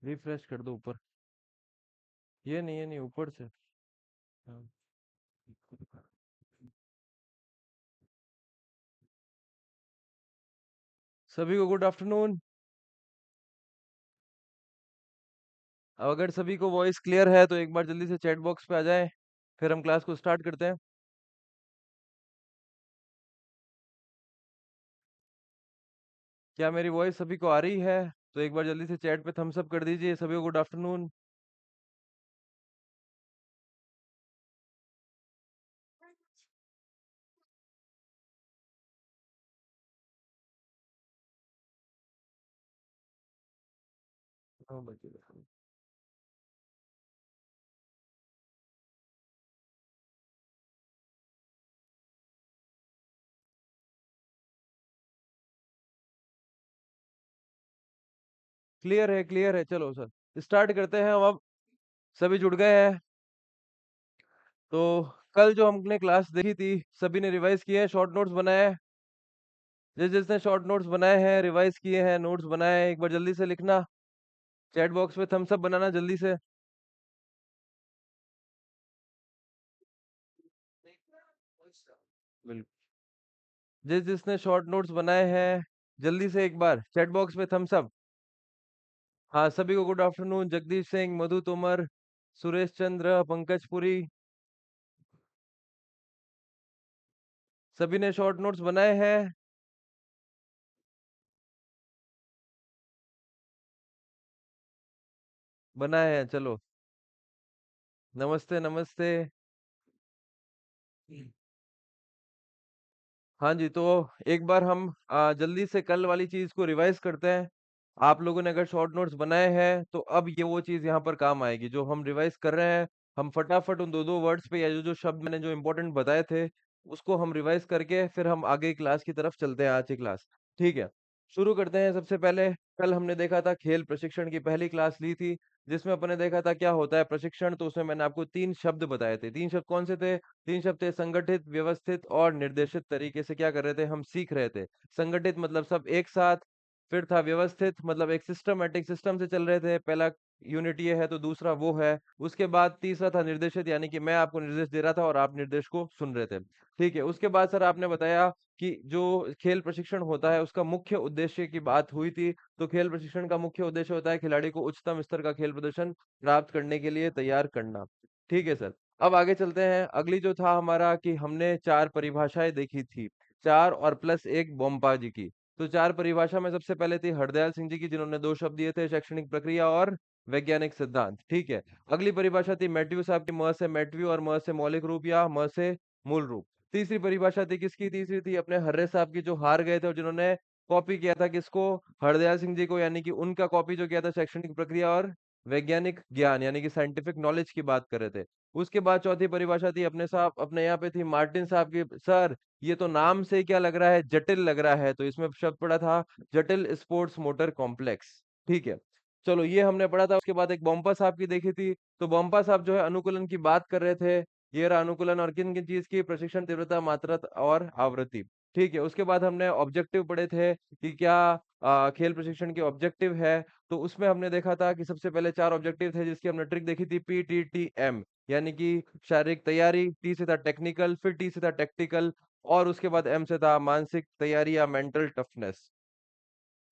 Refresh कर दो ऊपर। ये नहीं ऊपर से। हाँ। सभी को गुड आफ्टरनून। अब अगर सभी को वॉइस क्लियर है तो एक बार जल्दी से चैट बॉक्स पे आ जाएं, फिर हम क्लास को स्टार्ट करते हैं। क्या मेरी वॉइस सभी को आ रही है? तो एक बार जल्दी से चैट पे थम्स अप कर दीजिए, सभी को गुड आफ्टरनून। हाँ, बचिए। क्लियर है, चलो सर स्टार्ट करते हैं अब। सभी जुड़ गए हैं तो कल जो हमने क्लास देखी थी, सभी ने रिवाइज किए हैं, शॉर्ट नोट्स बनाए हैं? जिसने शॉर्ट नोट्स बनाए हैं, रिवाइज किए हैं, नोट्स बनाए हैं, एक बार जल्दी से लिखना। चैट बॉक्स में थम्स अप बनाना जल्दी से। बिल्कुल। जिसने शॉर्ट नोट्स बनाए हैं, जल्दी से एक बार चैट बॉक्स में थम्स अप। हाँ, सभी को गुड आफ्टरनून। जगदीश सिंह, मधु तोमर, सुरेश चंद्र, पंकज पुरी, सभी ने शॉर्ट नोट्स बनाए हैं? बनाए हैं, चलो। नमस्ते नमस्ते। हाँ जी, तो एक बार हम जल्दी से कल वाली चीज को रिवाइज करते हैं। आप लोगों ने अगर शॉर्ट नोट्स बनाए हैं तो अब ये वो चीज यहाँ पर काम आएगी जो हम रिवाइज कर रहे हैं। हम फटाफट उन दो दो वर्ड्स पे या जो जो शब्द मैंने जो इंपॉर्टेंट बताए थे उसको हम रिवाइज करके फिर हम आगे क्लास की तरफ चलते हैं, आज की क्लास। ठीक है, शुरू करते हैं। सबसे पहले कल हमने देखा था खेल प्रशिक्षण की पहली क्लास ली थी, जिसमें अपने देखा था क्या होता है प्रशिक्षण। तो उसमें मैंने आपको तीन शब्द बताए थे। तीन शब्द कौन से थे? तीन शब्द थे संगठित, व्यवस्थित और निर्देशित तरीके से क्या कर रहे थे, हम सीख रहे थे। संगठित मतलब सब एक साथ। फिर था व्यवस्थित मतलब एक सिस्टमेटिक सिस्टम से चल रहे थे। पहला यूनिट ये है तो दूसरा वो है। उसके बाद तीसरा था निर्देशित, यानी कि मैं आपको निर्देश दे रहा था और आप निर्देश को सुन रहे थे। ठीक है, उसके बाद सर आपने बताया कि जो खेल प्रशिक्षण होता है उसका मुख्य उद्देश्य की बात हुई थी। तो खेल प्रशिक्षण का मुख्य उद्देश्य होता है खिलाड़ी को उच्चतम स्तर का खेल प्रदर्शन प्राप्त करने के लिए तैयार करना। ठीक है सर। अब आगे चलते हैं। अगली जो था हमारा कि हमने चार परिभाषाएं देखी थी, चार और प्लस एक बोम्पा जी की। तो चार परिभाषा में सबसे पहले थी हरदयाल सिंह जी की, जिन्होंने दो शब्द दिए थे, शैक्षणिक प्रक्रिया और वैज्ञानिक सिद्धांत। ठीक है। अगली परिभाषा थी मैट्यू साहब की, म से मैट्यू और म से मौलिक रूप या म से मूल रूप। तीसरी परिभाषा थी किसकी? तीसरी थी अपने हर्रे साहब की, जो हार गए थे और जिन्होंने कॉपी किया था किसको? हरदयाल सिंह जी को, यानी कि उनका कॉपी जो किया था शैक्षणिक प्रक्रिया और वैज्ञानिक ज्ञान यानी कि साइंटिफिक नॉलेज की बात कर रहे थे। उसके बाद चौथी परिभाषा थी अपने साहब, अपने यहाँ पे थी मार्टिन साहब की। सर ये तो नाम से ही क्या लग रहा है, जटिल लग रहा है, तो इसमें शब्द पड़ा था जटिल स्पोर्ट्स मोटर कॉम्प्लेक्स। ठीक है, चलो ये हमने पढ़ा था। उसके बाद एक बोम्पा साहब की देखी थी। तो बोम्पा साहब जो है अनुकूलन की बात कर रहे थे। ये रहा अनुकूलन, और किन किन चीज की? प्रशिक्षण तीव्रता, मात्रा और आवृत्ति। ठीक है, उसके बाद हमने ऑब्जेक्टिव पढ़े थे कि क्या खेल प्रशिक्षण के ऑब्जेक्टिव है। तो उसमें हमने देखा था कि सबसे पहले चार ऑब्जेक्टिव थे जिसकी हमने ट्रिक देखी थी, PTTM, यानी कि शारीरिक तैयारी। टी से था टेक्निकल, फिर टी से था टैक्टिकल, और उसके बाद M से था मानसिक तैयारी या मेंटल टफनेस।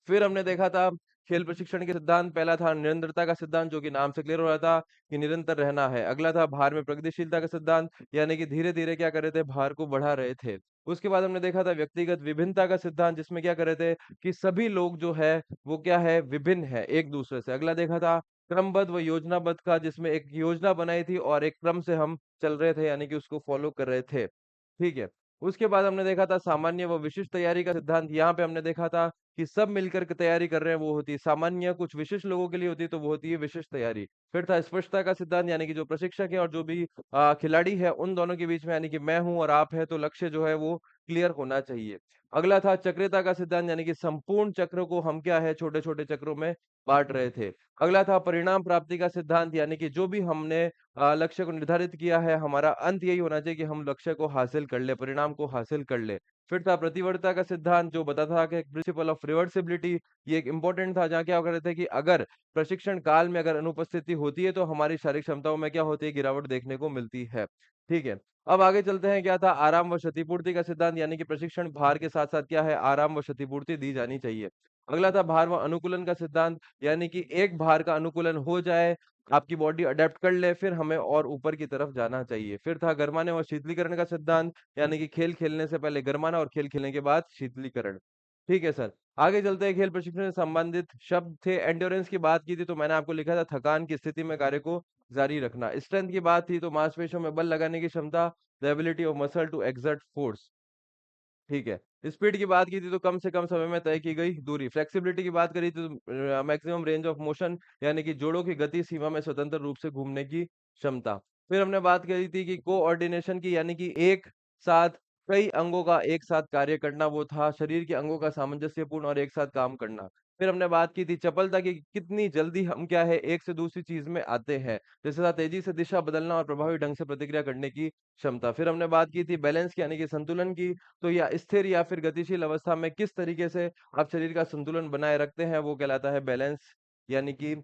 फिर हमने देखा था खेल प्रशिक्षण के सिद्धांत। पहला था निरंतरता का सिद्धांत, जो कि नाम से क्लियर हो रहा था कि निरंतर रहना है। अगला था भार में प्रगतिशीलता का सिद्धांत, यानी कि धीरे धीरे क्या कर रहे थे, भार को बढ़ा रहे थे। उसके बाद हमने देखा था व्यक्तिगत विभिन्नता का सिद्धांत, जिसमें क्या कर रहे थे कि सभी लोग जो है वो क्या है, विभिन्न है एक दूसरे से। अगला देखा था क्रमबद्ध व योजनाबद्ध का, जिसमें एक योजना बनाई थी और एक क्रम से हम चल रहे थे, यानी कि उसको फॉलो कर रहे थे। ठीक है, उसके बाद हमने देखा था सामान्य व विशिष्ट तैयारी का सिद्धांत। यहाँ पे हमने देखा था कि सब मिलकर के तैयारी कर रहे हैं, वो होती है सामान्य, कुछ विशिष्ट लोगों के लिए होती है तो वो होती है विशिष्ट तैयारी। फिर था स्पष्टता का सिद्धांत, यानी कि जो प्रशिक्षक है और जो भी खिलाड़ी है उन दोनों के बीच में, यानी कि मैं हूं और आप है, तो लक्ष्य जो है वो क्लियर होना चाहिए। अगला था चक्रियता का सिद्धांत, यानी कि संपूर्ण चक्र को हम क्या है, छोटे छोटे चक्रों में बांट रहे थे। अगला था परिणाम प्राप्ति का सिद्धांत, यानी कि जो भी हमने लक्ष्य को निर्धारित किया है, हमारा अंत यही होना चाहिए कि हम लक्ष्य को हासिल कर ले, परिणाम को हासिल कर ले। फिर था प्रतिवर्तता का सिद्धांत जो बताता था कि प्रिंसिपल ऑफ रिवर्सिबिलिटी, ये एक इंपॉर्टेंट था जहाँ क्या कर रहे थे कि अगर प्रशिक्षण काल में अगर अनुपस्थिति होती है तो हमारी शारीरिक क्षमताओं में क्या होती है, गिरावट देखने को मिलती है। ठीक है, अब आगे चलते हैं, क्या था आराम व क्षतिपूर्ति का सिद्धांत, यानी कि प्रशिक्षण भार के साथ साथ क्या है, आराम व क्षतिपूर्ति दी जानी चाहिए। अगला था भार व अनुकूलन का सिद्धांत, यानी कि एक भार का अनुकूलन हो जाए, आपकी बॉडी अडेप्ट कर ले, फिर हमें और ऊपर की तरफ जाना चाहिए। फिर था गरमाने व शीतलीकरण का सिद्धांत, यानी कि खेल खेलने से पहले गरमाना और खेल खेलने के बाद शीतलीकरण। ठीक है सर, आगे चलते हैं, खेल प्रशिक्षण से संबंधित शब्द थे, एंड्योरेंस की बात की थी तो मैंने आपको लिखा था थकान की स्थिति में कार्य को जारी रखना। स्ट्रेंथ की बात थी तो मांसपेशियों में बल लगाने की क्षमता, the ability of muscle to exert force. ठीक है, स्पीड की बात की थी तो कम से कम समय में तय की गई दूरी। फ्लेक्सिबिलिटी की बात करी तो मैक्सिमम रेंज ऑफ मोशन, यानी कि जोड़ों की गति सीमा में स्वतंत्र रूप से घूमने की क्षमता। फिर हमने बात करी थी कि कोऑर्डिनेशन की, यानी कि एक साथ कई अंगों का एक साथ कार्य करना, वो था शरीर के अंगों का सामंजस्यपूर्ण और एक साथ काम करना। फिर हमने बात की थी चपलता की, कितनी जल्दी हम क्या है एक से दूसरी चीज में आते हैं, जैसे था तेजी से दिशा बदलना और प्रभावी ढंग से प्रतिक्रिया करने की क्षमता। फिर हमने बात की थी बैलेंस की, यानी कि संतुलन की, तो या स्थिर या फिर गतिशील अवस्था में किस तरीके से आप शरीर का संतुलन बनाए रखते हैं, वो कहलाता है बैलेंस, यानी कि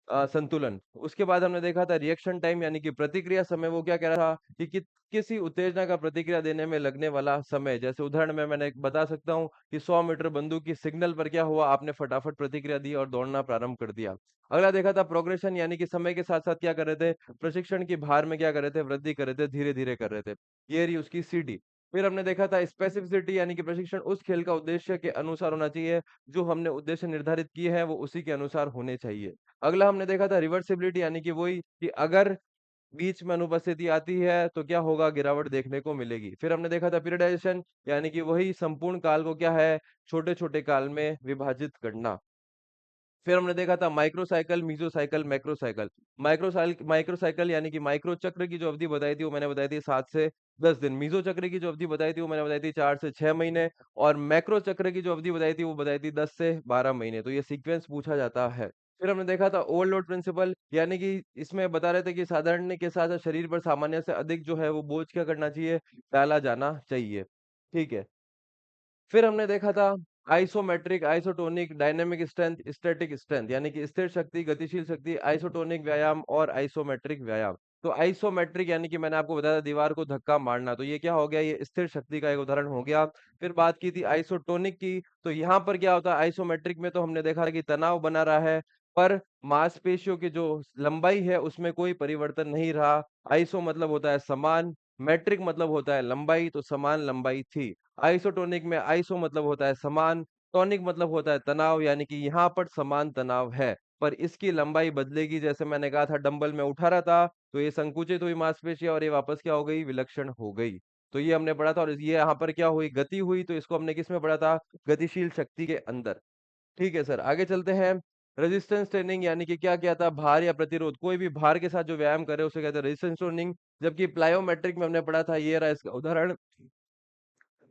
संतुलन। उसके बाद हमने देखा था रिएक्शन टाइम, यानी कि प्रतिक्रिया समय, वो क्या कह रहा था कि किसी उत्तेजना का प्रतिक्रिया देने में लगने वाला समय। जैसे उदाहरण में मैंने एक बता सकता हूँ कि 100 मीटर बंदूक की सिग्नल पर क्या हुआ, आपने फटाफट प्रतिक्रिया दी और दौड़ना प्रारंभ कर दिया। अगला देखा था प्रोग्रेशन, यानी कि समय के साथ साथ क्या कर रहे थे, प्रशिक्षण की भार में क्या कर रहे थे, वृद्धि कर रहे थे, धीरे धीरे कर रहे थे। ये रही उसकी सीडी। फिर हमने देखा था स्पेसिफिसिटी, यानी कि प्रशिक्षण उस खेल का उद्देश्य के अनुसार होना चाहिए, जो हमने उद्देश्य निर्धारित किए हैं वो उसी के अनुसार होने चाहिए। अगला हमने देखा था रिवर्सिबिलिटी, यानी कि वही कि अगर बीच में अनुपस्थिति आती है तो क्या होगा, गिरावट देखने को मिलेगी। फिर हमने देखा था पीरियडाइजेशन, यानी कि वही संपूर्ण काल को क्या है, छोटे छोटे काल में विभाजित करना। फिर हमने देखा था micro cycle, meso cycle, macro cycle. Micro cycle यानी कि माइक्रो चक्र की जो अवधि बताई थी वो मैंने बताई थी 7 से 10 दिन। मीसो चक्र की जो अवधि बताई थी वो मैंने बताई थी 4 से 6 महीने। और मैक्रो चक्र की जो अवधि बताई थी वो बताई थी 10 से 12 महीने। तो ये सीक्वेंस पूछा जाता है। फिर हमने देखा था ओवरलोड प्रिंसिपल, यानी कि इसमें बता रहे थे कि साधारण के साथ साथ शरीर पर सामान्य से अधिक जो है वो बोझ क्या करना चाहिए, डाला जाना चाहिए। ठीक है, फिर हमने देखा था isometric, isotonic, dynamic strength, static strength, यानी कि स्थिर शक्ति, गतिशील शक्ति, आइसोटोनिक व्यायाम और आइसोमेट्रिक व्यायाम। तो आइसोमेट्रिक यानी कि मैंने आपको बताया था दीवार को धक्का मारना, तो ये क्या हो गया, ये स्थिर शक्ति का एक उदाहरण हो गया। फिर बात की थी आइसोटोनिक की, तो यहाँ पर क्या होता है आइसोमेट्रिक में, तो हमने देखा कि तनाव बना रहा है पर मांसपेशियों की जो लंबाई है उसमें कोई परिवर्तन नहीं रहा। आइसो मतलब होता है समान, मैट्रिक मतलब होता है लंबाई, तो समान लंबाई थी। आइसोटोनिक में आइसो मतलब होता है समान, टॉनिक मतलब होता है तनाव, यानी कि यहाँ पर समान तनाव है पर इसकी लंबाई बदलेगी। जैसे मैंने कहा था डंबल में उठा रहा था तो ये संकुचित हुई मांसपेशियां और ये वापस क्या हो गई, विलक्षण हो गई। तो ये हमने पढ़ा था। और ये यहाँ पर क्या हुई, गति हुई, तो इसको हमने किस में पढ़ा था, गतिशील शक्ति के अंदर। ठीक है सर, आगे चलते हैं। रेजिस्टेंस ट्रेनिंग, यानी कि क्या क्या था, भार या प्रतिरोध, कोई भी भार के साथ जो व्यायाम करे उसे कहते हैं रेजिस्टेंस ट्रेनिंग। जबकि प्लायोमेट्रिक में हमने पढ़ा था, ये रहा इसका उदाहरण,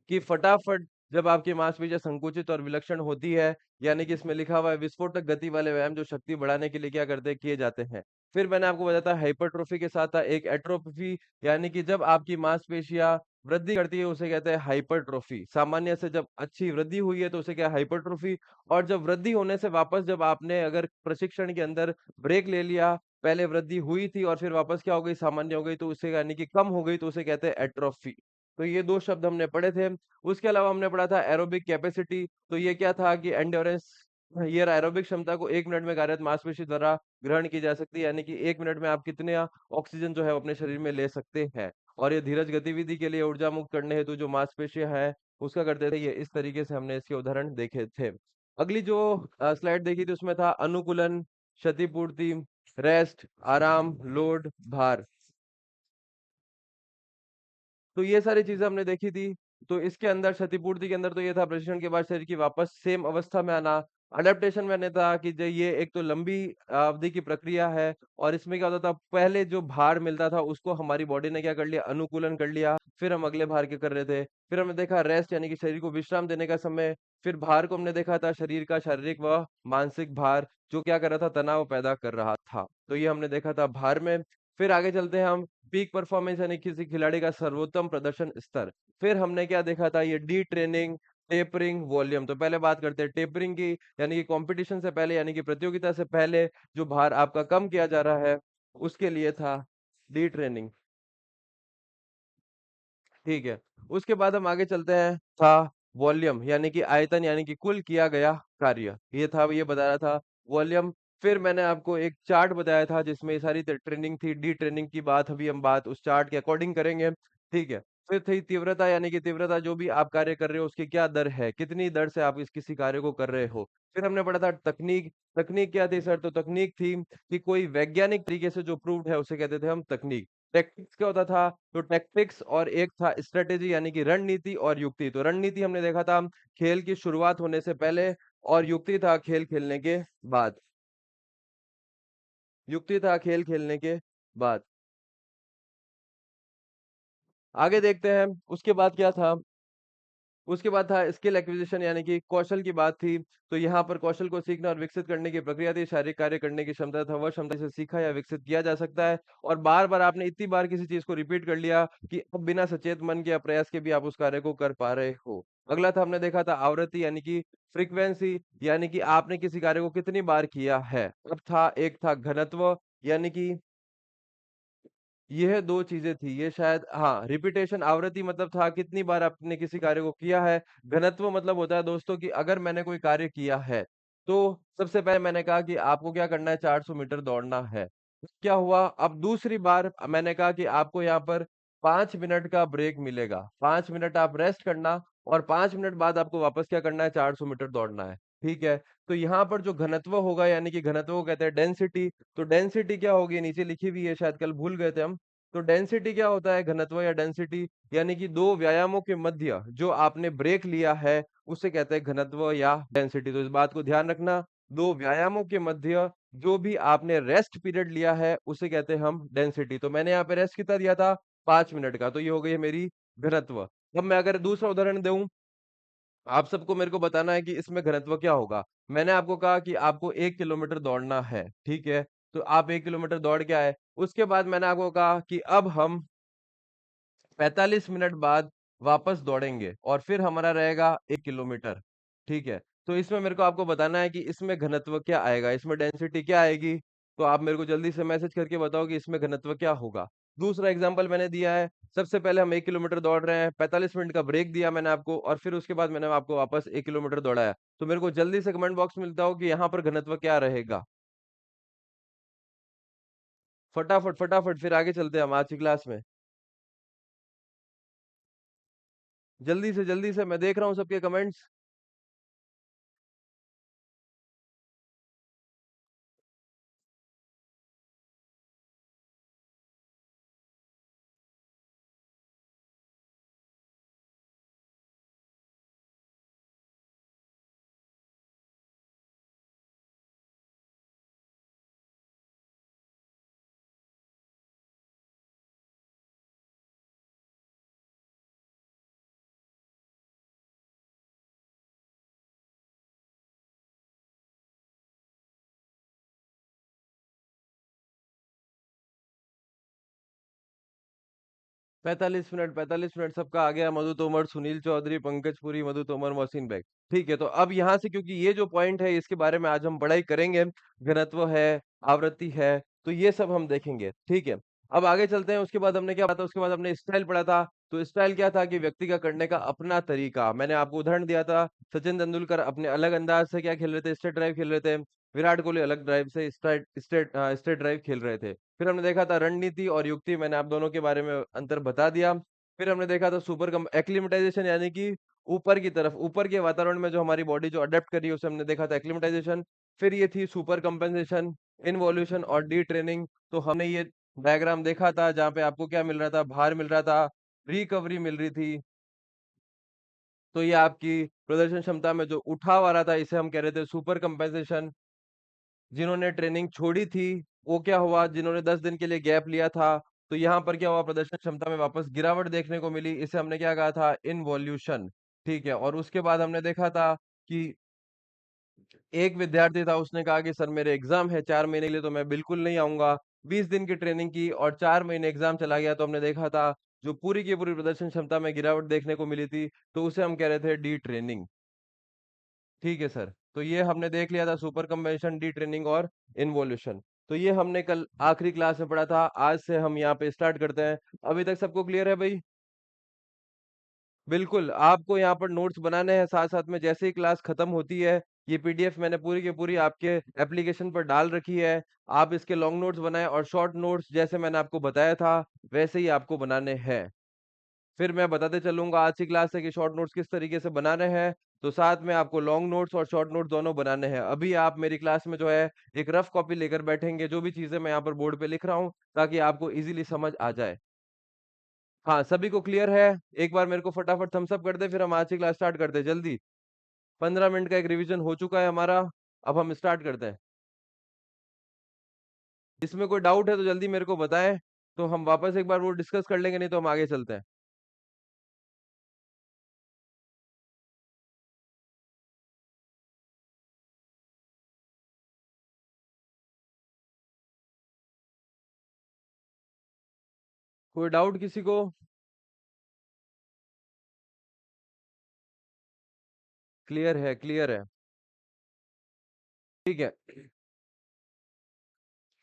कि फटाफट जब आपकी मांसपेशियां संकुचित और विलक्षण होती है, यानी कि इसमें लिखा हुआ है विस्फोटक गति वाले व्यायाम जो शक्ति बढ़ाने के लिए क्या करते हैं, किए जाते हैं। फिर मैंने आपको बताया था हाइपरट्रोफी के साथ था एक एट्रोफी, यानी कि जब आपकी मांसपेशियां वृद्धि करती है उसे कहते हैं हाइपरट्रोफी। सामान्य से जब अच्छी वृद्धि हुई है तो उसे क्या है, हाइपरट्रोफी। और जब वृद्धि होने से वापस जब आपने अगर प्रशिक्षण के अंदर ब्रेक ले लिया, पहले वृद्धि हुई थी और फिर वापस क्या हो गई, सामान्य हो गई, तो उसे यानी कि कम हो गई, तो उसे कहते हैं एट्रोफी। तो ये दो शब्द हमने पढ़े थे। उसके अलावा हमने पढ़ा था एरोबिक कैपेसिटी, तो ये क्या था कि एंड्योरेंस, ये एरोबिक क्षमता को 1 मिनट में कार्यरत मांसपेशी द्वारा ग्रहण की जा सकती है, यानी कि 1 मिनट में आप कितने ऑक्सीजन जो है वो अपने शरीर में ले सकते हैं। और ये धीरज गतिविधि के लिए ऊर्जा मुक्त करने हेतु जो मांसपेशियां हैं उसका करते थे, ये इस तरीके से हमने इसके उदाहरण देखे थे। अगली जो स्लाइड देखी थी उसमें था अनुकूलन, क्षतिपूर्ति, रेस्ट, आराम, लोड, भार। तो ये सारी चीजें हमने देखी थी। तो इसके अंदर क्षतिपूर्ति के अंदर तो ये था प्रशिक्षण के बाद शरीर की वापस सेम अवस्था में आना। अडेप्टेशन मैंने था कि जो ये एक तो लंबी अवधि की प्रक्रिया है और इसमें क्या होता था, पहले जो भार मिलता था उसको हमारी बॉडी ने क्या कर लिया, अनुकूलन कर लिया, फिर हम अगले भार के कर रहे थे। फिर हमने देखा रेस्ट, यानी कि शरीर को विश्राम देने का समय। फिर भार को हमने देखा था शरीर का शारीरिक व मानसिक भार जो क्या कर रहा था, तनाव पैदा कर रहा था। तो ये हमने देखा था भार में। फिर आगे चलते हैं हम, पीक परफॉर्मेंस यानी किसी खिलाड़ी का सर्वोत्तम प्रदर्शन स्तर। फिर हमने क्या देखा था, ये डी ट्रेनिंग, टेपरिंग, वॉल्यूम। तो पहले बात करते हैं टेपरिंग की, यानी कि कंपटीशन से पहले, यानी कि प्रतियोगिता से पहले जो भार आपका कम किया जा रहा है, उसके लिए था डी ट्रेनिंग। ठीक है। उसके बाद हम आगे चलते हैं, था वॉल्यूम, यानी कि आयतन, यानी कि कुल किया गया कार्य, ये था, ये बता रहा था वॉल्यूम। फिर मैंने आपको एक चार्ट बताया था जिसमें ये सारी ट्रेनिंग थी, डी ट्रेनिंग की बात अभी हम बात उस चार्ट के अकॉर्डिंग करेंगे। ठीक है। फिर थी तीव्रता, यानी कि तीव्रता, जो भी आप कार्य कर रहे हो उसकी क्या दर है, कितनी दर से आप इस किसी कार्य को कर रहे हो। फिर हमने पढ़ा था तकनीक। तकनीक क्या थी सर, तो तकनीक थी कि कोई वैज्ञानिक तरीके से जो प्रूव्ड है उसे कहते थे हम तकनीक। टैक्टिक्स क्या होता था, तो टैक्टिक्स और एक था स्ट्रेटेजी, यानी कि रणनीति और युक्ति। तो रणनीति हमने देखा था खेल की शुरुआत होने से पहले, और युक्ति था खेल खेलने के बाद। युक्ति था खेल खेलने के बाद। आगे देखते हैं, उसके बाद क्या था, उसके बाद था स्किल एक्विजिशन, यानी कि कौशल की बात थी। तो यहाँ पर कौशल को सीखना और विकसित करने की प्रक्रिया थी। शारीरिक कार्य करने की क्षमता था, वह क्षमता से सीखा या विकसित किया जा सकता है। और बार बार आपने इतनी बार किसी चीज को रिपीट कर लिया कि अब बिना सचेत मन के या प्रयास के भी आप उस कार्य को कर पा रहे हो। अगला था, हमने देखा था आवृत्ति, यानी कि फ्रीक्वेंसी, यानी कि आपने किसी कार्य को कितनी बार किया है। अब था, एक था घनत्व, यानी कि यह दो चीजें थी, ये शायद, हाँ, रिपीटेशन, आवृत्ति मतलब था कितनी बार आपने किसी कार्य को किया है। घनत्व मतलब होता है दोस्तों कि अगर मैंने कोई कार्य किया है, तो सबसे पहले मैंने कहा कि आपको क्या करना है, 400 मीटर दौड़ना है। क्या हुआ, अब दूसरी बार मैंने कहा कि आपको यहाँ पर 5 मिनट का ब्रेक मिलेगा, 5 मिनट आप रेस्ट करना, और 5 मिनट बाद आपको वापस क्या करना है, 400 मीटर दौड़ना है। ठीक है। तो यहाँ पर जो घनत्व होगा, यानी कि घनत्व को कहते हैं डेंसिटी। तो डेंसिटी क्या होगी, नीचे लिखी हुई है, शायद कल भूल गए थे हम। तो डेंसिटी क्या होता है, घनत्व या डेंसिटी, यानी कि दो व्यायामों के मध्य जो आपने ब्रेक लिया है उसे कहते हैं घनत्व या डेंसिटी। तो इस बात को ध्यान रखना, दो व्यायामों के मध्य जो भी आपने रेस्ट पीरियड लिया है उसे कहते हैं हम डेंसिटी। तो मैंने यहाँ पे रेस्ट कितना दिया था, 5 मिनट का, तो ये हो गई है मेरी घनत्व। अब मैं अगर दूसरा उदाहरण दूं, आप सबको मेरे को बताना है कि इसमें घनत्व क्या होगा। मैंने आपको कहा कि आपको 1 किलोमीटर दौड़ना है, ठीक है। तो आप 1 किलोमीटर दौड़ के आए, उसके बाद मैंने आपको कहा कि अब हम 45 मिनट बाद वापस दौड़ेंगे और फिर हमारा रहेगा 1 किलोमीटर। ठीक है। तो इसमें मेरे को आपको बताना है कि इसमें घनत्व क्या आएगा, इसमें डेंसिटी क्या आएगी। तो आप मेरे को जल्दी से मैसेज करके बताओ कि इसमें घनत्व क्या होगा। दूसरा एग्जांपल मैंने दिया है, सबसे पहले हम 1 किलोमीटर दौड़ रहे हैं, 45 मिनट का ब्रेक दिया मैंने आपको, और फिर उसके बाद मैंने आपको वापस 1 किलोमीटर दौड़ाया। तो मेरे को जल्दी से कमेंट बॉक्स में मिलता हो कि यहाँ पर घनत्व क्या रहेगा। फटाफट फटाफट, फिर आगे चलते हैं हम आज की क्लास में। जल्दी से, मैं देख रहा हूँ सबके कमेंट्स। 45 मिनट, 45 मिनट सबका आ गया, मधु तोमर, सुनील चौधरी, पंकज पुरी, मधु तोमर, मोहसिन बेग। ठीक है। तो अब यहाँ से, क्योंकि ये जो पॉइंट है इसके बारे में आज हम पढ़ाई करेंगे, घनत्व है, आवृत्ति है, तो ये सब हम देखेंगे। ठीक है। अब आगे चलते हैं, उसके बाद हमने क्या पढ़ा था, उसके बाद हमने स्टाइल पढ़ा था। तो स्टाइल क्या था कि व्यक्ति का करने का अपना तरीका। मैंने आपको उदाहरण दिया था, सचिन तेंदुलकर अपने अलग अंदाज से क्या खेल रहे थे, स्टेट ड्राइव खेल रहे थे। विराट कोहली अलग ड्राइव से स्टेट स्टेट स्टेट ड्राइव खेल रहे थे। फिर हमने देखा था रणनीति और युक्ति, मैंने आप दोनों के बारे में अंतर बता दिया। फिर हमने देखा था सुपर एक्लिमेटाइजेशन, यानी कि ऊपर की तरफ, ऊपर के वातावरण में जो हमारी बॉडी जो अडेप्ट करी है उसे हमने देखा था एक्लिमेटाइजेशन। फिर ये थी सुपर कंपेंसेशन, इनवॉल्यूशन और डी ट्रेनिंग। तो हमने ये डायग्राम देखा था जहाँ पे आपको क्या मिल रहा था, भार मिल रहा था, रिकवरी मिल रही थी। तो ये आपकी प्रदर्शन क्षमता में जो उठाव आ रहा था इसे हम कह रहे थे सुपर कंपेंसेशन। जिन्होंने ट्रेनिंग छोड़ी थी, वो क्या हुआ, जिन्होंने 10 दिन के लिए गैप लिया था, तो यहाँ पर क्या हुआ, प्रदर्शन क्षमता में वापस गिरावट देखने को मिली, इसे हमने क्या कहा था, इनवॉल्यूशन। ठीक है। और उसके बाद हमने देखा था कि एक विद्यार्थी था, उसने कहा कि सर मेरे एग्जाम है 4 महीने के लिए, तो मैं बिल्कुल नहीं आऊंगा। 20 दिन की ट्रेनिंग की और 4 महीने एग्जाम चला गया, तो हमने देखा था जो पूरी की पूरी प्रदर्शन क्षमता में गिरावट देखने को मिली थी, तो उसे हम कह रहे थे डी ट्रेनिंग। ठीक है सर, तो ये हमने देख लिया था सुपर कम्बिनेशन, डी ट्रेनिंग और इन्वोल्यूशन। तो ये हमने कल आखिरी क्लास में पढ़ा था, आज से हम यहाँ पे स्टार्ट करते हैं। अभी तक सबको क्लियर है भाई? बिल्कुल, आपको यहाँ पर नोट्स बनाने हैं, साथ साथ में जैसे ही क्लास खत्म होती है, ये पीडीएफ मैंने पूरी की पूरी आपके एप्लीकेशन पर डाल रखी है। आप इसके लॉन्ग नोट्स बनाएं और शॉर्ट नोट्स जैसे मैंने आपको बताया था वैसे ही आपको बनाने हैं। फिर मैं बताते चलूंगा आज की क्लास से कि शॉर्ट नोट्स किस तरीके से बनाने हैं। तो साथ में आपको लॉन्ग नोट्स और शॉर्ट नोट्स दोनों बनाने हैं। अभी आप मेरी क्लास में जो है एक रफ कॉपी लेकर बैठेंगे, जो भी चीजें मैं यहाँ पर बोर्ड पे लिख रहा हूँ, ताकि आपको इजीली समझ आ जाए। हाँ, सभी को क्लियर है? एक बार मेरे को फटाफट थम्स अप कर दे, फिर हम आज की क्लास स्टार्ट करते हैं जल्दी। 15 मिनट का एक रिवीजन हो चुका है हमारा, अब हम स्टार्ट करते हैं। इसमें कोई डाउट है तो जल्दी मेरे को बताएं, तो हम वापस एक बार वो डिस्कस कर लेंगे, नहीं तो हम आगे चलते हैं। कोई डाउट किसी को? क्लियर है, क्लियर है। ठीक है,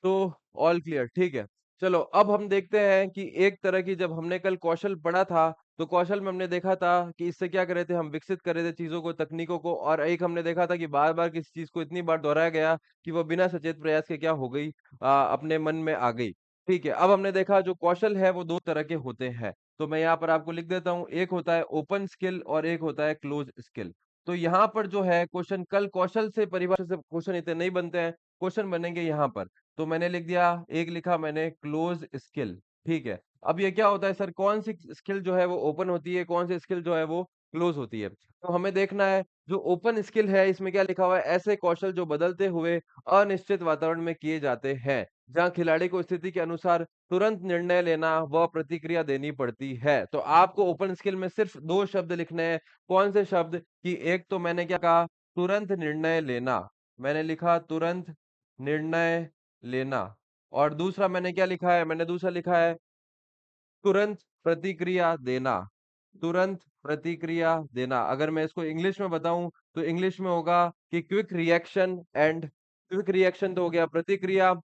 तो ऑल क्लियर, ठीक है। चलो अब हम देखते हैं कि एक तरह की, जब हमने कल कौशल पढ़ा था, तो कौशल में हमने देखा था कि इससे क्या कर रहे थे, हम विकसित कर रहे थे चीजों को, तकनीकों को, और एक हमने देखा था कि बार बार किसी चीज को इतनी बार दोहराया गया कि वो बिना सचेत प्रयास के क्या हो गई, अपने मन में आ गई। ठीक है, अब हमने देखा जो कौशल है वो दो तरह के होते हैं। तो मैं यहाँ पर आपको लिख देता हूँ, एक होता है ओपन स्किल और एक होता है क्लोज स्किल। तो यहाँ पर जो है क्वेश्चन, कल कौशल से परिभाषा से क्वेश्चन इतने नहीं बनते हैं, क्वेश्चन बनेंगे यहाँ पर। तो मैंने लिख दिया, एक लिखा मैंने क्लोज स्किल। ठीक है, अब ये क्या होता है सर, कौन सी स्किल जो है वो ओपन होती है, कौन सी स्किल जो है वो क्लोज होती है? तो हमें देखना है, जो ओपन स्किल है इसमें क्या लिखा हुआ है, ऐसे कौशल जो बदलते हुए अनिश्चित वातावरण में किए जाते हैं, जहाँ खिलाड़ी को स्थिति के अनुसार तुरंत निर्णय लेना व प्रतिक्रिया देनी पड़ती है। तो आपको ओपन स्किल में सिर्फ दो शब्द लिखने हैं। कौन से शब्द? कि एक तो मैंने क्या कहा, तुरंत निर्णय लेना, मैंने लिखा तुरंत निर्णय लेना। और दूसरा मैंने क्या लिखा है, मैंने दूसरा लिखा है तुरंत प्रतिक्रिया देना। तुरंत प्रतिक्रिया देना, अगर मैं इसको इंग्लिश में बताऊं तो इंग्लिश में होगा कि quick reaction and, quick reaction तो हो गया प्रतिक्रिया।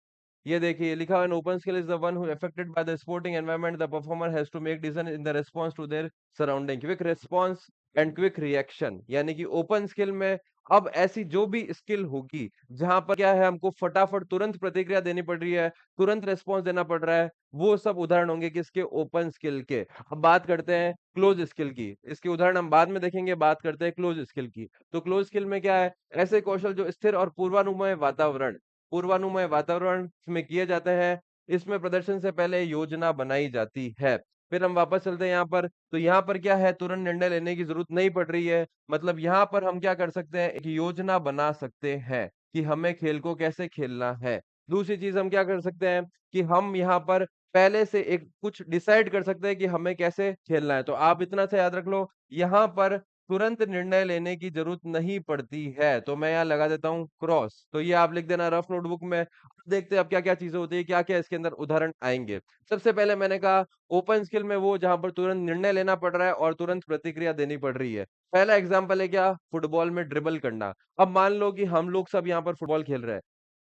ये देखिए लिखा हुआ है, open skill is the one who affected by the sporting environment, the performer has to make decision in the response to their surrounding, quick response and quick reaction. यानी कि ओपन स्किल में अब ऐसी जो भी स्किल होगी जहां पर क्या है, हमको फटाफट तुरंत प्रतिक्रिया देनी पड़ रही है, तुरंत रेस्पॉन्स देना पड़ रहा है, वो सब उदाहरण होंगे किसके, ओपन स्किल के। अब बात करते हैं क्लोज स्किल की, इसके उदाहरण हम बाद में देखेंगे, बात करते हैं क्लोज स्किल की। तो क्लोज स्किल में क्या है, ऐसे कौशल जो स्थिर और पूर्वानुमेय वातावरण, पूर्वानुमेय वातावरण में किए जाते हैं, इसमें प्रदर्शन से पहले योजना बनाई जाती है। फिर हम वापस चलते हैं यहाँ पर, तो यहाँ पर क्या है, तुरंत निर्णय लेने की जरूरत नहीं पड़ रही है, मतलब यहाँ पर हम क्या कर सकते हैं, एक योजना बना सकते हैं कि हमें खेल को कैसे खेलना है। दूसरी चीज हम क्या कर सकते हैं, कि हम यहाँ पर पहले से एक कुछ डिसाइड कर सकते हैं कि हमें कैसे खेलना है। तो आप इतना सा याद रख लो, यहाँ पर तुरंत निर्णय लेने की जरूरत नहीं पड़ती है, तो मैं यहाँ लगा देता हूँ क्रॉस। तो ये आप लिख देना रफ नोटबुक में। देखते हैं अब क्या क्या चीजें होती है, क्या क्या इसके अंदर उदाहरण आएंगे। सबसे पहले मैंने कहा ओपन स्किल में वो जहां पर तुरंत निर्णय लेना पड़ रहा है और तुरंत प्रतिक्रिया देनी पड़ रही है। पहला एग्जांपल है क्या, फुटबॉल में ड्रिबल करना। अब मान लो कि हम लोग सब यहाँ पर फुटबॉल खेल रहे हैं,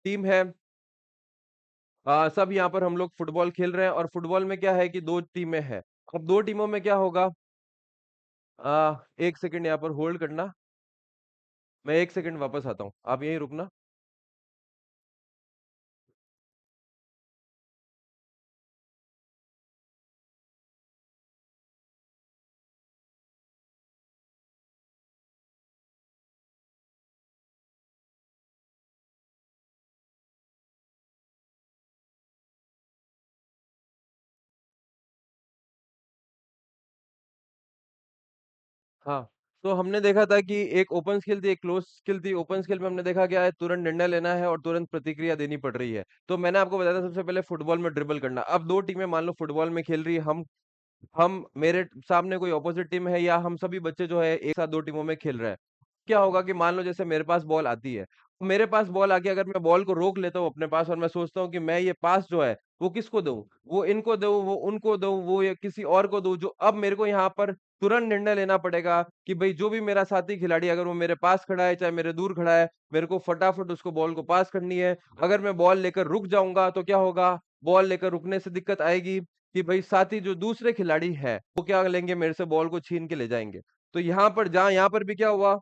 टीम है, सब यहाँ पर हम लोग फुटबॉल खेल रहे हैं, और फुटबॉल में क्या है कि दो टीमें हैं। अब दो टीमों में क्या होगा, एक सेकंड यहाँ पर होल्ड करना, मैं एक सेकंड वापस आता हूँ, आप यहीं रुकना। हाँ, तो हमने देखा था कि एक ओपन स्किल थी, एक क्लोज स्किल थी। ओपन स्किल में हमने देखा क्या है, तुरंत निर्णय लेना है और तुरंत प्रतिक्रिया देनी पड़ रही है। तो मैंने आपको बताया था सबसे पहले फुटबॉल में ड्रिबल करना। अब दो टीमें मान लो फुटबॉल में खेल रही है, हम मेरे सामने कोई ऑपोजिट टीम है, या हम सभी बच्चे जो है एक साथ दो टीमों में खेल रहे हैं। क्या होगा कि मान लो जैसे मेरे पास बॉल आती है, मेरे पास बॉल आके अगर मैं बॉल को रोक लेता हूँ अपने पास और मैं सोचता हूँ कि मैं ये पास जो है वो किसको दूं, वो इनको दूं, वो उनको दूं, वो या किसी और को दूं, जो अब मेरे को यहाँ पर तुरंत निर्णय लेना पड़ेगा कि भाई जो भी मेरा साथी खिलाड़ी अगर वो मेरे पास खड़ा है चाहे मेरे दूर खड़ा है, मेरे को फटाफट उसको बॉल को पास करनी है। अगर मैं बॉल लेकर रुक जाऊंगा तो क्या होगा, बॉल लेकर रुकने से दिक्कत आएगी कि भाई साथी जो दूसरे खिलाड़ी है वो क्या लेंगे, मेरे से बॉल को छीन के ले जाएंगे। तो यहाँ पर जहां यहाँ पर भी क्या हुआ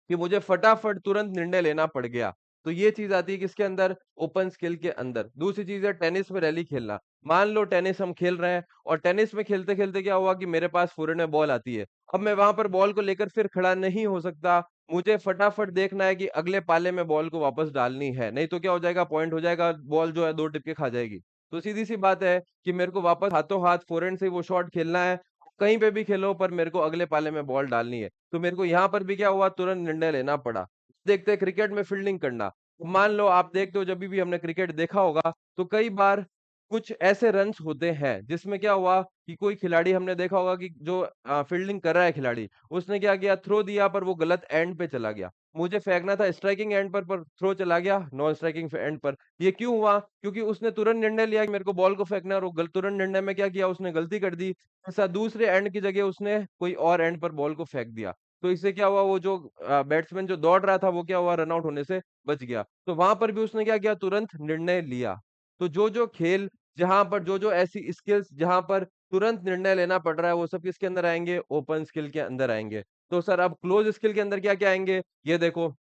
कि मुझे फटाफट तुरंत निर्णय लेना पड़ गया। तो ये चीज आती है किसके अंदर, ओपन स्किल के अंदर। दूसरी चीज है टेनिस में रैली खेलना। मान लो टेनिस हम खेल रहे हैं और टेनिस में खेलते खेलते क्या हुआ कि मेरे पास फोरहैंड में बॉल आती है। अब मैं वहां पर बॉल को लेकर फिर खड़ा नहीं हो सकता, मुझे फटाफट देखना है कि अगले पाले में बॉल को वापस डालनी है, नहीं तो क्या हो जाएगा, पॉइंट हो जाएगा, बॉल जो है दो टिपके खा जाएगी। तो सीधी सी बात है कि मेरे को वापस हाथों हाथ फोरहैंड से वो शॉट खेलना है। कहीं पे भी खेलो पर मेरे को अगले पाले में बॉल डालनी है। तो मेरे को यहाँ पर भी क्या हुआ, तुरंत निर्णय लेना पड़ा। देखते हैं क्रिकेट में फील्डिंग करना। मान लो आप देखते हो, जब भी हमने क्रिकेट देखा होगा तो कई बार कुछ ऐसे रन्स होते हैं जिसमें क्या हुआ कि कोई खिलाड़ी हमने देखा होगा कि जो फील्डिंग कर रहा है खिलाड़ी, उसने क्या किया, थ्रो दिया पर वो गलत एंड पे चला गया। मुझे फेंकना था स्ट्राइकिंग एंड पर थ्रो चला गया नॉन स्ट्राइकिंग एंड पर। ये क्यों हुआ, क्योंकि उसने तुरंत निर्णय लिया कि मेरे को बॉल को फेंकना है, और वो तुरंत निर्णय में क्या किया, उसने गलती कर दी। ऐसा दूसरे एंड की जगह उसने कोई और एंड पर बॉल को फेंक दिया। तो इससे क्या हुआ, वो जो बैट्समैन जो दौड़ रहा था वो क्या हुआ, रन आउट होने से बच गया। तो वहां पर भी उसने क्या किया, तुरंत निर्णय लिया। तो जो जो खेल, जहां पर जो जो ऐसी स्किल्स जहां पर तुरंत निर्णय लेना पड़ रहा है, वो सब किसके अंदर आएंगे, ओपन स्किल के अंदर आएंगे। तो सर अब क्लोज स्किल के अंदर क्या क्या आएंगे, ये देखो।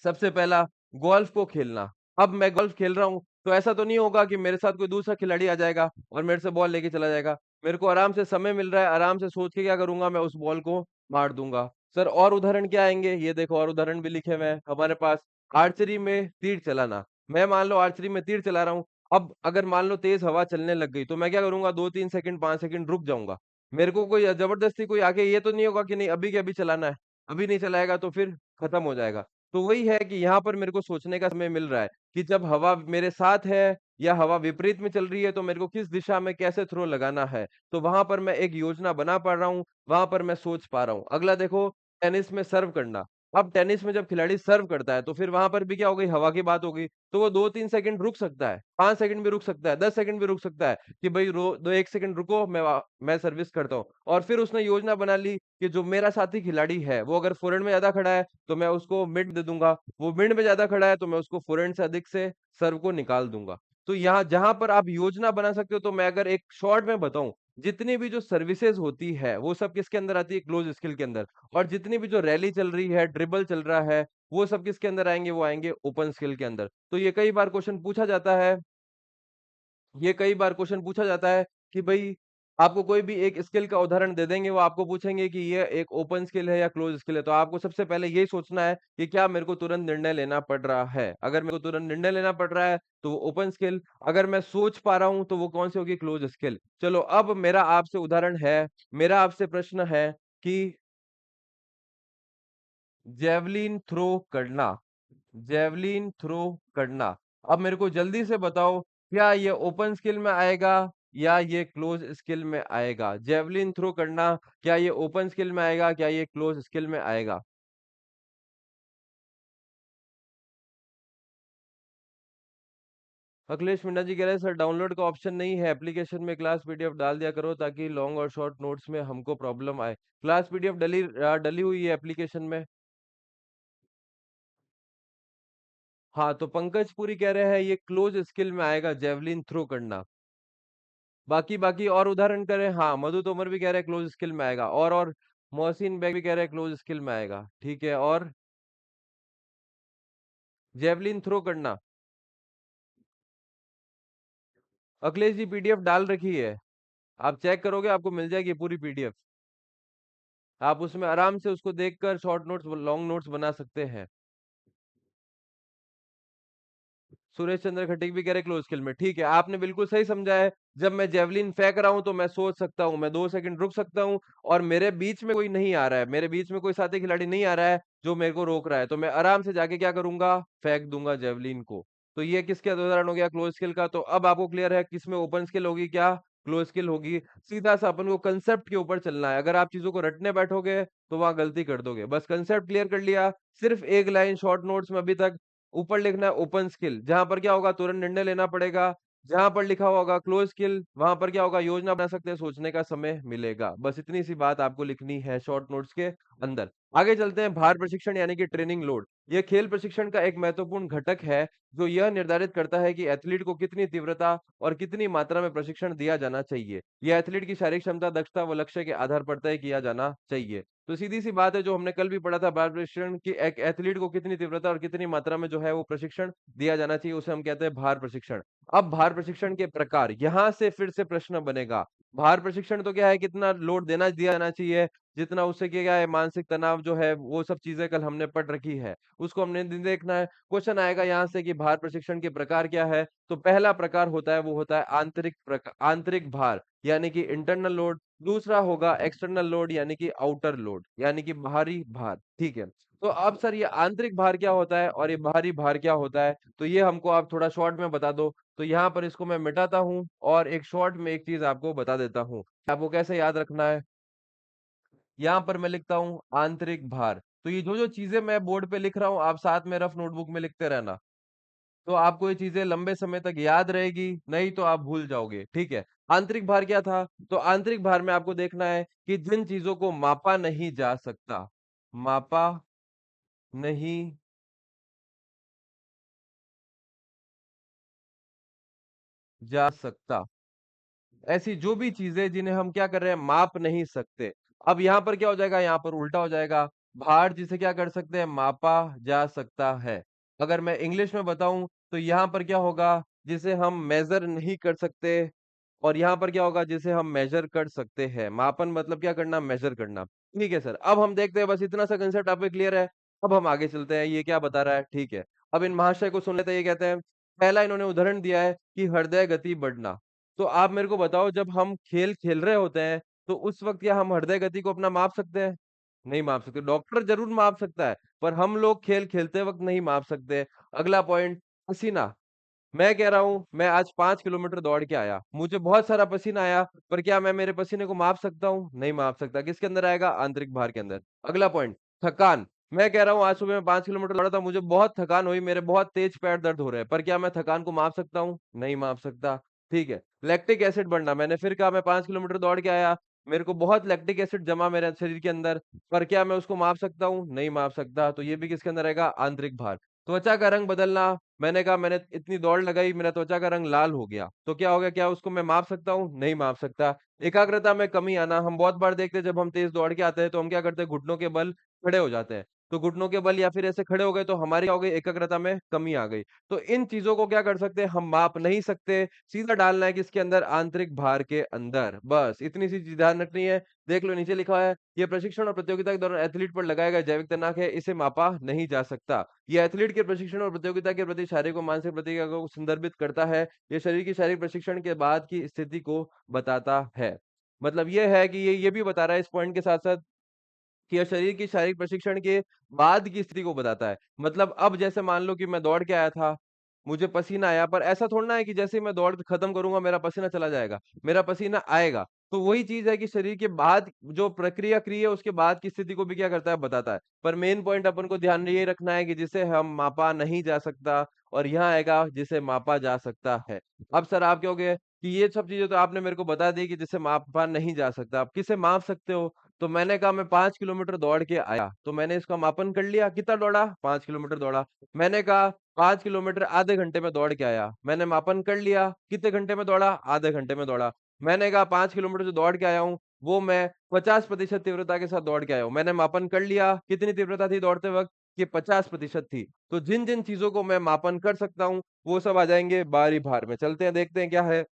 सबसे पहला, गोल्फ को खेलना। अब मैं गोल्फ खेल रहा हूं तो ऐसा तो नहीं होगा कि मेरे साथ कोई दूसरा खिलाड़ी आ जाएगा और मेरे से बॉल लेके चला जाएगा। मेरे को आराम से समय मिल रहा है, आराम से सोच के क्या करूंगा, मैं उस बॉल को मार दूंगा। सर और उदाहरण क्या आएंगे, ये देखो और उदाहरण भी लिखे हुए हैं हमारे पास। आर्चरी में तीर चलाना। मैं मान लो आर्चरी में तीर चला रहा हूँ। अब अगर मान लो तेज हवा चलने लग गई तो मैं क्या करूंगा, 2 3 सेकंड 5 सेकंड रुक जाऊंगा। मेरे को कोई जबरदस्ती कोई आके ये तो नहीं होगा कि नहीं अभी के अभी चलाना है। अभी नहीं चलाएगा तो फिर खत्म हो जाएगा। तो वही है कि यहाँ पर मेरे को सोचने का समय मिल रहा है कि जब हवा मेरे साथ है या हवा विपरीत में चल रही है तो मेरे को किस दिशा में कैसे थ्रो लगाना है। तो वहां पर मैं एक योजना बना पा रहा हूँ, वहां पर मैं सोच पा रहा हूँ। अगला देखो, टेनिस में सर्व करना। अब टेनिस में जब खिलाड़ी सर्व करता है तो फिर वहां पर भी क्या हो गई, हवा की बात हो गई। तो वो 2 3 सेकंड रुक सकता है, 5 सेकंड भी रुक सकता है, 10 सेकंड भी रुक सकता है कि भाई रो दो, 1 सेकंड रुको, मैं सर्विस करता हूँ। और फिर उसने योजना बना ली कि जो मेरा साथी खिलाड़ी है वो अगर फोरहैंड में ज्यादा खड़ा है तो मैं उसको मिड दे दूंगा, वो मिड में ज्यादा खड़ा है तो मैं उसको फोरहैंड से अधिक से सर्व को निकाल दूंगा। तो यहाँ जहां पर आप योजना बना सकते हो, तो मैं अगर एक शॉर्ट में बताऊं, जितनी भी जो सर्विसेज होती है वो सब किसके अंदर आती है, क्लोज स्किल के अंदर। और जितनी भी जो रैली चल रही है, ड्रिबल चल रहा है, वो सब किसके अंदर आएंगे, वो आएंगे ओपन स्किल के अंदर। तो ये कई बार क्वेश्चन पूछा जाता है, ये कई बार क्वेश्चन पूछा जाता है कि भाई आपको कोई भी एक स्किल का उदाहरण दे देंगे, वो आपको पूछेंगे कि ये एक ओपन स्किल है या क्लोज स्किल है। तो आपको सबसे पहले यही सोचना है कि क्या मेरे को तुरंत निर्णय लेना पड़ रहा है। अगर मेरे को तुरंत निर्णय लेना पड़ रहा है तो वो ओपन स्किल, अगर मैं सोच पा रहा हूं तो वो कौन सी होगी, क्लोज स्किल। चलो अब मेरा आपसे उदाहरण है, मेरा आपसे प्रश्न है कि जेवलिन थ्रो करना, जेवलिन थ्रो करना। अब मेरे को जल्दी से बताओ, क्या ये ओपन स्किल में आएगा या ये क्लोज स्किल में आएगा। जेवलिन थ्रो करना, क्या ये ओपन स्किल में आएगा, क्या ये क्लोज स्किल में आएगा। अखिलेश मिन्ना जी कह रहे हैं सर डाउनलोड का ऑप्शन नहीं है एप्लीकेशन में, क्लास पीडीएफ डाल दिया करो ताकि लॉन्ग और शॉर्ट नोट्स में हमको प्रॉब्लम आए। क्लास पीडीएफ डली डली हुई है एप्लीकेशन में। हाँ तो पंकज पुरी कह रहे हैं ये क्लोज स्किल में आएगा, जेवलिन थ्रो करना। बाकी बाकी और उदाहरण करें, हाँ मधु तोमर भी कह रहे हैं क्लोज स्किल में आएगा, और मोहसिन बेग भी कह रहे हैं क्लोज स्किल में आएगा। ठीक है, और जेवलिन थ्रो करना। अखिलेश जी पीडीएफ डाल रखी है, आप चेक करोगे आपको मिल जाएगी पूरी पीडीएफ। आप उसमें आराम से उसको देखकर शॉर्ट नोट्स लॉन्ग नोट्स बना सकते हैं। सुरेश चंद्र खटीक भी कह रहे क्लोज स्किल में। ठीक है, आपने बिल्कुल सही समझा है। जब मैं जेवलिन फेंक रहा हूं तो मैं सोच सकता हूं, मैं 2 सेकंड रुक सकता हूं, और मेरे बीच में कोई नहीं आ रहा है, मेरे बीच में कोई साथी खिलाड़ी नहीं आ रहा है जो मेरे को रोक रहा है, तो मैं आराम से जाके क्या करूंगा, फेंक दूंगा जेवलिन को। तो ये किसके उदाहरण हो गया, क्लोज स्किल का। तो अब आपको क्लियर है किसमें ओपन स्किल होगी, क्या क्लोज स्किल होगी। सीधा सा अपन को कंसेप्ट के ऊपर चलना है। अगर आप चीजों को रटने बैठोगे तो वहां गलती कर दोगे। बस कंसेप्ट क्लियर कर लिया, सिर्फ एक लाइन शॉर्ट नोट्स में अभी तक ऊपर लिखना है ओपन स्किल, जहां पर क्या होगा तुरंत निर्णय लेना पड़ेगा। जहां पर लिखा हुआ होगा क्लोज स्किल, वहां पर क्या होगा योजना बना सकते हैं, सोचने का समय मिलेगा। बस इतनी सी बात आपको लिखनी है शॉर्ट नोट्स के अंदर। आगे चलते हैं, भार प्रशिक्षण यानी कि ट्रेनिंग लोड। यह खेल प्रशिक्षण का एक महत्वपूर्ण घटक है जो यह निर्धारित करता है कि एथलीट को कितनी तीव्रता और कितनी मात्रा में प्रशिक्षण दिया जाना चाहिए। यह एथलीट की शारीरिक क्षमता, दक्षता व लक्ष्य के आधार पर तय किया जाना चाहिए। तो सीधी सी बात है जो हमने कल भी पढ़ा था, भार प्रशिक्षण की एक एथलीट को कितनी तीव्रता और कितनी मात्रा में जो है वो प्रशिक्षण दिया जाना चाहिए, उसे हम कहते हैं भार प्रशिक्षण। अब भार प्रशिक्षण के प्रकार, यहां से फिर से प्रश्न बनेगा। भार प्रशिक्षण तो क्या है, कितना लोड देना दिया जाना चाहिए, जितना उससे क्या है मानसिक तनाव जो है वो सब चीजें कल हमने पढ़ रखी है, उसको हमने देखना है। क्वेश्चन आएगा यहाँ से कि भार प्रशिक्षण के प्रकार क्या है। तो पहला प्रकार होता है वो होता है आंतरिक भार यानी कि इंटरनल लोड। दूसरा होगा एक्सटर्नल लोड यानी कि आउटर लोड यानी कि बाहरी भार। ठीक है, तो अब सर ये आंतरिक भार क्या होता है और ये बाहरी भार क्या होता है, तो ये हमको आप थोड़ा शॉर्ट में बता दो। तो यहाँ पर इसको मैं मिटाता हूँ और एक शॉर्ट में एक चीज आपको बता देता हूँ, आपको कैसे याद रखना है। यहाँ पर मैं लिखता हूँ आंतरिक भार। तो ये जो जो चीजें मैं बोर्ड पे लिख रहा हूँ आप साथ में रफ नोटबुक में लिखते रहना, तो आपको ये चीजें लंबे समय तक याद रहेगी, नहीं तो आप भूल जाओगे। ठीक है, आंतरिक भार क्या था, तो आंतरिक भार में आपको देखना है कि जिन चीजों को मापा नहीं जा सकता, मापा नहीं जा सकता, ऐसी जो भी चीजें जिन्हें हम क्या कर रहे हैं माप नहीं सकते। अब यहां पर क्या हो जाएगा, यहां पर उल्टा हो जाएगा। भार जिसे क्या कर सकते हैं, मापा जा सकता है। अगर मैं इंग्लिश में बताऊं तो यहां पर क्या होगा, जिसे हम मेजर नहीं कर सकते, और यहां पर क्या होगा जिसे हम मेजर कर सकते हैं। मापन मतलब क्या करना, मेजर करना। ठीक है सर, अब हम देखते हैं, बस इतना सा कंसेप्ट आपको क्लियर है। अब हम आगे चलते हैं, ये क्या बता रहा है। ठीक है, अब इन महाशय को सुन लेते हैं। ये कहते हैं, पहला इन्होंने उदाहरण दिया है कि हृदय गति बढ़ना। तो आप मेरे को बताओ, जब हम खेल खेल रहे होते हैं तो उस वक्त क्या हम हृदय गति को अपना माप सकते हैं? नहीं माप सकते। डॉक्टर जरूर माप सकता है, पर हम लोग खेल खेलते वक्त नहीं माप सकते। अगला पॉइंट, पसीना। मैं कह रहा हूं मैं आज 5 किलोमीटर दौड़ के आया, मुझे बहुत सारा पसीना आया, पर क्या मैं मेरे पसीने को माप सकता हूँ? नहीं माप सकता। किसके अंदर आएगा, आंतरिक भार के अंदर। अगला पॉइंट, थकान। मैं कह रहा हूँ आज सुबह में 5 किलोमीटर दौड़ा था, मुझे बहुत थकान हुई, मेरे बहुत तेज पैर दर्द हो रहे हैं, पर क्या मैं थकान को माप सकता हूँ? नहीं माप सकता। ठीक है, लैक्टिक एसिड बढ़ना। मैंने फिर कहा मैं 5 किलोमीटर दौड़ के आया, मेरे को बहुत लैक्टिक एसिड जमा मेरे शरीर के अंदर, पर क्या मैं उसको माप सकता हूँ? नहीं माप सकता। तो ये भी किसके अंदर आएगा, आंतरिक भार। त्वचा का रंग बदलना। मैंने कहा मैंने इतनी दौड़ लगाई, मेरा त्वचा का रंग लाल हो गया, तो क्या हो गया, क्या उसको मैं माप सकता हूँ? नहीं माप सकता। एकाग्रता में कमी आना। हम बहुत बार देखते हैं जब हम तेज दौड़ के आते हैं तो हम क्या करते हैं, घुटनों के बल खड़े हो जाते हैं। तो घुटनों के बल या फिर ऐसे खड़े हो गए तो हमारी क्या हो गई, एकाग्रता में कमी आ गई। तो इन चीजों को क्या कर सकते हैं, हम माप नहीं सकते। सीधा डालना है किसके अंदर, आंतरिक भार के अंदर। बस इतनी सी चीज ध्यान रखनी है। देख लो नीचे लिखा है, ये प्रशिक्षण और प्रतियोगिता के दौरान एथलीट पर लगाया गया जैविक तनाव है, इसे मापा नहीं जा सकता। यह एथलीट के प्रशिक्षण और प्रतियोगिता के प्रति शारीरिक और मानसिक प्रतिक्रिया को संदर्भित करता है। यह शरीर की शारीरिक प्रशिक्षण के बाद की स्थिति को बताता है। मतलब यह है कि ये भी बता रहा है इस पॉइंट के साथ साथ कि यह शरीर की शारीरिक प्रशिक्षण के बाद की स्थिति को बताता है। मतलब अब जैसे मान लो कि मैं दौड़ के आया था, मुझे पसीना आया, पर ऐसा थोड़ा ना है कि जैसे ही मैं दौड़ खत्म करूंगा मेरा पसीना चला जाएगा। मेरा पसीना आएगा। तो वही चीज है कि शरीर के बाद जो प्रक्रिया क्रिया है उसके बाद की स्थिति को भी क्या करता है, बताता है। पर मेन पॉइंट अपन को ध्यान ये रखना है कि जिसे हम मापा नहीं जा सकता, और यहाँ आएगा जिसे मापा जा सकता है। अब सर आप कहोगे कि ये सब चीजें तो आपने मेरे को बता दी कि जिसे मापा नहीं जा सकता, आप किसे माप सकते हो? तो मैंने कहा मैं 5 किलोमीटर दौड़ के आया, तो मैंने इसका मापन कर लिया, कितना दौड़ा, 5 किलोमीटर दौड़ा। मैंने कहा 5 किलोमीटर आधे घंटे में दौड़ के आया, मैंने मापन कर लिया, कितने घंटे में दौड़ा, आधे घंटे में दौड़ा। मैंने कहा 5 किलोमीटर जो दौड़ के आया हूँ वो मैं 50% तीव्रता के साथ दौड़ के आया हूँ, मैंने मापन कर लिया, कितनी तीव्रता थी दौड़ते वक्त, कि 50% थी। तो जिन जिन चीजों को मैं मापन कर सकता हूँ वो सब आ जाएंगे बारी भार में। चलते हैं देखते हैं क्या है।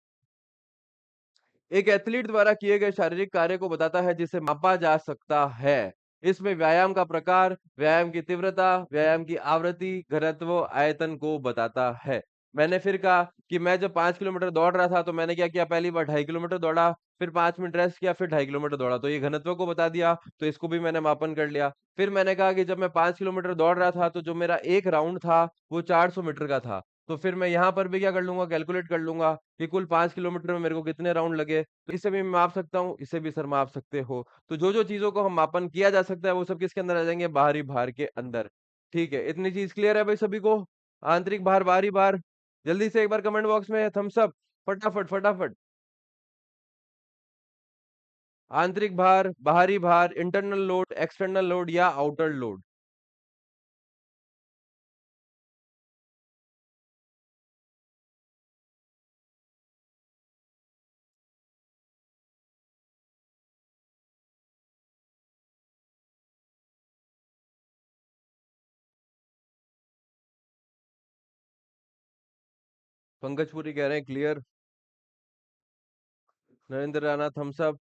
एक एथलीट द्वारा किए गए शारीरिक कार्य को बताता है जिसे मापा जा सकता है। इसमें व्यायाम का प्रकार, व्यायाम की तीव्रता, व्यायाम की आवृत्ति, घनत्व, आयतन को बताता है। मैंने फिर कहा कि मैं जब 5 किलोमीटर दौड़ रहा था तो मैंने क्या किया, पहली बार 2.5 किलोमीटर दौड़ा, फिर 5 मिनट रेस्ट किया, फिर 2.5 किलोमीटर दौड़ा, तो ये घनत्व को बता दिया, तो इसको भी मैंने मापन कर लिया। फिर मैंने कहा कि जब मैं 5 किलोमीटर दौड़ रहा था तो जो मेरा एक राउंड था वो 400 मीटर का था। तो फिर मैं यहाँ पर भी क्या कर लूंगा, कैलकुलेट कर लूंगा कि कुल 5 किलोमीटर में मेरे को कितने राउंड लगे, तो इसे भी मैं माप सकता हूँ, इसे भी सर माप सकते हो। तो जो जो चीजों को हम मापन किया जा सकता है वो सब किसके अंदर आ जाएंगे, बाहरी भार के अंदर। ठीक है, इतनी चीज क्लियर है भाई सभी को। आंतरिक भार, बाहरी भार, जल्दी से एक बार कमेंट बॉक्स में थम्स अप, फटाफट फटाफट। आंतरिक भार, बाहरी भार, इंटरनल लोड, एक्सटर्नल लोड या आउटर लोड। पंकज पुरी कह रहे हैं clear. Narendra Rana thumbs up.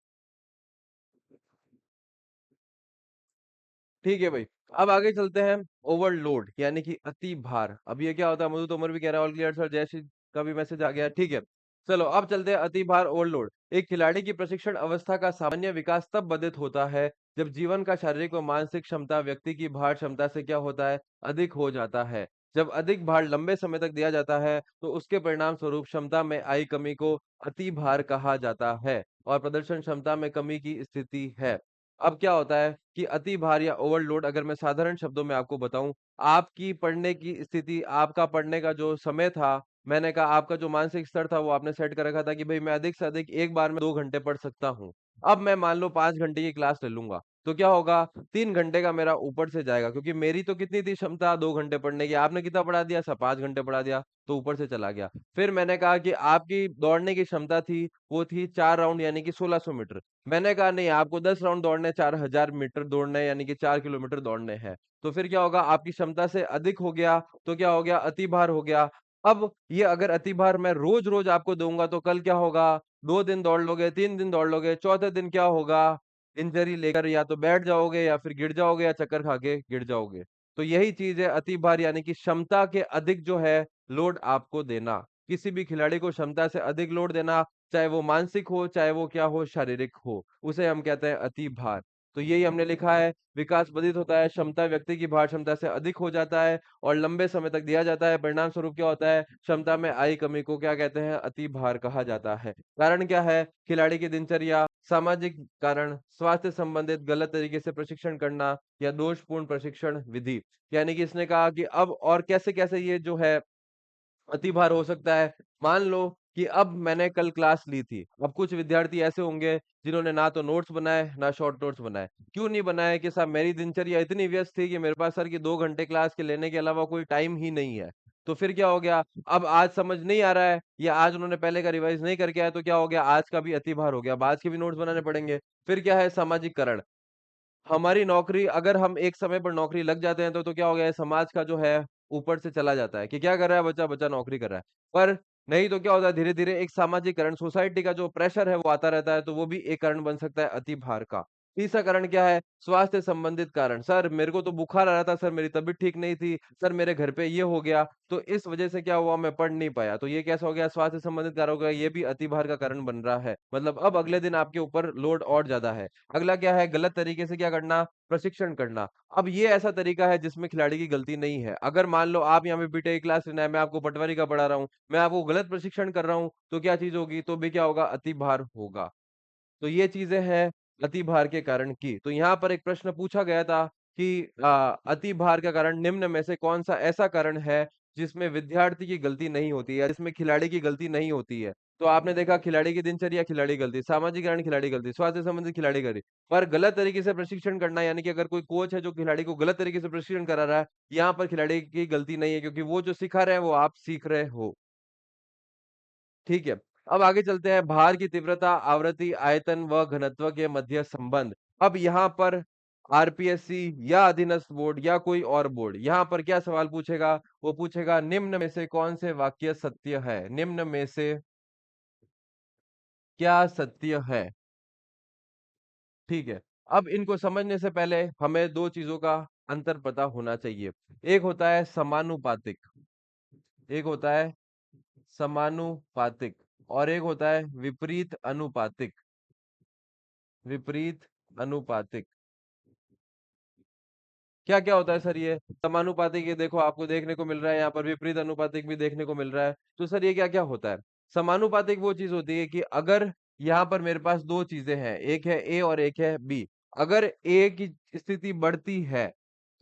ठीक है भाई। अब आगे चलते हैं। ओवरलोड यानी कि अति भार, अब ये क्या होता है, मधु तोमर भी कह रहा है ऑल क्लियर सर, जयश्री का भी मैसेज आ गया, ठीक है। चलो अब चलते हैं अति भार, ओवरलोड। एक खिलाड़ी की प्रशिक्षण अवस्था का सामान्य विकास तब बाधित होता है जब जीवन का शारीरिक व मानसिक क्षमता व्यक्ति की भार क्षमता से क्या होता है, अधिक हो जाता है। जब अधिक भार लंबे समय तक दिया जाता है तो उसके परिणाम स्वरूप क्षमता में आई कमी को अति भार कहा जाता है और प्रदर्शन क्षमता में कमी की स्थिति है। अब क्या होता है कि अति भार या ओवरलोड, अगर मैं साधारण शब्दों में आपको बताऊं, आपकी पढ़ने की स्थिति, आपका पढ़ने का जो समय था, मैंने कहा आपका जो मानसिक स्तर था वो आपने सेट कर रखा था कि भाई मैं अधिक से अधिक एक बार में 2 घंटे पढ़ सकता हूँ। अब मैं मान लो 5 घंटे की क्लास ले लूंगा, तो क्या होगा, 3 घंटे का मेरा ऊपर से जाएगा, क्योंकि मेरी तो कितनी थी क्षमता, 2 घंटे पढ़ने की, आपने कितना पढ़ा दिया, सब 5 घंटे पढ़ा दिया, तो ऊपर से चला गया। फिर मैंने कहा कि आपकी दौड़ने की क्षमता थी, वो थी 4 राउंड यानी कि 1600 मीटर। मैंने कहा नहीं, आपको 10 राउंड दौड़ने, 4000 मीटर दौड़ने यानी कि 4 किलोमीटर दौड़ने हैं। तो फिर क्या होगा, आपकी क्षमता से अधिक हो गया, तो क्या हो गया, अति भार हो गया। अब ये अगर अति भार मैं रोज रोज आपको दूंगा तो कल क्या होगा, 2 दिन दौड़ लोगे, 3 दिन दौड़ लोगे, चौथे दिन क्या होगा, इंजरी लेकर या तो बैठ जाओगे या फिर गिर जाओगे या चक्कर खा के गिर जाओगे। तो यही चीज है अति भार, यानी कि क्षमता के अधिक जो है लोड आपको देना। किसी भी खिलाड़ी को क्षमता से अधिक लोड देना, चाहे वो मानसिक हो चाहे वो क्या हो, शारीरिक हो, उसे हम कहते हैं अति भार। तो यही हमने लिखा है, विकास बाधित होता है, क्षमता व्यक्ति की भार क्षमता से अधिक हो जाता है और लंबे समय तक दिया जाता है, परिणाम स्वरूप क्या होता है, क्षमता में आई कमी को क्या कहते हैं, अति भार कहा जाता है। कारण क्या है, खिलाड़ी की दिनचर्या, सामाजिक कारण, स्वास्थ्य संबंधित गलत तरीके से प्रशिक्षण करना या दोषपूर्ण प्रशिक्षण विधि। यानी कि इसने कहा कि अब और कैसे कैसे ये जो है अति भार हो सकता है। मान लो कि अब मैंने कल क्लास ली थी, अब कुछ विद्यार्थी ऐसे होंगे जिन्होंने ना तो नोट्स बनाए ना शॉर्ट नोट्स बनाए। क्यों नहीं बनाए, कि साहब मेरी दिनचर्या इतनी व्यस्त थी कि मेरे पास सर की 2 घंटे क्लास के लेने के अलावा कोई टाइम ही नहीं है। तो फिर क्या हो गया, अब आज समझ नहीं आ रहा है या आज उन्होंने पहले का रिवाइज नहीं करके आया, तो क्या हो गया, आज का भी अति भार हो गया, अब आज के भी नोट्स बनाने पड़ेंगे। फिर क्या है, सामाजिककरण। हमारी नौकरी, अगर हम एक समय पर नौकरी लग जाते हैं तो क्या हो गया है, समाज का जो है ऊपर से चला जाता है कि क्या कर रहा है बच्चा, बच्चा नौकरी कर रहा है। पर नहीं तो क्या होता है, धीरे धीरे एक सामाजिकरण, सोसाइटी का जो प्रेशर है वो आता रहता है, तो वो भी एक कारण बन सकता है अति भार का। तीसरा कारण क्या है, स्वास्थ्य संबंधित कारण, सर मेरे को तो बुखार आ रहा था, सर मेरी तबीयत ठीक नहीं थी, सर मेरे घर पे ये हो गया, तो इस वजह से क्या हुआ, मैं पढ़ नहीं पाया, तो ये कैसा हो गया, स्वास्थ्य संबंधित कारण हो गया, ये भी अति भार का कारण बन रहा है। मतलब अब अगले दिन आपके ऊपर लोड और ज्यादा है। अगला क्या है, गलत तरीके से क्या करना, प्रशिक्षण करना। अब ये ऐसा तरीका है जिसमें खिलाड़ी की गलती नहीं है। अगर मान लो आप यहाँ पे बीटेक की क्लास लेना है, मैं आपको पटवारी का पढ़ा रहा हूँ, मैं आपको गलत प्रशिक्षण कर रहा हूँ, तो क्या चीज होगी, तो भी क्या होगा, अति भार होगा। तो ये चीजें हैं अति भार के कारण की। तो यहाँ पर एक प्रश्न पूछा गया था कि अति भार का कारण निम्न में से कौन सा ऐसा कारण है जिसमें विद्यार्थी की गलती नहीं होती है, जिसमें खिलाड़ी की गलती नहीं होती है। तो आपने देखा, खिलाड़ी की दिनचर्या, खिलाड़ी गलती, सामाजिक कारण खिलाड़ी गलती, स्वास्थ्य संबंधित खिलाड़ी गलती। पर गलत तरीके से प्रशिक्षण करना, यानी कि अगर कोई कोच है जो खिलाड़ी को गलत तरीके से प्रशिक्षण करा रहा है, यहाँ पर खिलाड़ी की गलती नहीं है, क्योंकि वो जो सिखा रहे हैं वो आप सीख रहे हो। ठीक है। अब आगे चलते हैं, भार की तीव्रता, आवृत्ति, आयतन व घनत्व के मध्य संबंध। अब यहाँ पर आरपीएससी या अधीनस्थ बोर्ड या कोई और बोर्ड यहाँ पर क्या सवाल पूछेगा, वो पूछेगा निम्न में से कौन से वाक्य सत्य है, निम्न में से क्या सत्य है। ठीक है। अब इनको समझने से पहले हमें दो चीजों का अंतर पता होना चाहिए। एक होता है समानुपातिक, एक होता है समानुपातिक, और एक होता है विपरीत अनुपातिक, विपरीत अनुपातिक। क्या क्या होता है सर ये? समानुपातिक, ये देखो आपको देखने को मिल रहा है, यहाँ पर विपरीत अनुपातिक भी देखने को मिल रहा है। तो सर ये क्या क्या होता है? समानुपातिक वो चीज होती है कि अगर यहाँ पर मेरे पास दो चीजें हैं, एक है ए और एक है बी। अगर ए की स्थिति बढ़ती है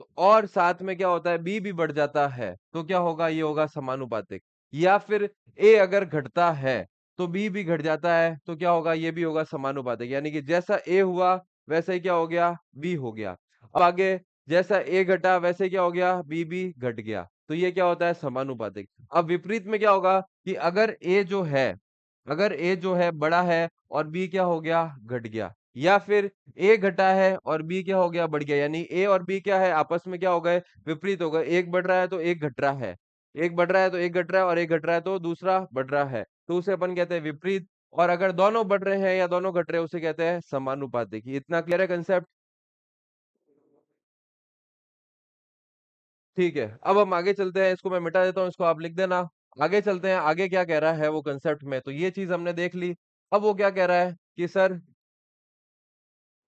तो और साथ में क्या होता है, बी भी बढ़ जाता है, तो क्या होगा, ये होगा समानुपातिक। या फिर ए अगर घटता है तो बी भी घट जाता है, तो क्या होगा, ये भी होगा समानुपातिक। यानी कि जैसा ए हुआ वैसा ही क्या हो गया, बी हो गया। अब आगे, जैसा ए घटा वैसे क्या हो गया, बी भी घट गया। तो ये क्या होता है, समानुपातिक। अब विपरीत में क्या होगा कि अगर ए जो है बड़ा है और बी क्या हो गया, घट गया। या फिर ए घटा है और बी क्या हो गया, बढ़ गया। यानी ए और बी क्या है, आपस में क्या हो गए, विपरीत हो गए। एक बढ़ रहा है तो एक घट रहा है, एक बढ़ रहा है तो एक घट रहा है, और एक घट रहा है तो दूसरा बढ़ रहा है। तो उसे अपन कहते हैं विपरीत। और अगर दोनों बढ़ रहे हैं या दोनों घट रहे हैं, उसे कहते हैं समानुपातिक। इतना क्लियर है कंसेप्ट? ठीक है, अब हम आगे चलते हैं। इसको मैं मिटा देता हूँ, इसको आप लिख देना। आगे चलते हैं, आगे क्या कह रहा है वो कंसेप्ट में। तो ये चीज हमने देख ली। अब वो क्या कह रहा है कि सर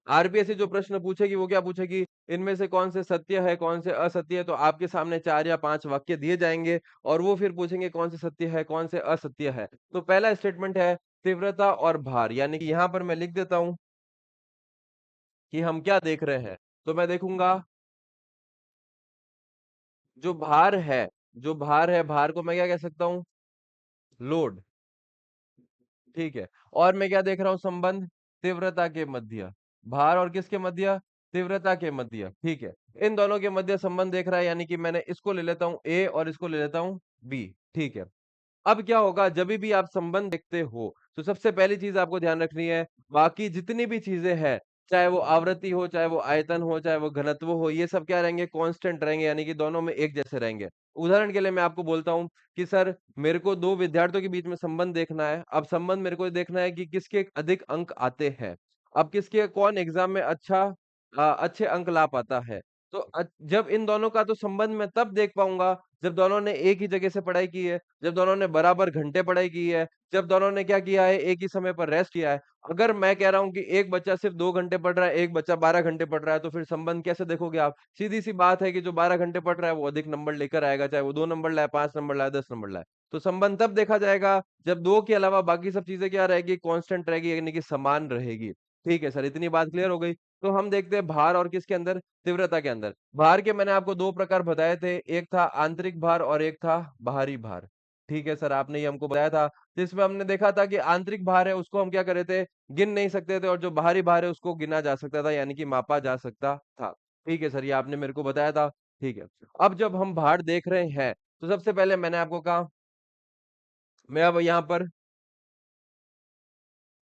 आरबीएससी जो प्रश्न पूछेगी वो क्या पूछेगी, इनमें से कौन से सत्य है कौन से असत्य है। तो आपके सामने 4 या 5 वाक्य दिए जाएंगे और वो फिर पूछेंगे कौन से सत्य है कौन से असत्य है। तो पहला स्टेटमेंट है तीव्रता और भार। यानी कि यहां पर मैं लिख देता हूं कि हम क्या देख रहे हैं। तो मैं देखूंगा जो भार है, जो भार है, भार को मैं क्या कह सकता हूं, लोड। ठीक है। और मैं क्या देख रहा हूं, संबंध तीव्रता के मध्य, भार और किसके मध्य, तीव्रता के मध्य। ठीक है, इन दोनों के मध्य संबंध देख रहा है। यानी कि मैंने इसको ले लेता हूं ए और इसको ले लेता हूं बी। ठीक है। अब क्या होगा, जब भी आप संबंध देखते हो तो सबसे पहली चीज आपको ध्यान रखनी है, बाकी जितनी भी चीजें हैं, चाहे वो आवृत्ति हो, चाहे वो आयतन हो, चाहे वो घनत्व हो, ये सब क्या रहेंगे, कांस्टेंट रहेंगे। यानी कि दोनों में एक जैसे रहेंगे। उदाहरण के लिए मैं आपको बोलता हूं कि सर मेरे को दो विद्यार्थियों के बीच में संबंध देखना है। अब संबंध मेरे को देखना है कि किसके अधिक अंक आते हैं। अब किसके, कौन एग्जाम में अच्छे अंक ला पाता है। तो जब इन दोनों का तो संबंध मैं तब देख पाऊंगा जब दोनों ने एक ही जगह से पढ़ाई की है, जब दोनों ने बराबर घंटे पढ़ाई की है, जब दोनों ने क्या किया है, एक ही समय पर रेस्ट किया है। अगर मैं कह रहा हूं कि एक बच्चा सिर्फ 2 घंटे पढ़ रहा है, एक बच्चा 12 घंटे पढ़ रहा है, तो फिर संबंध कैसे देखोगे आप? सीधी सी बात है कि जो 12 घंटे पढ़ रहा है वो अधिक नंबर लेकर आएगा, चाहे वो 2 नंबर लाए, 5 नंबर लाए, 10 नंबर लाए। तो संबंध तब देखा जाएगा जब दो के अलावा बाकी सब चीजें क्या रहेगी, कांस्टेंट रहेगी, यानी कि समान रहेगी। ठीक है सर, इतनी बात क्लियर हो गई। तो हम देखते हैं भार और किसके अंदर, तीव्रता के अंदर। भार के मैंने आपको दो प्रकार बताए थे, एक था आंतरिक भार और एक था बाहरी भार। ठीक है सर, आपने ये हमको बताया था, जिसमें हमने देखा था कि आंतरिक भार है उसको हम क्या करे थे, गिन नहीं सकते थे, और जो बाहरी भार है उसको गिना जा सकता था, यानी कि मापा जा सकता था। ठीक है सर, ये आपने मेरे को बताया था। ठीक है। अब जब हम भार देख रहे हैं तो सबसे पहले मैंने आपको कहा, मैं अब यहाँ पर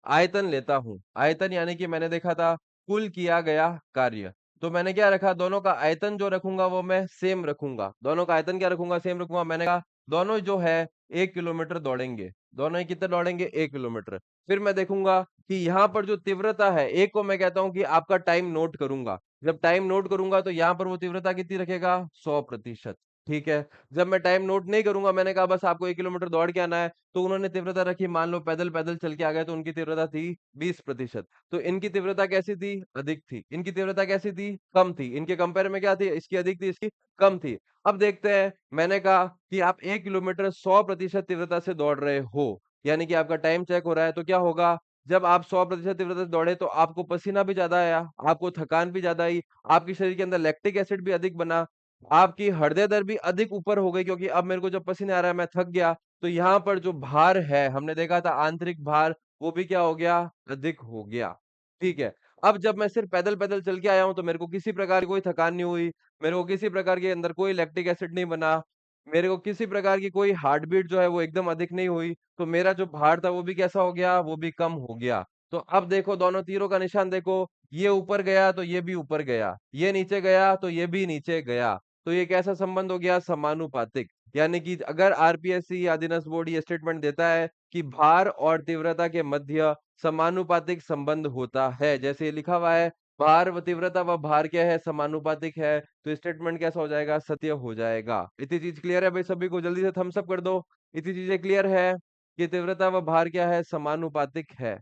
आयतन लेता हूं। आयतन यानी कि मैंने देखा था कुल किया गया कार्य। तो मैंने क्या रखा, दोनों का आयतन जो रखूंगा वो मैं सेम रखूंगा। दोनों का आयतन क्या रखूंगा, सेम रखूंगा। मैंने कहा दोनों जो है 1 किलोमीटर दौड़ेंगे, दोनों ही कितने दौड़ेंगे, 1 किलोमीटर। फिर मैं देखूंगा कि यहाँ पर जो तीव्रता है, एक को मैं कहता हूं कि आपका टाइम नोट करूंगा। जब टाइम नोट करूंगा तो यहाँ पर वो तीव्रता कितनी रखेगा, 100%। ठीक है। जब मैं टाइम नोट नहीं करूंगा, मैंने कहा बस आपको 1 किलोमीटर दौड़ के आना है, तो उन्होंने तीव्रता रखी, मान लो पैदल पैदल चल के आ गए, तो उनकी तीव्रता थी 20%। तो इनकी तीव्रता कैसी थी, अधिक थी। इनकी तीव्रता कैसी थी, कम थी। इनके कंपेयर में क्या थी, इसकी अधिक थी, इसकी कम थी। अब देखते हैं, मैंने कहा कि आप 1 किलोमीटर 100% तीव्रता से दौड़ रहे हो, यानी कि आपका टाइम चेक हो रहा है। तो क्या होगा, जब आप 100% तीव्रता से दौड़े तो आपको पसीना भी ज्यादा आया, आपको थकान भी ज्यादा आई, आपके शरीर के अंदर लैक्टिक एसिड भी अधिक बना, आपकी हृदय दर भी अधिक ऊपर हो गई, क्योंकि अब मेरे को जब पसीने आ रहा है, मैं थक गया। तो यहाँ पर जो भार है, हमने देखा था आंतरिक भार, वो भी क्या हो गया, अधिक हो गया। ठीक है। अब जब मैं सिर्फ पैदल पैदल चल के आया हूं तो मेरे को किसी प्रकार की कोई थकान नहीं हुई, मेरे को किसी प्रकार के अंदर कोई लैक्टिक एसिड नहीं बना, मेरे को किसी प्रकार की कोई हार्ट बीट जो है वो एकदम अधिक नहीं हुई। तो मेरा जो भार था वो भी कैसा हो गया, वो भी कम हो गया। तो अब देखो दोनों तीरों का निशान देखो, ये ऊपर गया तो ये भी ऊपर गया, ये नीचे गया तो ये भी नीचे गया। तो ये कैसा संबंध हो गया, समानुपातिक। यानी कि अगर आरपीएससी या अधीनस्थ बोर्ड ये स्टेटमेंट देता है कि भार और तीव्रता के मध्य समानुपातिक संबंध होता है, जैसे ये लिखा हुआ है, भार व तीव्रता व भार क्या है, समानुपातिक है, तो स्टेटमेंट कैसा हो जाएगा, सत्य हो जाएगा। इतनी चीज क्लियर है भाई सभी को? जल्दी से थम्स अप कर दो। इतनी चीजें क्लियर है कि तीव्रता व भार क्या है, समानुपातिक है।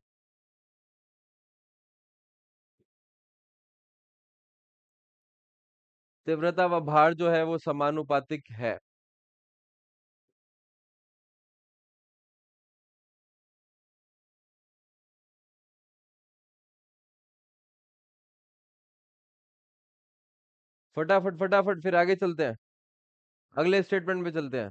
तीव्रता व भार जो है वो समानुपातिक है। फटाफट फटाफट फिर आगे चलते हैं, अगले स्टेटमेंट पे चलते हैं।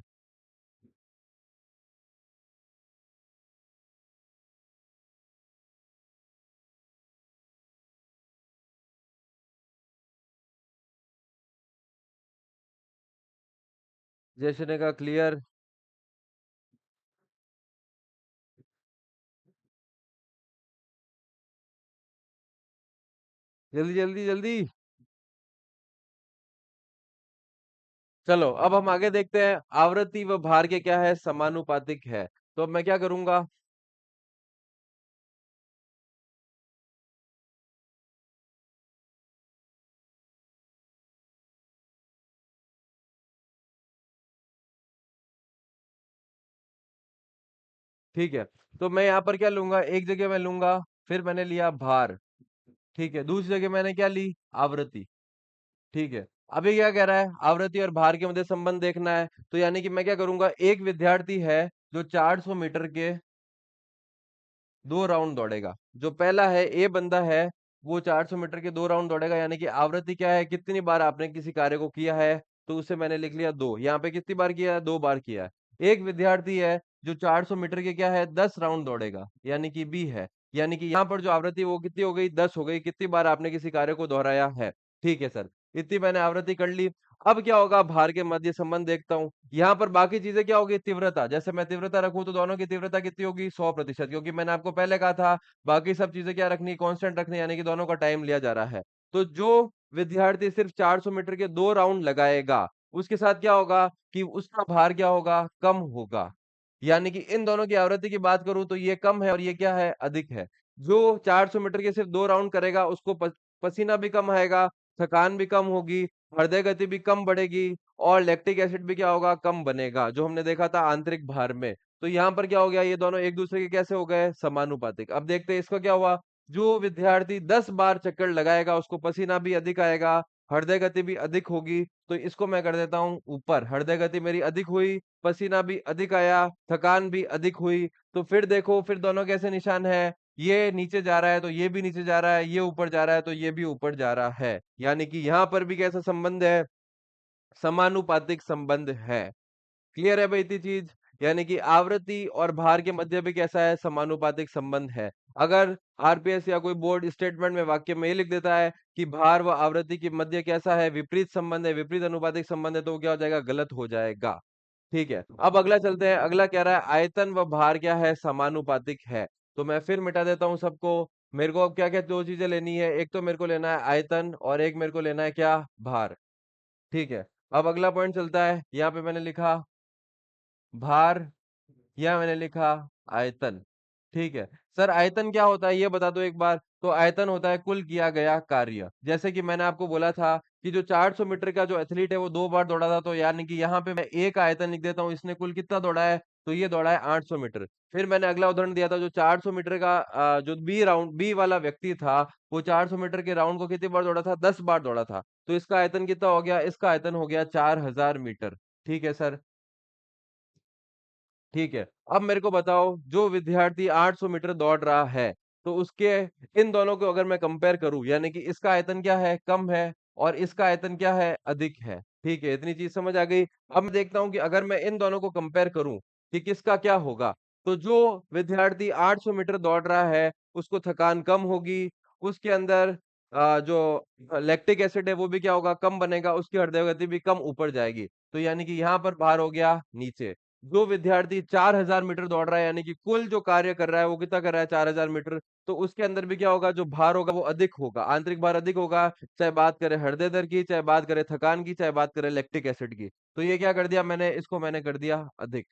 जैसे ने कहा क्लियर। जल्दी जल्दी जल्दी। चलो अब हम आगे देखते हैं, आवृत्ति व भार के क्या है, समानुपातिक है। तो अब मैं क्या करूंगा, ठीक है। तो मैं यहाँ पर क्या लूंगा, एक जगह मैं लूंगा, फिर मैंने लिया भार, ठीक है। दूसरी जगह मैंने क्या ली, आवृत्ति, ठीक है। अभी क्या कह रहा है, आवृत्ति और भार के मध्य संबंध देखना है, तो यानी कि मैं क्या करूंगा, एक विद्यार्थी है जो 400 मीटर के 2 राउंड दौड़ेगा। जो पहला है, ए बंदा है, वो 400 मीटर के 2 राउंड दौड़ेगा, यानी कि आवृत्ति क्या है, कितनी बार आपने किसी कार्य को किया है, तो उसे मैंने लिख लिया 2। यहाँ पे कितनी बार किया है, 2 बार किया है। एक विद्यार्थी है जो 400 मीटर के क्या है, 10 राउंड दौड़ेगा, यानी कि बी है। यानी कि यहाँ पर जो आवृत्ति वो कितनी हो गई, 10 हो गई, कितनी बार आपने किसी कार्य को दोहराया है। ठीक है सर, इतनी मैंने आवृत्ति कर ली। अब क्या होगा, भार के मध्य संबंध देखता हूँ। यहाँ पर बाकी चीजें क्या होगी, तीव्रता, जैसे मैं तीव्रता रखूं तो दोनों की तीव्रता कितनी होगी, 100%, क्योंकि मैंने आपको पहले कहा था बाकी सब चीजें क्या रखनी, कांस्टेंट रखनी, यानी कि दोनों का टाइम लिया जा रहा है। तो जो विद्यार्थी सिर्फ 400 मीटर के 2 राउंड लगाएगा, उसके साथ क्या होगा कि उसका भार क्या होगा, कम होगा। यानी कि इन दोनों की आवृत्ति की बात करूं तो ये कम है और ये क्या है, अधिक है। जो 400 मीटर के सिर्फ 2 राउंड करेगा उसको पसीना भी कम आएगा, थकान भी कम होगी, हृदय गति भी कम बढ़ेगी, और लैक्टिक एसिड भी क्या होगा, कम बनेगा, जो हमने देखा था आंतरिक भार में। तो यहाँ पर क्या हो गया, ये दोनों एक दूसरे के कैसे हो गए, समानुपातिक। अब देखते हैं इसका क्या हुआ। जो विद्यार्थी 10 बार चक्कर लगाएगा उसको पसीना भी अधिक आएगा, हृदय गति भी अधिक होगी। तो इसको मैं कर देता हूँ ऊपर, हृदय गति मेरी अधिक हुई, पसीना भी अधिक आया, थकान भी अधिक हुई। तो फिर देखो, फिर दोनों कैसे निशान है, ये नीचे जा रहा है तो ये भी नीचे जा रहा है, ये ऊपर जा रहा है तो ये भी ऊपर जा रहा है। यानी कि यहाँ पर भी कैसा संबंध है, समानुपातिक संबंध है। क्लियर है भाई इतनी चीज। यानी कि आवृत्ति और भार के मध्य भी कैसा है, समानुपातिक संबंध है। अगर आरपीएस या कोई बोर्ड स्टेटमेंट में वाक्य में ये लिख देता है कि भार व आवृत्ति के मध्य कैसा है, विपरीत संबंध है, विपरीत अनुपातिक संबंध है, तो वो क्या हो जाएगा, गलत हो जाएगा। ठीक है, अब अगला चलते हैं। अगला कह रहा है आयतन व भार क्या है, समानुपातिक है। तो मैं फिर मिटा देता हूं सबको। मेरे को अब क्या क्या दो चीजें लेनी है, एक तो मेरे को लेना है आयतन और एक मेरे को लेना है क्या, भार। ठीक है, अब अगला पॉइंट चलता है। यहाँ पे मैंने लिखा भार, या मैंने लिखा आयतन। ठीक है सर, आयतन क्या होता है ये बता दो एक बार। तो आयतन होता है कुल किया गया कार्य। जैसे कि मैंने आपको बोला था कि जो 400 मीटर का जो एथलीट है वो 2 बार दौड़ा था, तो यानी कि यहाँ पे मैं एक आयतन लिख देता हूँ, इसने कुल कितना दौड़ा है, तो ये दौड़ा है 800 मीटर। फिर मैंने अगला उदाहरण दिया था, जो 400 मीटर का जो बी वाला व्यक्ति था, वो 400 मीटर के राउंड को कितनी बार दौड़ा था, 10 बार दौड़ा था। तो इसका आयतन कितना हो गया, इसका आयतन हो गया 4000 मीटर। ठीक है सर, ठीक है। अब मेरे को बताओ, जो विद्यार्थी 800 मीटर दौड़ रहा है, तो उसके इन दोनों को अगर मैं कंपेयर करूं, यानी कि इसका आयतन क्या है, कम है, और इसका आयतन क्या है, अधिक है। ठीक है, इतनी चीज समझ आ गई। अब मैं देखता हूं कि अगर मैं इन दोनों को कंपेयर करूं कि किसका क्या होगा। तो जो विद्यार्थी 800 मीटर दौड़ रहा है उसको थकान कम होगी, उसके अंदर जो लैक्टिक एसिड है वो भी क्या होगा, कम बनेगा, उसकी हृदय गति भी कम ऊपर जाएगी। तो यानी कि यहाँ पर भार हो गया नीचे। जो विद्यार्थी 4000 मीटर दौड़ रहा है, यानी कि कुल जो कार्य कर रहा है वो कितना कर रहा है, 4000 मीटर, तो उसके अंदर भी क्या होगा, जो भार होगा वो अधिक होगा, आंतरिक भार अधिक होगा। चाहे बात करें हृदय दर की, चाहे बात करें थकान की, चाहे बात करें लैक्टिक एसिड की। तो ये क्या कर दिया मैंने, इसको मैंने कर दिया अधिक।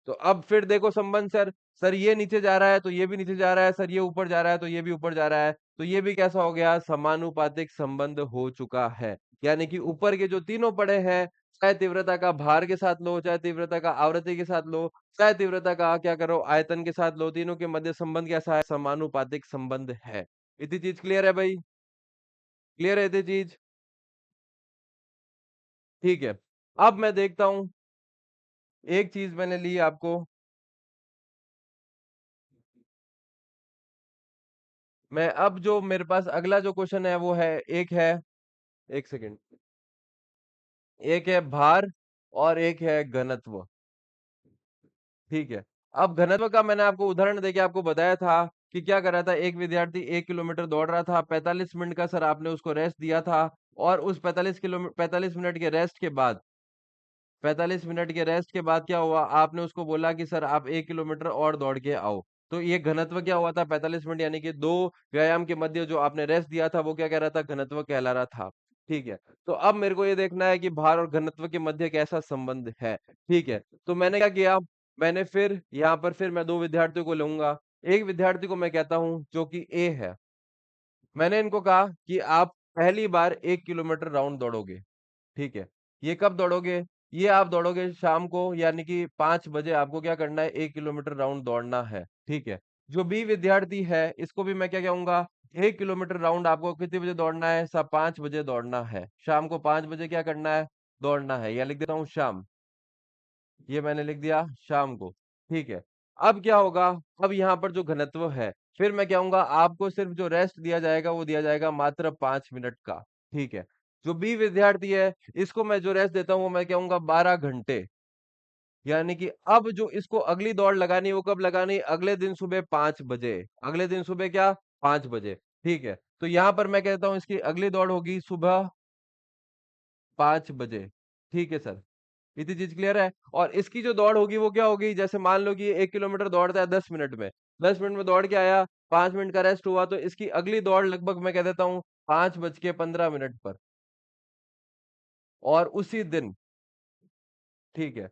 तो अब फिर देखो संबंध सर, सर ये नीचे जा रहा है तो ये भी नीचे जा रहा है, सर ये ऊपर जा रहा है तो ये भी ऊपर जा रहा है, तो ये भी कैसा हो गया, समानुपातिक संबंध हो चुका है। यानी कि ऊपर के जो तीनों पड़े हैं, चाहे तीव्रता का भार के साथ लो, चाहे तीव्रता का आवृत्ति के साथ लो, चाहे तीव्रता का क्या करो, आयतन के साथ लो, तीनों के मध्य संबंध कैसा है, समानुपातिक संबंध है। इतनी चीज क्लियर है भाई, क्लियर है इतनी चीज। ठीक है। अब मैं देखता हूं, एक चीज मैंने ली आपको। मैं अब जो मेरे पास अगला जो क्वेश्चन है वो है, एक है, एक सेकेंड, एक है भार और एक है घनत्व। ठीक है। अब घनत्व का मैंने आपको उदाहरण देके आपको बताया था कि क्या कर रहा था, एक विद्यार्थी 1 किलोमीटर दौड़ रहा था, 45 मिनट का सर आपने उसको रेस्ट दिया था। और उस 45 मिनट के रेस्ट के बाद, 45 मिनट के रेस्ट के बाद क्या हुआ, आपने उसको बोला कि सर आप 1 किलोमीटर और दौड़ के आओ। तो ये घनत्व क्या हुआ था, 45 मिनट, यानी कि दो व्यायाम के मध्य जो आपने रेस्ट दिया था वो क्या कह रहा था, घनत्व कहला रहा था। ठीक है। तो अब मेरे को ये देखना है कि भार और घनत्व के मध्य कैसा संबंध है। ठीक है। तो मैंने क्या किया, मैंने फिर यहाँ पर फिर मैं दो विद्यार्थियों को लूंगा। एक विद्यार्थी को मैं कहता हूं जो कि ए है। मैंने इनको कहा कि आप पहली बार 1 किलोमीटर राउंड दौड़ोगे। ठीक है। ये कब दौड़ोगे, ये आप दौड़ोगे शाम को, यानी कि 5 बजे आपको क्या करना है, 1 किलोमीटर राउंड दौड़ना है। ठीक है। जो बी विद्यार्थी है इसको भी मैं क्या कहूंगा, 1 किलोमीटर राउंड आपको कितने बजे दौड़ना है, सब 5 बजे दौड़ना है, शाम को 5 बजे क्या करना है, दौड़ना है। या लिख देता हूँ शाम, ये मैंने लिख दिया शाम को। ठीक है। अब क्या होगा, अब यहाँ पर जो घनत्व है, फिर मैं कहूंगा आपको सिर्फ जो रेस्ट दिया जाएगा वो दिया जाएगा मात्र 5 मिनट का। ठीक है। जो बी विद्यार्थी है इसको मैं जो रेस्ट देता हूँ वो मैं कहूंगा 12 घंटे। यानी कि अब जो इसको अगली दौड़ लगानी है वो कब लगानी है, अगले दिन सुबह 5 बजे। अगले दिन सुबह क्या, 5 बजे। ठीक है। तो यहां पर मैं कहता हूं इसकी अगली दौड़ होगी सुबह 5 बजे। ठीक है सर, इतनी चीज क्लियर है। और इसकी जो दौड़ होगी वो क्या होगी, जैसे मान लो कि ये 1 किलोमीटर दौड़ता है 10 मिनट में, 10 मिनट में दौड़ के आया, 5 मिनट का रेस्ट हुआ, तो इसकी अगली दौड़ लगभग मैं कह देता हूँ 5:15 पर, और उसी दिन। ठीक है।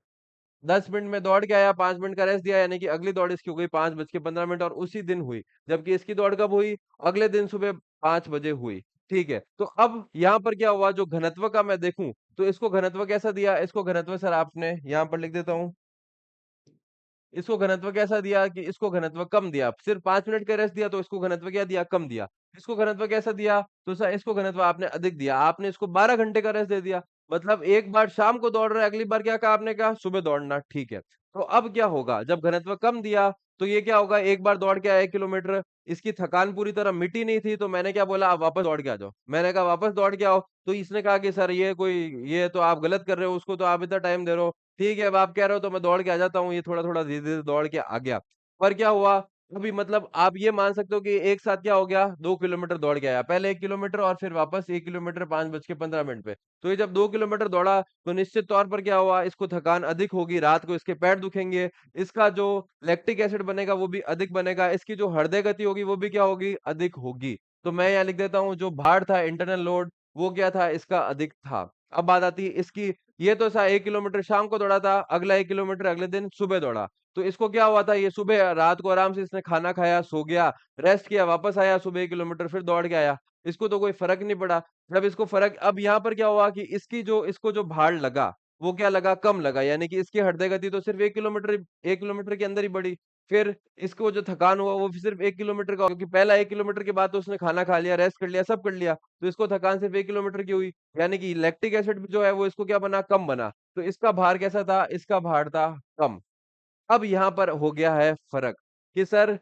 10 मिनट में दौड़ के आया, 5 मिनट का रेस्ट दिया, यानी कि अगली दौड़ इसकी हो गई 5:15 और उसी दिन हुई। जबकि इसकी दौड़ कब हुई, अगले दिन सुबह 5 बजे हुई। ठीक है। तो अब यहाँ पर क्या हुआ, जो घनत्व का मैं देखूं तो इसको घनत्व कैसा दिया, इसको घनत्व सर आपने यहाँ पर लिख देता हूं, इसको घनत्व कैसा दिया कि इसको घनत्व कम दिया, सिर्फ 5 मिनट का रेस्ट दिया तो इसको घनत्व क्या दिया, कम दिया। इसको घनत्व कैसा दिया, तो सर इसको घनत्व आपने अधिक दिया, आपने इसको 12 घंटे का रेस्ट दे दिया। मतलब एक बार शाम को दौड़ रहा है, अगली बार क्या कहा आपने, कहा सुबह दौड़ना। ठीक है। तो अब क्या होगा, जब घनत्व कम दिया तो ये क्या होगा, एक बार दौड़ के आया 1 किलोमीटर, इसकी थकान पूरी तरह मिटी नहीं थी, तो मैंने क्या बोला, आप वापस दौड़ के आ जाओ। मैंने कहा वापस दौड़ के आओ, तो इसने कहा कि सर ये कोई, ये तो आप गलत कर रहे हो, उसको तो आप इतना टाइम दे रहे हो। ठीक है, अब आप कह रहे हो तो मैं दौड़ के आ जाता हूँ, ये थोड़ा थोड़ा धीरे धीरे दौड़ के आ गया। पर क्या हुआ, अभी मतलब आप ये मान सकते हो कि एक साथ क्या हो गया, 2 किलोमीटर दौड़ के आया, पहले 1 किलोमीटर और फिर वापस 1 किलोमीटर 5:15 पे। तो ये जब 2 किलोमीटर दौड़ा तो निश्चित तौर पर क्या हुआ, इसको थकान अधिक होगी, रात को इसके पैर दुखेंगे, इसका जो लैक्टिक एसिड बनेगा वो भी अधिक बनेगा, इसकी जो हृदय गति होगी वो भी क्या होगी, अधिक होगी। तो मैं यहाँ लिख देता हूँ, जो भार था, इंटरनल लोड, वो क्या था, इसका अधिक था। अब बात आती है इसकी, ये तो सा 1 किलोमीटर शाम को दौड़ा था, अगला 1 किलोमीटर अगले दिन सुबह दौड़ा। तो इसको क्या हुआ था, ये सुबह रात को आराम से इसने खाना खाया, सो गया, रेस्ट किया, वापस आया, सुबह 1 किलोमीटर फिर दौड़ के आया, इसको तो कोई फर्क नहीं पड़ा। जब इसको फर्क, अब यहाँ पर क्या हुआ कि इसकी जो, इसको जो भार लगा वो क्या लगा, कम लगा, यानी कि इसकी हृदय गति तो सिर्फ 1 किलोमीटर के अंदर ही बढ़ी। फिर इसको जो थकान हुआ वो भी सिर्फ 1 किलोमीटर का, क्योंकि पहला 1 किलोमीटर के बाद तो उसने खाना खा लिया, रेस्ट कर लिया, सब कर लिया, तो इसको थकान सिर्फ 1 किलोमीटर की हुई। यानी कि लैक्टिक एसिड जो है वो इसको क्या बना, कम बना। तो इसका भार कैसा था, इसका भार था कम। अब यहाँ पर हो गया है फर्क कि सर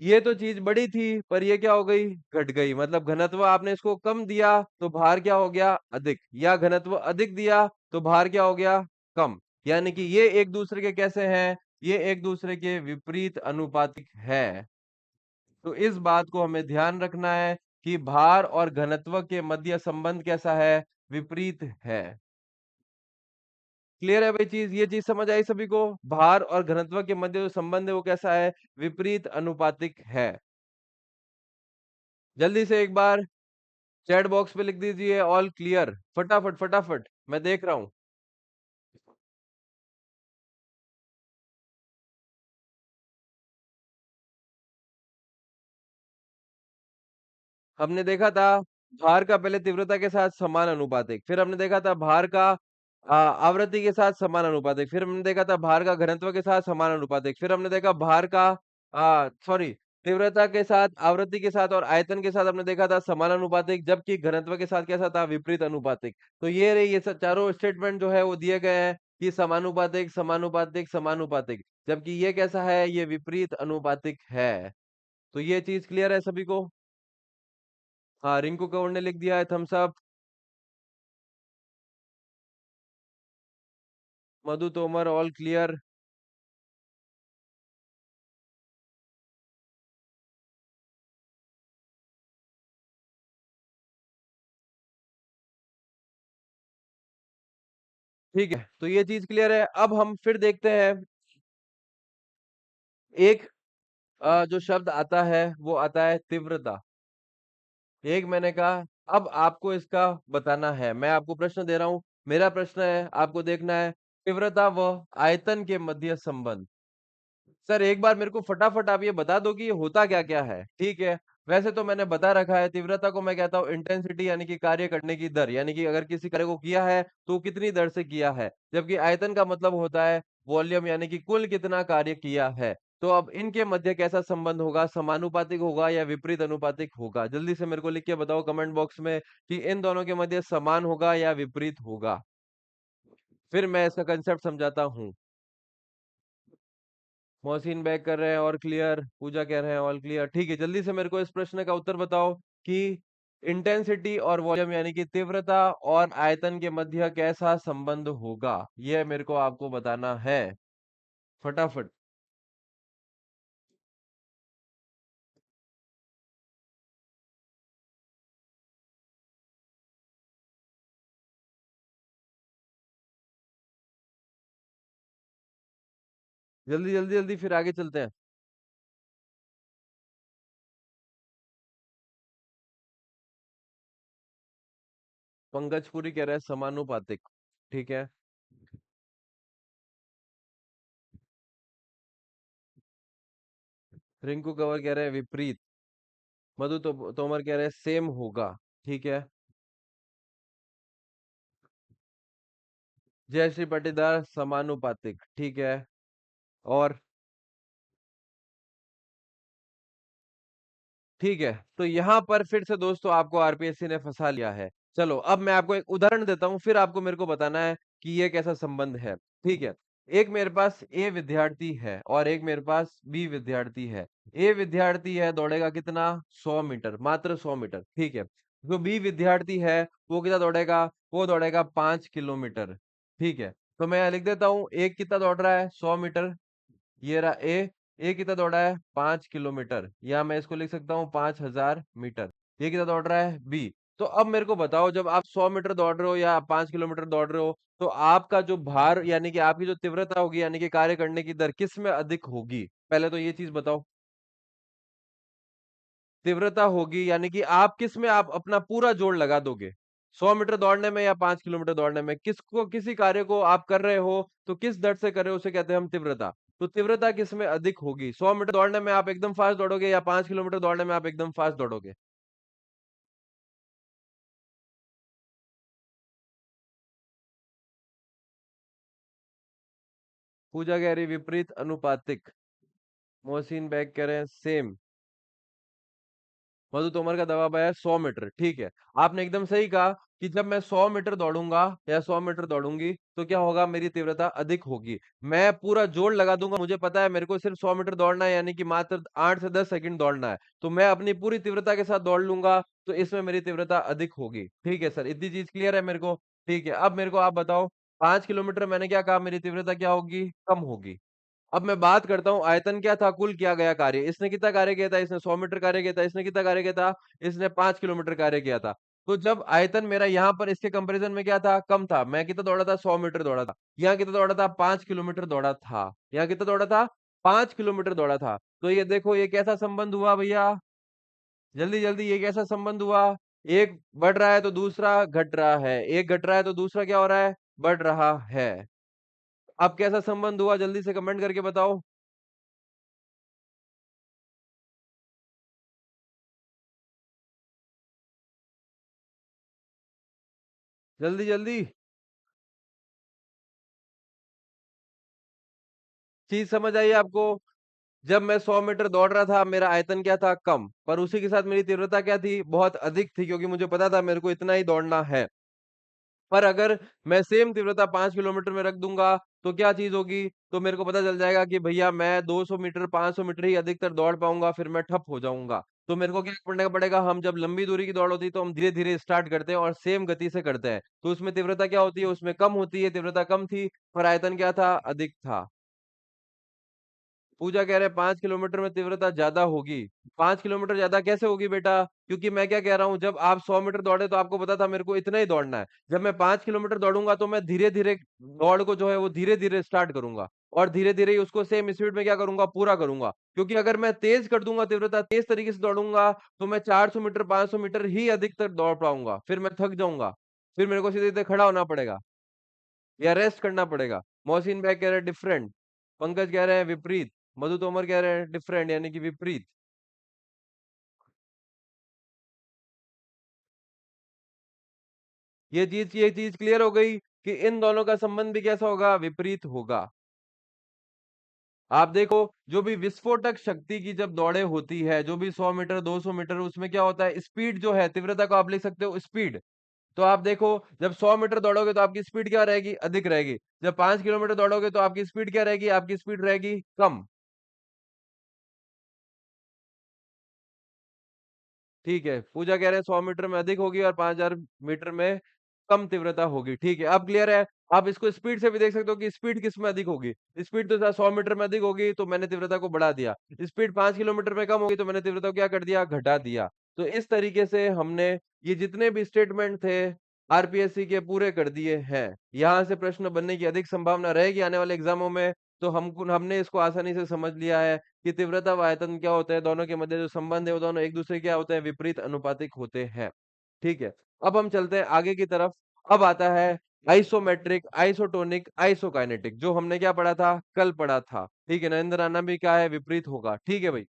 ये तो चीज बड़ी थी पर ये क्या हो गई, घट गई। मतलब घनत्व आपने इसको कम दिया तो भार क्या हो गया, अधिक, या घनत्व अधिक दिया तो भार क्या हो गया, कम। यानी कि ये एक दूसरे के कैसे हैं, ये एक दूसरे के विपरीत अनुपातिक है। तो इस बात को हमें ध्यान रखना है कि भार और घनत्व के मध्य संबंध कैसा है, विपरीत है। क्लियर है भाई चीज, ये चीज समझ आई सभी को, भार और घनत्व के मध्य जो संबंध है वो कैसा है, विपरीत अनुपातिक है। जल्दी से एक बार चैट बॉक्स पे लिख दीजिए ऑल क्लियर, फटाफट फटाफट, मैं देख रहा हूं। हमने देखा था भार का पहले तीव्रता के साथ समान अनुपातिक, फिर हमने देखा था भार का आवृत्ति के साथ समान अनुपातिक, फिर हमने देखा था भार का घनत्व के साथ समान अनुपातिक, फिर हमने देखा भार का, सॉरी, तीव्रता के साथ, आवृत्ति के साथ और आयतन के साथ आपने देखा था समानुपातिक, जबकि घनत्व के साथ कैसा था, विपरीत अनुपातिक। तो ये रही, ये सब चारों स्टेटमेंट जो है वो दिए गए हैं कि समानुपातिक, समानुपातिक, समानुपातिक, जबकि ये कैसा है, ये विपरीत अनुपातिक है। तो ये चीज क्लियर है सभी को? हाँ, रिंकू कौर ने लिख दिया है थम्स अप। मधु तोमर ऑल क्लियर। ठीक है, तो ये चीज क्लियर है। अब हम फिर देखते हैं, एक जो शब्द आता है वो आता है तीव्रता। एक मैंने कहा, अब आपको इसका बताना है। मैं आपको प्रश्न दे रहा हूं, मेरा प्रश्न है, आपको देखना है तीव्रता व आयतन के मध्य संबंध। सर एक बार मेरे को फटाफट आप ये बता दो कि ये होता क्या क्या है, ठीक है? वैसे तो मैंने बता रखा है, तीव्रता को मैं कहता हूँ इंटेंसिटी, यानी कि कार्य करने की दर, यानी कि अगर किसी कार्य को किया है तो कितनी दर से किया है। जबकि आयतन का मतलब होता है वॉल्यूम, यानी कि कुल कितना कार्य किया है। तो अब इनके मध्य कैसा संबंध होगा, समानुपातिक होगा या विपरीत अनुपातिक होगा? जल्दी से मेरे को लिख के बताओ कमेंट बॉक्स में कि इन दोनों के मध्य समान होगा या विपरीत होगा। फिर मैं इसका कंसेप्ट समझाता हूँ। मोहसिन बैग कर रहे हैं और क्लियर, पूजा कह रहे हैं ऑल क्लियर। ठीक है, जल्दी से मेरे को इस प्रश्न का उत्तर बताओ कि इंटेंसिटी और वॉल्यूम, यानी कि तीव्रता और आयतन के मध्य कैसा संबंध होगा, यह मेरे को आपको बताना है। फटाफट। जल्दी जल्दी जल्दी, फिर आगे चलते हैं। पंकज पुरी कह रहे हैं समानुपातिक। ठीक है। रिंकू कंवर कह रहे हैं विपरीत। मधु तो तोमर कह रहे हैं सेम होगा। ठीक है। जयश्री पाटीदार समानुपातिक। ठीक है। और ठीक है, तो यहां पर फिर से दोस्तों आपको आरपीएससी ने फंसा लिया है। चलो अब मैं आपको एक उदाहरण देता हूं, फिर आपको मेरे को बताना है कि ये कैसा संबंध है। ठीक है। एक मेरे पास ए विद्यार्थी है और एक मेरे पास बी विद्यार्थी है। ए विद्यार्थी है, दौड़ेगा कितना, 100 मीटर, मात्र 100 मीटर। ठीक है। जो बी विद्यार्थी है वो कितना दौड़ेगा, वो दौड़ेगा 5 किलोमीटर। ठीक है। तो मैं यहाँ लिख देता हूँ, एक कितना दौड़ रहा है, 100 मीटर। ये रहा ए। ए कितना दौड़ा है, 5 किलोमीटर, या मैं इसको लिख सकता हूँ 5,000 मीटर। ये कितना दौड़ रहा है, बी। तो अब मेरे को बताओ, जब आप 100 मीटर दौड़ रहे हो या 5 किलोमीटर दौड़ रहे हो, तो आपका जो भार, यानी कि आपकी जो तीव्रता होगी, यानी कि कार्य करने की दर किस में अधिक होगी? पहले तो ये चीज बताओ। तीव्रता होगी, यानी कि आप किस में आप अपना पूरा जोर लगा दोगे, 100 मीटर दौड़ने में या 5 किलोमीटर दौड़ने में? किसको, किसी कार्य को आप कर रहे हो तो किस दर से कर रहे हो, उसे कहते हैं हम तीव्रता। तो तीव्रता किस में अधिक होगी, 100 मीटर दौड़ने में आप एकदम फास्ट दौड़ोगे या 5 किलोमीटर दौड़ने में आप एकदम फास्ट दौड़ोगे? पूजा कह रही विपरीत अनुपातिक। मोहसिन बैग कह रहे हैं सेम। मधु तोमर का जवाब आया 100 मीटर। ठीक है। आपने एकदम सही कहा कि जब मैं 100 मीटर दौड़ूंगा या 100 मीटर दौड़ूंगी तो क्या होगा, मेरी तीव्रता अधिक होगी। मैं पूरा जोर लगा दूंगा, मुझे पता है मेरे को सिर्फ 100 मीटर दौड़ना है, यानी कि मात्र 8 से 10 सेकंड दौड़ना है, तो मैं अपनी पूरी तीव्रता के साथ दौड़ लूंगा, तो इसमें मेरी तीव्रता अधिक होगी। ठीक है सर, इतनी चीज क्लियर है मेरे को? ठीक है, अब मेरे को आप बताओ, 5 किलोमीटर मैंने क्या कहा, मेरी तीव्रता क्या होगी, कम होगी। अब मैं बात करता हूँ आयतन क्या था, कुल किया गया कार्य। इसने कितना कार्य किया था, इसने 100 मीटर कार्य किया था। इसने कितना कार्य किया था, इसने 5 किलोमीटर कार्य किया था। तो जब आयतन मेरा यहाँ पर इसके कंपैरिजन में क्या था, कम था, मैं कितना दौड़ा था, 100 मीटर दौड़ा था। यहाँ कितना दौड़ा था, 5 किलोमीटर दौड़ा था। यहाँ कितना दौड़ा था, 5 किलोमीटर दौड़ा था। तो ये देखो, ये कैसा संबंध हुआ भैया, जल्दी जल्दी, ये कैसा संबंध हुआ? एक बढ़ रहा है तो दूसरा घट रहा है, एक घट रहा है तो दूसरा क्या हो रहा है, बढ़ रहा है। अब कैसा संबंध हुआ, जल्दी से कमेंट करके बताओ। जल्दी जल्दी, चीज समझ आई आपको? जब मैं 100 मीटर दौड़ रहा था, मेरा आयतन क्या था? कम। पर उसी के साथ मेरी तीव्रता क्या थी? बहुत अधिक थी, क्योंकि मुझे पता था मेरे को इतना ही दौड़ना है। पर अगर मैं सेम तीव्रता 5 किलोमीटर में रख दूंगा, तो क्या चीज होगी? तो मेरे को पता चल जाएगा कि भैया मैं 200 मीटर 500 मीटर ही अधिकतर दौड़ पाऊंगा, फिर मैं ठप हो जाऊंगा। तो मेरे को क्या करने का पड़ेगा? हम जब लंबी दूरी की दौड़ होती है तो हम धीरे धीरे स्टार्ट करते हैं और सेम गति से करते हैं, तो उसमें तीव्रता क्या होती है? उसमें कम होती है, तीव्रता कम थी, पर आयतन क्या था? अधिक था। पूजा कह रहे 5 किलोमीटर में तीव्रता ज्यादा होगी। 5 किलोमीटर ज्यादा कैसे होगी बेटा? क्योंकि मैं क्या कह रहा हूं, जब आप 100 मीटर दौड़े तो आपको पता था मेरे को इतना ही दौड़ना है। जब मैं 5 किलोमीटर दौड़ूंगा तो मैं धीरे धीरे दौड़ को जो है वो धीरे धीरे स्टार्ट करूंगा, और धीरे धीरे ही उसको सेम स्पीड में क्या करूंगा? पूरा करूंगा। क्योंकि अगर मैं तेज कर दूंगा, तीव्रता तेज तरीके से दौड़ूंगा, तो मैं 400 मीटर 500 मीटर ही अधिकतर दौड़ पाऊंगा, फिर मैं थक जाऊंगा। फिर मेरे को सीधे सीधे खड़ा होना पड़ेगा या रेस्ट करना पड़ेगा। मोहसिन भाई कह रहे हैं डिफरेंट, पंकज कह रहे हैं विपरीत, मधु तोमर कह रहे हैं डिफरेंट यानी कि विपरीत। ये चीज क्लियर हो गई कि इन दोनों का संबंध भी कैसा होगा? विपरीत होगा। आप देखो, जो भी विस्फोटक शक्ति की जब दौड़े होती है, जो भी 100 मीटर 200 मीटर, उसमें क्या होता है? स्पीड जो है, तीव्रता को आप लिख सकते हो स्पीड। तो आप देखो, जब 100 मीटर दौड़ोगे तो आपकी स्पीड क्या रहेगी? अधिक रहेगी। जब 5 किलोमीटर दौड़ोगे तो आपकी स्पीड क्या रहेगी? आपकी स्पीड रहेगी कम। ठीक है, पूजा कह रहे हैं 100 मीटर में अधिक होगी और 5,000 मीटर में कम तीव्रता होगी। ठीक है, अब क्लियर है। आप इसको स्पीड से भी देख सकते हो कि स्पीड किस में अधिक होगी। स्पीड तो 100 मीटर में अधिक होगी, तो मैंने तीव्रता को बढ़ा दिया। स्पीड 5 किलोमीटर में कम होगी, तो मैंने तीव्रता को क्या कर दिया? घटा दिया। तो इस तरीके से हमने ये जितने भी स्टेटमेंट थे आरपीएससी के पूरे कर दिए हैं। यहाँ से प्रश्न बनने की अधिक संभावना रहेगी आने वाले एग्जामों में। तो हमने इसको आसानी से समझ लिया है कि तीव्रता व आयतन क्या होता है, दोनों के मध्य जो संबंध है वो दोनों एक दूसरे क्या होते हैं? विपरीत अनुपातिक होते हैं। ठीक है, अब हम चलते हैं आगे की तरफ। अब आता है आइसोमेट्रिक, आइसोटोनिक, आइसोकाइनेटिक, जो हमने क्या पढ़ा था? कल पढ़ा था। ठीक है, नरेंद्र आना भी क्या है? विपरीत होगा। ठीक है भाई।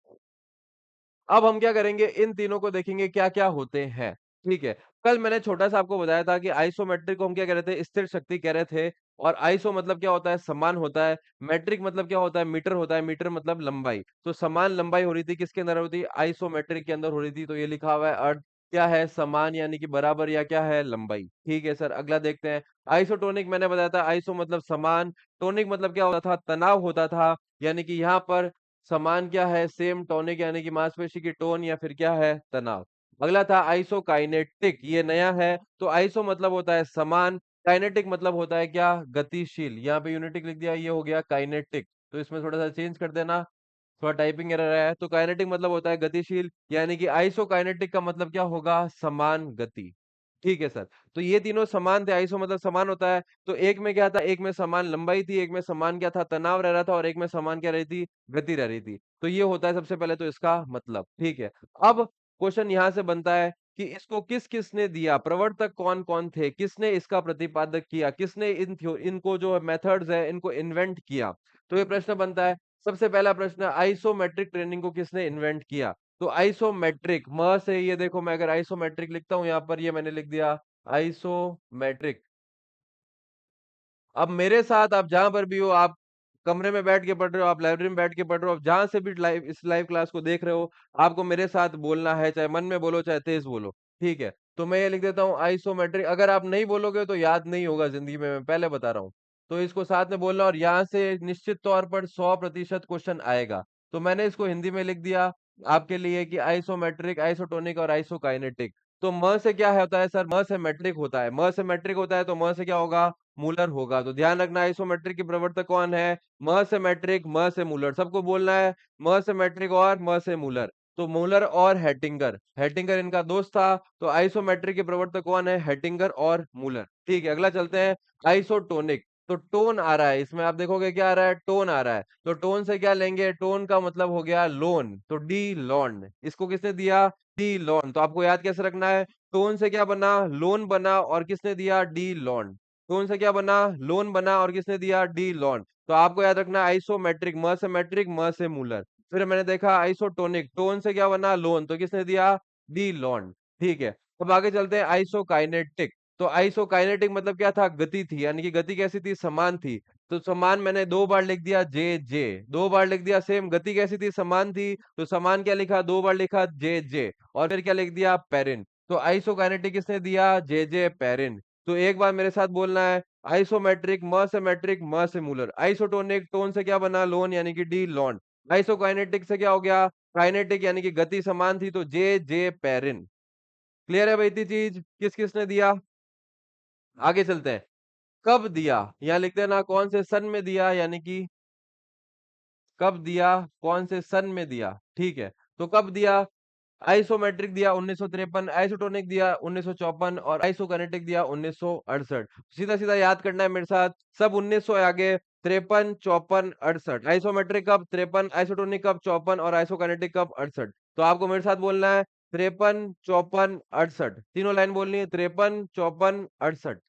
अब हम क्या करेंगे? इन तीनों को देखेंगे क्या क्या होते हैं। ठीक है, कल मैंने छोटा सा आपको बताया था कि आइसोमेट्रिक को हम क्या कह रहे थे? स्थिर शक्ति कह रहे थे। और आइसो मतलब क्या होता है? समान होता है। मैट्रिक मतलब क्या होता है? मीटर होता है। मीटर मतलब लंबाई। तो समान लंबाई हो रही थी, किसके अंदर होती? आइसोमेट्रिक के अंदर हो रही थी। तो ये लिखा हुआ है अर्थ क्या है? समान यानी कि बराबर, या क्या है? लंबाई। ठीक है सर, अगला देखते हैं। आइसोटोनिक मैंने बताया था, आइसो मतलब समान, टोनिक मतलब क्या होता था? तनाव होता था। यानी कि यहाँ पर समान क्या है? सेम। टॉनिक यानी कि मांसपेशी की टोन या फिर क्या है? तनाव। अगला था आइसोकाइनेटिक, ये नया है। तो आइसो मतलब होता है समान, काइनेटिक मतलब होता है क्या? गतिशील। यहाँ पे यूनिटिक लिख दिया, ये हो गया काइनेटिक। तो इसमें थोड़ा सा चेंज कर देना, थोड़ा टाइपिंग एरर है। तो काइनेटिक मतलब होता है गतिशील, यानी कि आइसोकाइनेटिक का मतलब क्या होगा? समान गति। ठीक है सर। तो ये तीनों समान थे, आइसो मतलब समान होता है। तो एक में क्या था? एक में समान लंबाई थी, एक में समान क्या था? तनाव रह रहा था, और एक में समान क्या रही थी? गति रह रही थी। तो ये होता है सबसे पहले तो इसका मतलब। ठीक है, अब क्वेश्चन यहां से बनता है कि इसको किस किसने दिया? प्रवर्तक कौन कौन थे? किसने इसका प्रतिपादक किया? किसने इनको जो मेथड्स है इनको इन्वेंट किया? तो ये प्रश्न बनता है। सबसे पहला प्रश्न, आइसोमेट्रिक ट्रेनिंग को किसने इन्वेंट किया? तो आइसोमेट्रिक म से, ये देखो, मैं अगर आइसोमेट्रिक लिखता हूं यहां पर, ये मैंने लिख दिया आइसोमेट्रिक। अब मेरे साथ आप जहां पर भी हो, आप कमरे में बैठ के पढ़ रहे हो, आप लाइब्रेरी में बैठ के पढ़ रहे हो, आप जहां से भी लाइव इस लाइव क्लास को देख रहे हो, आपको मेरे साथ बोलना है, चाहे मन में बोलो चाहे तेज बोलो। ठीक है, तो मैं ये लिख देता हूँ आइसोमेट्रिक। अगर आप नहीं बोलोगे तो याद नहीं होगा जिंदगी में, मैं पहले बता रहा हूँ। तो इसको साथ में बोलना, और यहाँ से निश्चित तौर पर 100% क्वेश्चन आएगा। तो मैंने इसको हिंदी में लिख दिया आपके लिए कि आइसोमेट्रिक, आइसोटोनिक और आइसोकाइनेटिक। तो म से क्या होता है सर? म से मैट्रिक होता है। म से मैट्रिक होता है तो म से क्या होगा? मूलर होगा। तो ध्यान रखना, आइसोमेट्रिक के प्रवर्तक कौन है? म से मैट्रिक, म से मूलर, सबको बोलना है। म से मैट्रिक और म से मूलर। तो मूलर और हेटिंगर, हेटिंगर इनका दोस्त था। तो आइसोमेट्रिक के प्रवर्तक कौन है? हेटिंगर और मूलर। ठीक है, अगला चलते हैं। आइसोटोनिक, तो टोन आ रहा है इसमें, आप देखोगे क्या आ रहा है? टोन आ रहा है। तो टोन से क्या लेंगे? टोन का मतलब हो गया लोन, तो डी लॉन। इसको किसने दिया? D lawn. तो आपको याद कैसे रखना है? टोन से क्या बना? लोन बना, और किसने दिया? D lawn. टोन से क्या बना? लोन बना, और किसने दिया? D lawn. तो आपको याद रखना आइसोमेट्रिक, म से मैट्रिक, म से मूलर। फिर मैंने देखा आइसोटोनिक, टोन से क्या बना? लोन, तो किसने दिया? D lawn. ठीक है, अब आगे चलते हैं आइसोकाइनेटिक। तो आइसोकाइनेटिक मतलब क्या था? गति थी, यानी कि गति कैसी थी? समान थी। तो समान मैंने 2 बार लिख दिया जे जे, 2 बार लिख दिया। सेम गति कैसी थी, समान थी, तो समान क्या लिखा, 2 बार लिखा जे जे, और फिर क्या लिख दिया, पेरिन। तो आइसोकाइनेटिक किसने दिया, जे जे पेरिन। तो एक बार मेरे साथ बोलना है, आइसोमेट्रिक म से मैट्रिक, म से मूलर। आइसोटोनिक टोन से क्या बना, लोन यानी कि डी लॉन। आइसोकाइनेटिक से क्या हो गया, काइनेटिक यानी कि गति समान थी, तो जे जे पेरिन। क्लियर है भाई, इतनी चीज किस किसने दिया। आगे चलते हैं, कब दिया, यहाँ लिखते हैं ना, कौन से सन में दिया, यानी कि कब दिया, कौन से सन में दिया। ठीक है, तो कब दिया, आइसोमेट्रिक दिया 1953, आइसोटोनिक दिया 1954, और आइसोकाइनेटिक दिया 1968। सीधा सीधा याद करना है मेरे साथ, सब 1900 है आगे, 53, 54, 68। आइसोमेट्रिक कब, 53, आइसोटोनिक कब, 54, और आइसोकाइनेटिक कब, 68। तो आपको मेरे साथ बोलना है 53, 54, 68, तीनों लाइन बोलनी है, 53, 54, 68।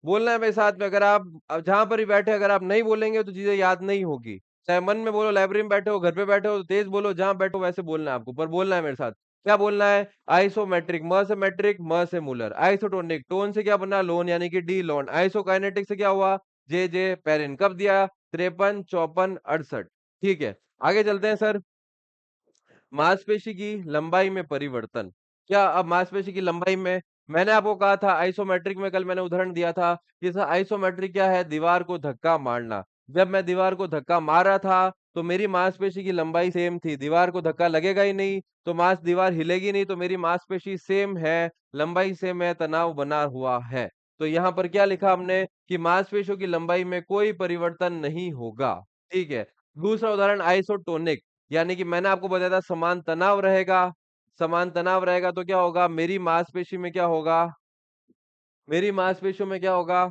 बोलना है मेरे साथ में। अगर आप अब जहां पर भी बैठे, अगर आप नहीं बोलेंगे तो चीजें याद नहीं होगी। चाहे मन में बोलो, लाइब्रेरी में बैठे हो, घर पे बैठे हो, तो तेज बोलो, जहां बैठो वैसे बोलना है आपको, पर बोलना है मेरे साथ। क्या बोलना है, आइसोमेट्रिक म से मैट्रिक, म से मूलर। आइसोटोनिक टोन से क्या बना, लोन यानी कि डी लोन। आइसोकाइनेटिक से क्या हुआ, जे जे पेरिन। कब दिया, 53, 54, 68। ठीक है, आगे चलते हैं सर। मांसपेशी की लंबाई में परिवर्तन। क्या अब मांसपेशी की लंबाई में, मैंने आपको कहा था आइसोमेट्रिक में, कल मैंने उदाहरण दिया था कि सर आइसोमेट्रिक क्या है, दीवार को धक्का मारना। जब मैं दीवार को धक्का मार रहा था तो मेरी मांसपेशी की लंबाई सेम थी, दीवार को धक्का लगेगा ही नहीं तो मांस दीवार हिलेगी नहीं, तो मेरी मांसपेशी सेम है, लंबाई सेम है, तनाव बना हुआ है। तो यहाँ पर क्या लिखा हमने कि मांसपेशियों की लंबाई में कोई परिवर्तन नहीं होगा। ठीक है, दूसरा उदाहरण आइसोटोनिक, यानी कि मैंने आपको बताया था समान तनाव रहेगा। समान तनाव रहेगा तो क्या होगा, मेरी मांसपेशी में क्या होगा, मेरी मांसपेशियों में क्या होगा,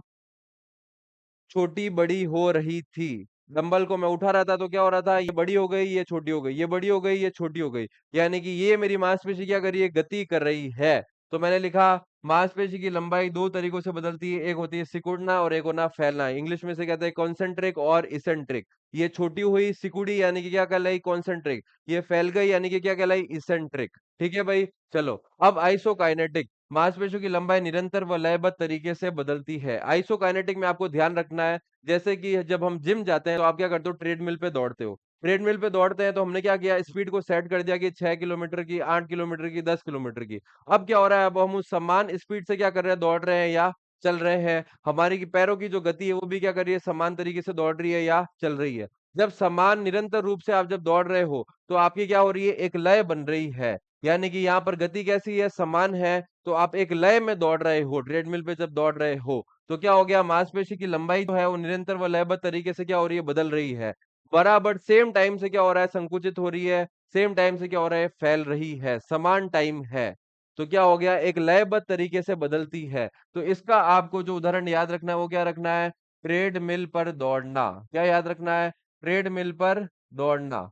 छोटी बड़ी हो रही थी। डंबल को मैं उठा रहा था तो क्या हो रहा था, ये बड़ी हो गई, ये छोटी हो गई, ये बड़ी हो गई, ये छोटी हो गई, यानी कि ये मेरी मांसपेशी क्या कर रही है, गति कर रही है। तो मैंने लिखा मांसपेशी की लंबाई दो तरीकों से बदलती है, एक होती है सिकुड़ना और एक होना फैलना। इंग्लिश में से कहते हैं कॉन्सेंट्रिक और इसेंट्रिक। ये छोटी हुई सिकुड़ी यानी कि क्या कहलाई, कॉन्सेंट्रिक। ये फैल गई यानी कि क्या कहलाई, इसेंट्रिक। ठीक है भाई, चलो अब आइसोकाइनेटिक। मांसपेशियों की लंबाई निरंतर व लयबद्ध तरीके से बदलती है। आइसोकाइनेटिक में आपको ध्यान रखना है, जैसे कि जब हम जिम जाते हैं तो आप क्या करते हो, ट्रेडमिल पे दौड़ते हो। ट्रेडमिल पे दौड़ते हैं तो हमने क्या किया, स्पीड को सेट कर दिया कि 6 किलोमीटर की, 8 किलोमीटर की, 10 किलोमीटर की। अब क्या हो रहा है, अब हम उस समान स्पीड से क्या कर रहे हैं, दौड़ रहे हैं या चल रहे हैं। हमारी की पैरों की जो गति है वो भी क्या कर रही है, समान तरीके से दौड़ रही है या चल रही है। जब समान निरंतर रूप से आप जब दौड़ रहे हो तो आपकी क्या हो रही है, एक लय बन रही है। यानी कि यहाँ पर गति कैसी है, समान है, तो आप एक लय में दौड़ रहे हो, ट्रेडमिल पे जब दौड़ रहे हो। तो क्या हो गया, मांसपेशी की लंबाई जो है वो निरंतर व लयबद्ध तरीके से क्या हो रही है, बदल रही है। बराबर सेम टाइम से क्या हो रहा है, संकुचित हो रही है। सेम टाइम से क्या हो रहा है, फैल रही है, समान टाइम है। तो क्या हो गया, एक लयबद्ध तरीके से बदलती है। तो इसका आपको जो उदाहरण याद रखना है वो क्या रखना है, ट्रेडमिल पर दौड़ना। क्या याद रखना है, ट्रेडमिल पर दौड़ना।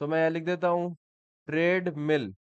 तो मैं लिख देता हूं, ट्रेडमिल।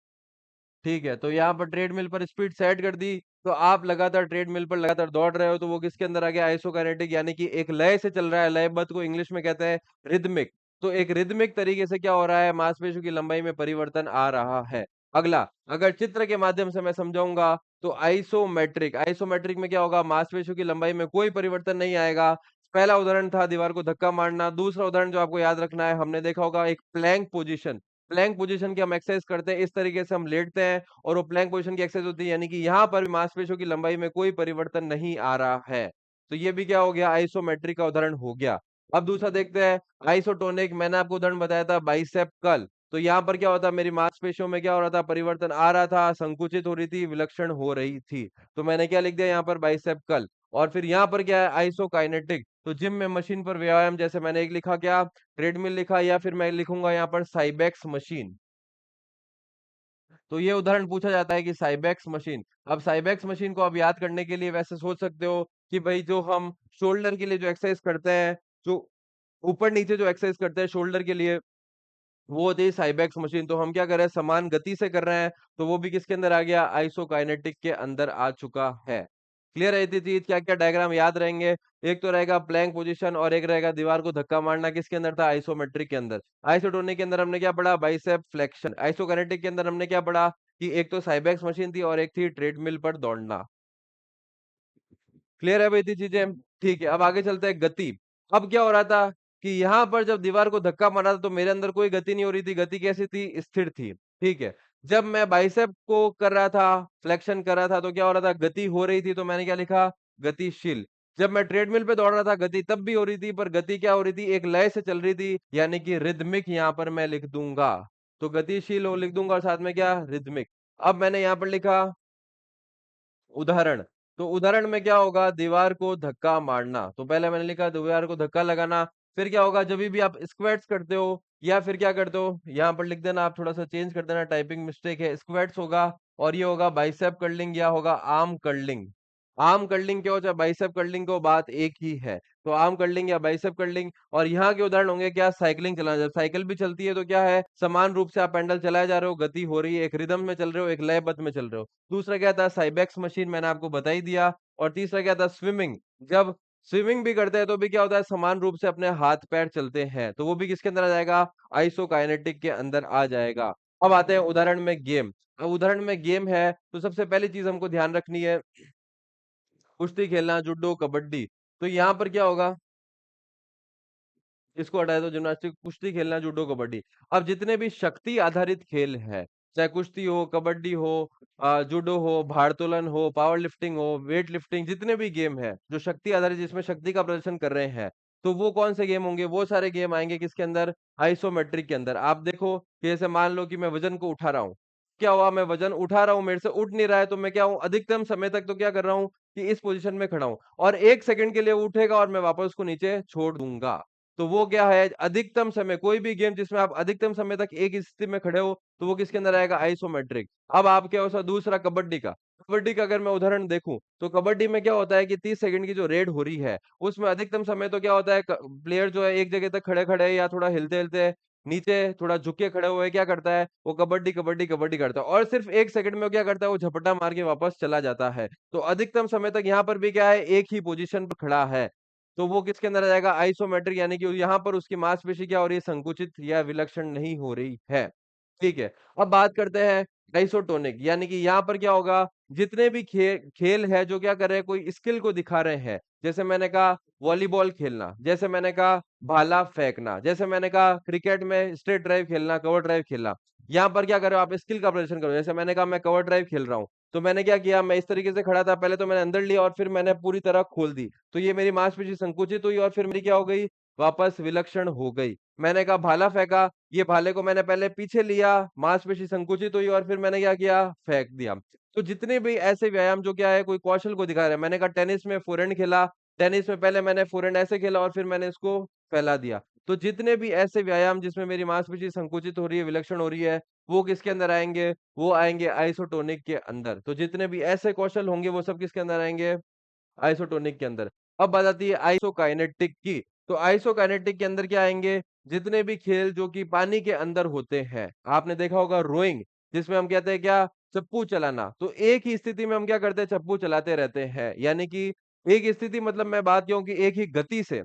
ठीक है, तो यहाँ पर ट्रेडमिल पर स्पीड सेट कर दी, तो आप लगातार ट्रेडमिल पर लगातार दौड़ रहे हो, तो वो किसके अंदर आ गया, आइसोकाइनेटिक, यानी कि एक लय से चल रहा है। लयबद्ध को इंग्लिश में कहते हैं रिदमिक। तो एक रिदमिक तरीके से क्या हो रहा है, मांसपेशियों की लंबाई में परिवर्तन आ रहा है। अगला, अगर चित्र के माध्यम से मैं समझाऊंगा तो आइसोमेट्रिक। आइसोमेट्रिक में क्या होगा, मांसपेशियों की लंबाई में कोई परिवर्तन नहीं आएगा। पहला उदाहरण था दीवार को धक्का मारना। दूसरा उदाहरण जो आपको याद रखना है, हमने देखा होगा एक प्लैंक पोजीशन। प्लैंक पोजीशन की हम एक्सरसाइज करते हैं, इस तरीके से हम लेटते हैं और वो प्लैंक पोजीशन की एक्सरसाइज होती है, यानी कि यहाँ पर भी मांसपेशियों की लंबाई में कोई परिवर्तन नहीं आ रहा है। तो ये भी क्या हो गया, आइसोमेट्रिक का उदाहरण हो गया। अब दूसरा देखते हैं, आइसोटोनिक। मैंने आपको उदाहरण बताया था बाइसेप कर्ल। तो यहाँ पर क्या होता है, मेरी मांसपेशियों में क्या हो रहा था, परिवर्तन आ रहा था, संकुचित हो रही थी, विलक्षण हो रही थी। तो मैंने क्या लिख दिया यहाँ पर, बाइसेप कर्ल। और फिर यहाँ पर क्या है, आइसोकाइनेटिक। तो जिम में मशीन पर व्यायाम, जैसे मैंने एक लिखा क्या, ट्रेडमिल लिखा, या फिर मैं लिखूंगा यहाँ पर साइबेक्स मशीन। तो ये उदाहरण पूछा जाता है कि साइबेक्स मशीन। अब साइबेक्स मशीन को आप याद करने के लिए वैसे सोच सकते हो कि भाई जो हम शोल्डर के लिए जो एक्सरसाइज करते हैं, जो ऊपर नीचे जो एक्सरसाइज करते हैं शोल्डर के लिए, वो होती है साइबेक्स मशीन। तो हम क्या कर रहे हैं, समान गति से कर रहे हैं, तो वो भी किसके अंदर आ गया, आइसोकाइनेटिक के अंदर आ चुका है। क्लियर है इतनी चीज, क्या क्या डायग्राम याद रहेंगे। एक तो रहेगा प्लैंक पोजीशन और एक रहेगा दीवार को धक्का मारना, किसके अंदर था, आइसोमेट्रिक के अंदर। आइसोटोनिक के अंदर हमने क्या पढ़ा, बाइसेप फ्लेक्शन। आइसोकाइनेटिक के अंदर हमने क्या पढ़ा, कि एक तो साइबेक्स मशीन थी और एक थी ट्रेडमिल पर दौड़ना। क्लियर है भाई इतनी चीजें? ठीक है, अब आगे चलते हैं गति। अब क्या हो रहा था कि यहाँ पर जब दीवार को धक्का मारा था तो मेरे अंदर कोई गति नहीं हो रही थी, गति कैसी थी? स्थिर थी। ठीक है, जब मैं बाइसेप को कर रहा था, फ्लेक्शन कर रहा था, तो क्या हो रहा था? गति हो रही थी, तो मैंने क्या लिखा? गतिशील। जब मैं ट्रेडमिल पे दौड़ रहा था, गति तब भी हो रही थी, पर गति क्या हो रही थी? एक लय से चल रही थी, यानी कि रिदमिक यहाँ पर मैं लिख दूंगा। तो गतिशील हो लिख दूंगा और साथ में क्या? रिदमिक। अब मैंने यहाँ पर लिखा उदाहरण। तो उदाहरण में क्या होगा? दीवार को धक्का मारना। तो पहले मैंने लिखा दीवार को धक्का लगाना। फिर क्या होगा? जब भी आप स्क्वाट्स करते हो या फिर क्या करते हो, यहाँ पर लिख देना, आप थोड़ा सा चेंज कर देना, टाइपिंग मिस्टेक है। स्क्वाट्स होगा और ये होगा बाइसेप कर्लिंग या होगा आर्म कर्लिंग। आर्म कर्लिंग क्या होता है? बाइसेप कर्लिंग को बात एक ही है। तो आर्म कर्लिंग या बाइसेप कर्लिंग। और यहाँ के उदाहरण होंगे क्या? साइकिलिंग चलाना। जब साइकिल भी चलती है तो क्या है? समान रूप से आप पैडल चलाए जा रहे हो, गति हो रही है, एक रिदम में चल रहे हो, एक लयबद्ध में चल रहे हो। दूसरा क्या था? साइबेक्स मशीन, मैंने आपको बता ही दिया। और तीसरा क्या था? स्विमिंग। जब स्विमिंग भी करते हैं तो भी क्या होता है? समान रूप से अपने हाथ पैर चलते हैं, तो वो भी किसके अंदर आ जाएगा? आइसोकाइनेटिक के अंदर आ जाएगा। अब आते हैं उदाहरण में गेम। अब उदाहरण में गेम है तो सबसे पहली चीज हमको ध्यान रखनी है, कुश्ती खेलना, जुडो, कबड्डी। तो यहाँ पर क्या होगा? इसको हटाए तो जिम्नास्टिक, कुश्ती खेलना, जूडो, कबड्डी। अब जितने भी शक्ति आधारित खेल है, चाहे कुश्ती हो, कबड्डी हो, जूडो हो, भारोत्तोलन हो, पावर लिफ्टिंग हो, वेट लिफ्टिंग, जितने भी गेम है जो शक्ति आधारित, जिसमें शक्ति का प्रदर्शन कर रहे हैं, तो वो कौन से गेम होंगे? वो सारे गेम आएंगे किसके अंदर? आइसोमेट्रिक के अंदर। आप देखो कि जैसे मान लो कि मैं वजन को उठा रहा हूँ, क्या हुआ? मैं वजन उठा रहा हूँ, मेरे से उठ नहीं रहा है, तो मैं क्या हूँ? अधिकतम समय तक तो क्या कर रहा हूँ कि इस पोजीशन में खड़ा हूँ, और 1 सेकंड के लिए वो उठेगा और मैं वापस उसको नीचे छोड़ दूंगा। तो वो क्या है? अधिकतम समय। कोई भी गेम जिसमें आप अधिकतम समय तक एक ही स्थिति में खड़े हो, तो वो किसके अंदर आएगा? आइसोमेट्रिक। अब आप क्या हो? दूसरा कबड्डी का। कबड्डी का अगर मैं उदाहरण देखूं तो कबड्डी में क्या होता है कि 30 सेकंड की जो रेड हो रही है, उसमें अधिकतम समय तो क्या होता है? प्लेयर जो है एक जगह तक खड़े खड़े या थोड़ा हिलते हिलते नीचे थोड़ा झुक के खड़े हुए क्या करता है? वो कबड्डी कबड्डी कबड्डी करता है, और सिर्फ 1 सेकंड में वो क्या करता है? वो झपटा मार के वापस चला जाता है। तो अधिकतम समय तक यहाँ पर भी क्या है? एक ही पोजीशन पर खड़ा है। तो वो किसके अंदर आ जाएगा? आइसोमेट्रिक, यानी कि यहाँ पर उसकी मांसपेशी क्या हो रही है? संकुचित या विलक्षण नहीं हो रही है। ठीक है, अब बात करते हैं आइसोटोनिक, यानी कि यहाँ पर क्या होगा? जितने भी खेल है जो क्या कर रहे हैं? कोई स्किल को दिखा रहे हैं। जैसे मैंने कहा वॉलीबॉल खेलना, जैसे मैंने कहा भाला फेंकना, जैसे मैंने कहा क्रिकेट में स्ट्रेट ड्राइव खेलना, कवर ड्राइव खेलना। यहाँ पर क्या कर रहे हो? आप स्किल का प्रदर्शन करो। जैसे मैंने कहा मैं कवर ड्राइव खेल रहा हूँ, तो मैंने क्या किया? मैं इस तरीके से खड़ा था, पहले तो मैंने अंदर लिया और फिर मैंने पूरी तरह खोल दी, तो ये मेरी मांसपेशी संकुचित हुई और फिर मेरी क्या हो गई? वापस विलक्षण हो गई। मैंने कहा भाला फेंका, ये भाले को मैंने पहले पीछे लिया, मांसपेशी संकुचित हुई और फिर मैंने क्या किया? फेंक दिया। तो जितने भी ऐसे व्यायाम जो क्या है कोई कौशल को दिखा रहे हैं, मैंने कहा टेनिस में फोरहैंड खेला, टेनिस में पहले मैंने फोरहैंड ऐसे खेला और फिर मैंने इसको फैला दिया। तो जितने भी ऐसे व्यायाम जिसमें मेरी मांसपेशी संकुचित हो रही है, विलक्षण हो रही है, वो किसके अंदर आएंगे? वो आएंगे आइसोटोनिक के अंदर। तो जितने भी ऐसे कौशल होंगे वो सब किसके अंदर आएंगे? आइसोटोनिक के अंदर। अब बात आती है आइसोकाइनेटिक की। तो आइसोकाइनेटिक के अंदर क्या आएंगे? जितने भी खेल जो कि पानी के अंदर होते हैं। आपने देखा होगा रोइंग, जिसमें हम कहते हैं क्या? चप्पू चलाना। तो एक ही स्थिति में हम क्या करते हैं? चप्पू चलाते रहते हैं, यानी कि एक स्थिति मतलब मैं बात कहूं कि एक ही गति से।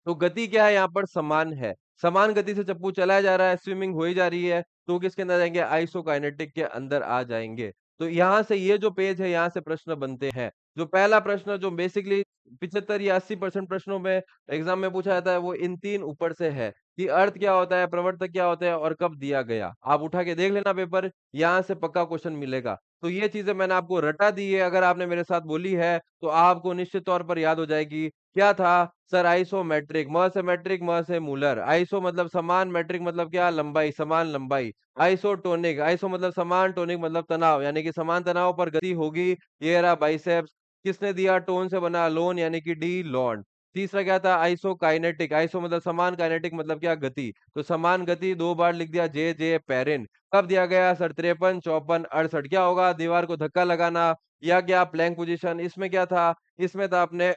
तो गति क्या है? यहाँ पर समान है, समान गति से चप्पू चलाया जा रहा है, स्विमिंग हो ही जा रही है, तो किसके अंदर जाएंगे? आइसोकाइनेटिक के अंदर आ जाएंगे। तो यहाँ से ये जो पेज है, यहाँ से प्रश्न बनते हैं। जो पहला प्रश्न जो बेसिकली 75 या 80% प्रश्नों में एग्जाम में पूछा जाता है, वो इन तीन ऊपर से है कि अर्थ क्या होता है, प्रवर्तक क्या होता है और कब दिया गया। आप उठा के देख लेना पेपर, यहाँ से पक्का क्वेश्चन मिलेगा। तो ये चीजें मैंने आपको रटा दी है, अगर आपने मेरे साथ बोली है तो आपको निश्चित तौर पर याद हो जाएगी। क्या था सर? आइसोमेट्रिक, म से मैट्रिक, म से मूलर। आइसो मतलब समान, मैट्रिक मतलब क्या? लंबाई, समान लंबाई। आइसोटोनिक, आइसो मतलब समान, टोनिक मतलब तनाव, यानी कि समान तनाव पर गति होगी। ये रहा बाइसेप्स। किसने दिया? टोन से बना, लोन, यानी कि डी लॉन्ड। तीसरा क्या था? आइसो काइनेटिक, आइसो मतलब समान, काइनेटिक मतलब क्या? गति। तो समान गति दो बार लिख दिया, जे जे पेरिन। कब दिया गया सर? 53, 54, 68। क्या होगा? दीवार को धक्का लगाना या क्या? Plank position. इसमें क्या था? इसमें था अपने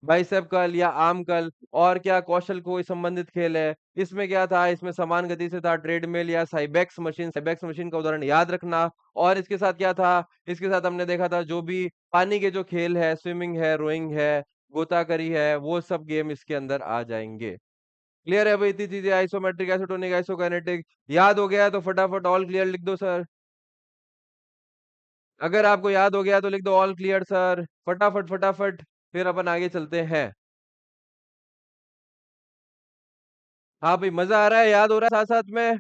बाइसेप कर्ल या आर्म कर्ल। और क्या? कौशल को संबंधित खेल है। इसमें क्या था? इसमें समान गति से था ट्रेडमिल या साइबेक्स मशीन। साइबेक्स मशीन का उदाहरण याद रखना। और इसके साथ क्या था? इसके साथ हमने देखा था जो भी पानी के जो खेल है, स्विमिंग है, रोइंग है, गोताखोरी है, वो सब गेम इसके अंदर आ जाएंगे। क्लियर है भाई इतनी चीजें? आइसोमेट्रिक, आइसोटोनिक, आइसोकाइनेटिक याद हो गया है तो फटाफट ऑल क्लियर लिख दो सर। अगर आपको याद हो गया तो लिख दो ऑल क्लियर सर, फटाफट फटाफट, फिर अपन आगे चलते हैं। हाँ भाई, मजा आ रहा है, याद हो रहा है साथ साथ में।